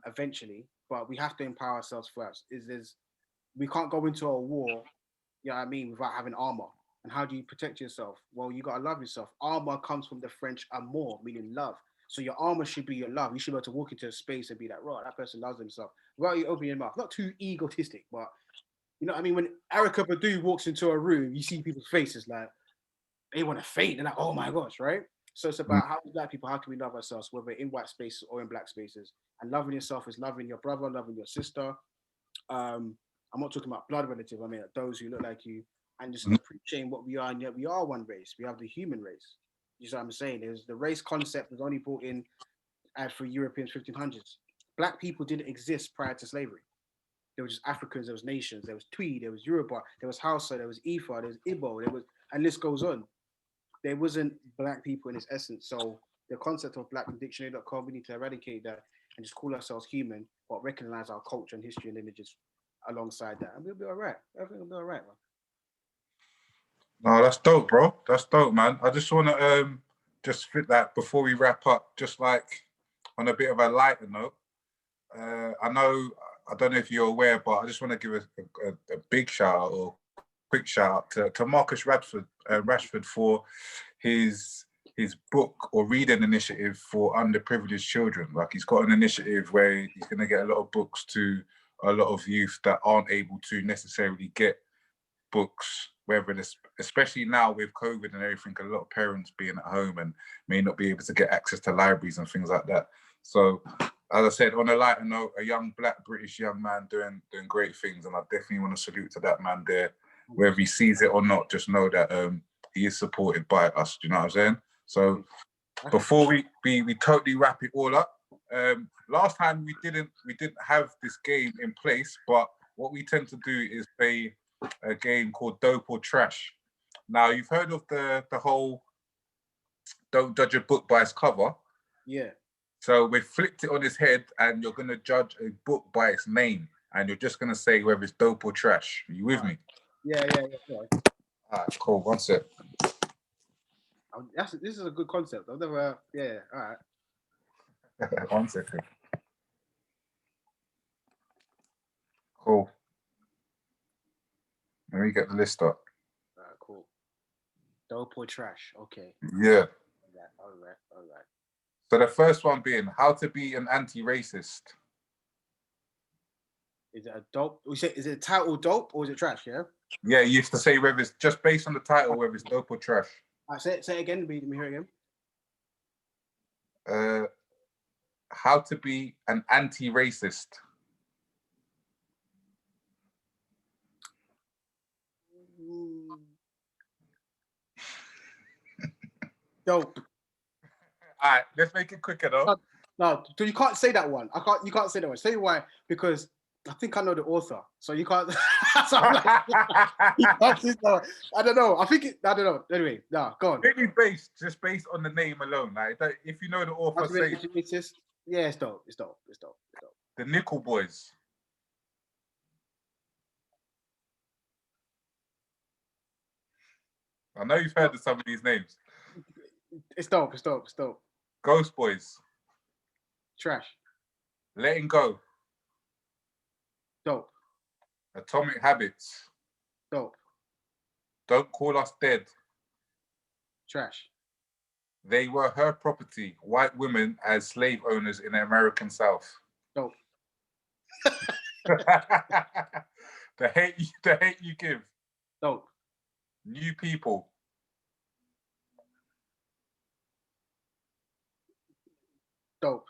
eventually. But we have to empower ourselves first. We can't go into a war, you know what I mean, without having armor. And how do you protect yourself? Well, you gotta love yourself. Armor comes from the French amour, meaning love. So your armor should be your love. You should be able to walk into a space and be like, right, that person loves himself. Without you opening your mouth. Not too egotistic, but you know what I mean? When Erica Badu walks into a room, you see people's faces like they want to faint. They're like, oh my gosh, right? So it's about how Black people, how can we love ourselves, whether in white spaces or in Black spaces? And loving yourself is loving your brother, loving your sister. I'm not talking about blood relative. I mean those who look like you, and just appreciating what we are. And yet we are one race. We have the human race. You know what I'm saying? There's the race concept was only brought in for Europeans 1500s. Black people didn't exist prior to slavery. There was just Africans, there was nations, there was Twi, there was Yoruba, there was Hausa, there was Ifa, there was Igbo, there was, and this goes on. There wasn't Black people in its essence. So the concept of blackdictionary.com, we need to eradicate that and just call ourselves human, but recognize our culture and history and images alongside that. And we'll be all right. Everything will be all right, man. No, that's dope, bro. That's dope, man. I just want to just fit that before we wrap up, just like on a bit of a lighter note. I don't know if you're aware, but I just want to give a big shout out or quick shout out to Marcus Rashford for his book or reading initiative for underprivileged children. Like he's got an initiative where he's going to get a lot of books to a lot of youth that aren't able to necessarily get books, whether it's, especially now with COVID and everything, a lot of parents being at home and may not be able to get access to libraries and things like that. So, as I said, on a lighter note, a young Black British young man doing great things, and I definitely want to salute to that man there. Whether he sees it or not, just know that he is supported by us. Do you know what I'm saying? So, before we totally wrap it all up, last time we didn't have this game in place, but what we tend to do is play a game called Dope or Trash. Now, you've heard of the whole don't judge a book by its cover. Yeah. So we flipped it on his head, and you're going to judge a book by its name, and you're just going to say whether it's dope or trash. Are you with me? Yeah. All right, cool. One sec. This is a good concept. I've never, all right. 1 second. Cool. Let me get the list up. All right, cool. Dope or trash? Okay. Yeah. All right. So the first one being how to be an anti-racist. Is it a dope? Is it a title dope or is it trash? Yeah. Yeah, you used to say whether it's just based on the title, whether it's dope or trash. All right, say it again. Let me hear it again. How to be an anti-racist. Dope. All right, let's make it quicker though. No, you can't say that one. You can't say that one. Say why? Because I think I know the author, so you can't. So I don't know. I don't know. Anyway, no, go on. Maybe just based on the name alone. Like if you know the author, say yeah, it's dope. It's dope. The Nickel Boys. I know you've heard of some of these names. It's dope. Ghost Boys. Trash. Letting Go. Dope. Atomic Habits. Dope. Don't Call Us Dead. Trash. They Were Her Property. White women as slave owners in the American South. Dope. The Hate You Give. Dope. New People. Dope.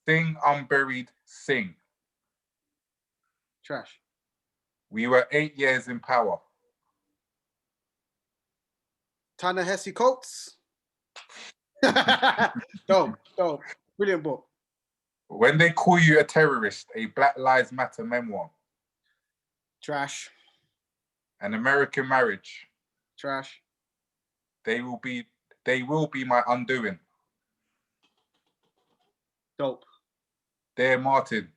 Sing Unburied, Sing. Trash. We Were 8 Years in Power. Ta-Nehisi Coates. Dope. Brilliant book. When They Call You a Terrorist, a Black Lives Matter memoir. Trash. An American Marriage. Trash. They Will Be My Undoing. Dope. Dear Martin.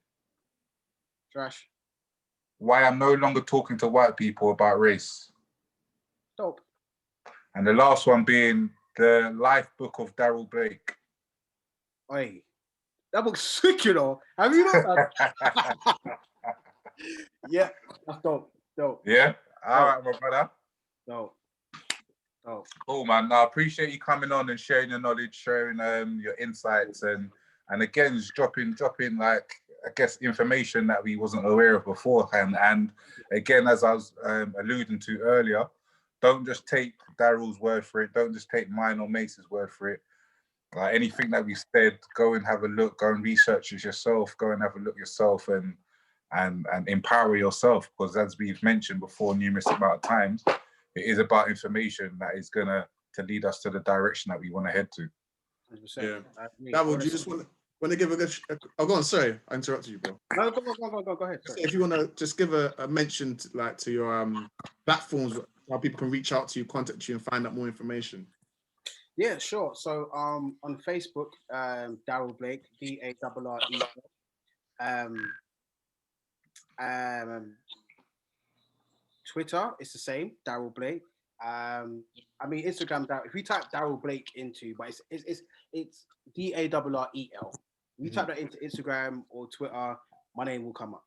Trash. Why I'm No Longer Talking to White People About Race. Dope. And the last one being The Life Book of Darrel Blake. Hey, that book's sick, you know. Have you know? Yeah, that's dope. Dope. Yeah. All right, my brother. Dope. Dope. Cool, man. I appreciate you coming on and sharing your knowledge, sharing your insights, and again, just dropping like, I guess, information that we wasn't aware of beforehand. And again, as I was alluding to earlier, don't just take Darrel's word for it. Don't just take mine or Mace's word for it. Like anything that we said, go and have a look. Go and research it yourself. Go and have a look yourself, and empower yourself. Because as we've mentioned before, numerous amount of times, it is about information that is gonna to lead us to the direction that we want to head to. 100%. Yeah. Darrel, do you just want to give oh, go on. Sorry, I interrupted you, bro. No, go ahead. Sorry. If you want to just give a mention to your platforms, how people can reach out to you, contact you, and find out more information. Yeah, sure. So on Facebook, Darrel Blake, DARRE. Twitter, it's the same, Darrel Blake. I mean, Instagram. If you type Darrel Blake into, but it's DARREL. If you type that into Instagram or Twitter, my name will come up.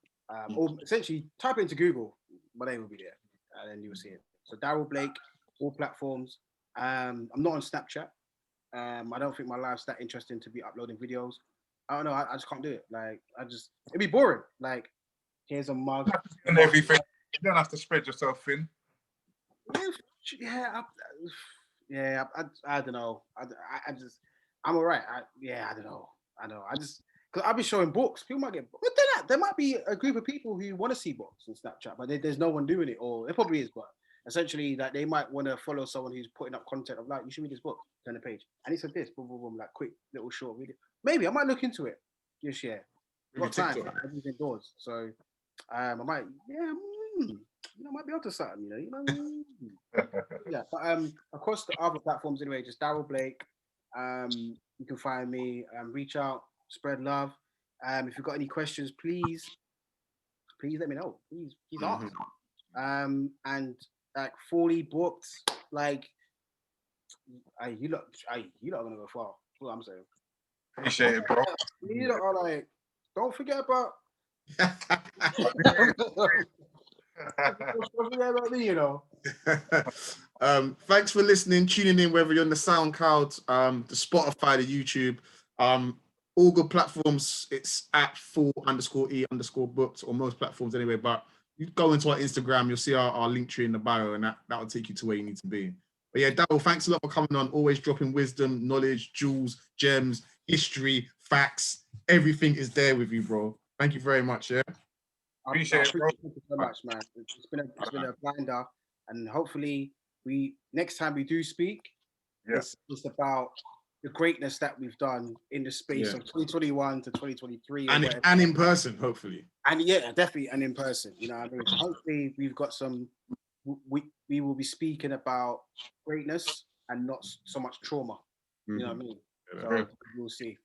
Or essentially, type it into Google, my name will be there, and then you will see it. So Darrel Blake, all platforms. I'm not on Snapchat. I don't think my life's that interesting to be uploading videos. I don't know. I just can't do it. Like, it'd be boring. Like, here's a mug. And everything. You don't have to spread yourself thin. Yeah, I don't know. I'm all right. I don't know. Because I'll be showing books. People might get, but there might be a group of people who want to see books on Snapchat, but there's no one doing it, or it probably is, but essentially, like, they might want to follow someone who's putting up content of, like, you should read this book, turn the page, and he said this, boom, boom, boom, like, quick little short video. Maybe I might look into it this year. Got time. I'm indoors, so I might, I might be able to something, yeah. But across the other platforms anyway, just Darrel Blake. You can find me. Reach out, spread love. If you've got any questions, please let me know. Please ask. And like fully booked, like you lot are gonna go far. That's what I'm saying. Appreciate it, bro. You lot are like, don't forget about. Don't forget about me, Thanks for listening, tuning in, whether you're on the SoundCloud, the Spotify, the YouTube, all good platforms. It's at @full_E_booked, or most platforms anyway. But you go into our Instagram, you'll see our link tree in the bio, and that will take you to where you need to be. But yeah, Darrel, thanks a lot for coming on. Always dropping wisdom, knowledge, jewels, gems, history, facts. Everything is there with you, bro. Thank you very much. Yeah. Appreciate it, bro. Thank you so much, man. It's been a blinder, and hopefully next time we do speak, it's about the greatness that we've done in the space of 2021 to 2023, and in person, hopefully. And yeah, definitely, and in person. You know what I mean? Hopefully, we've got some. We will be speaking about greatness and not so much trauma. You know what I mean? So we'll see.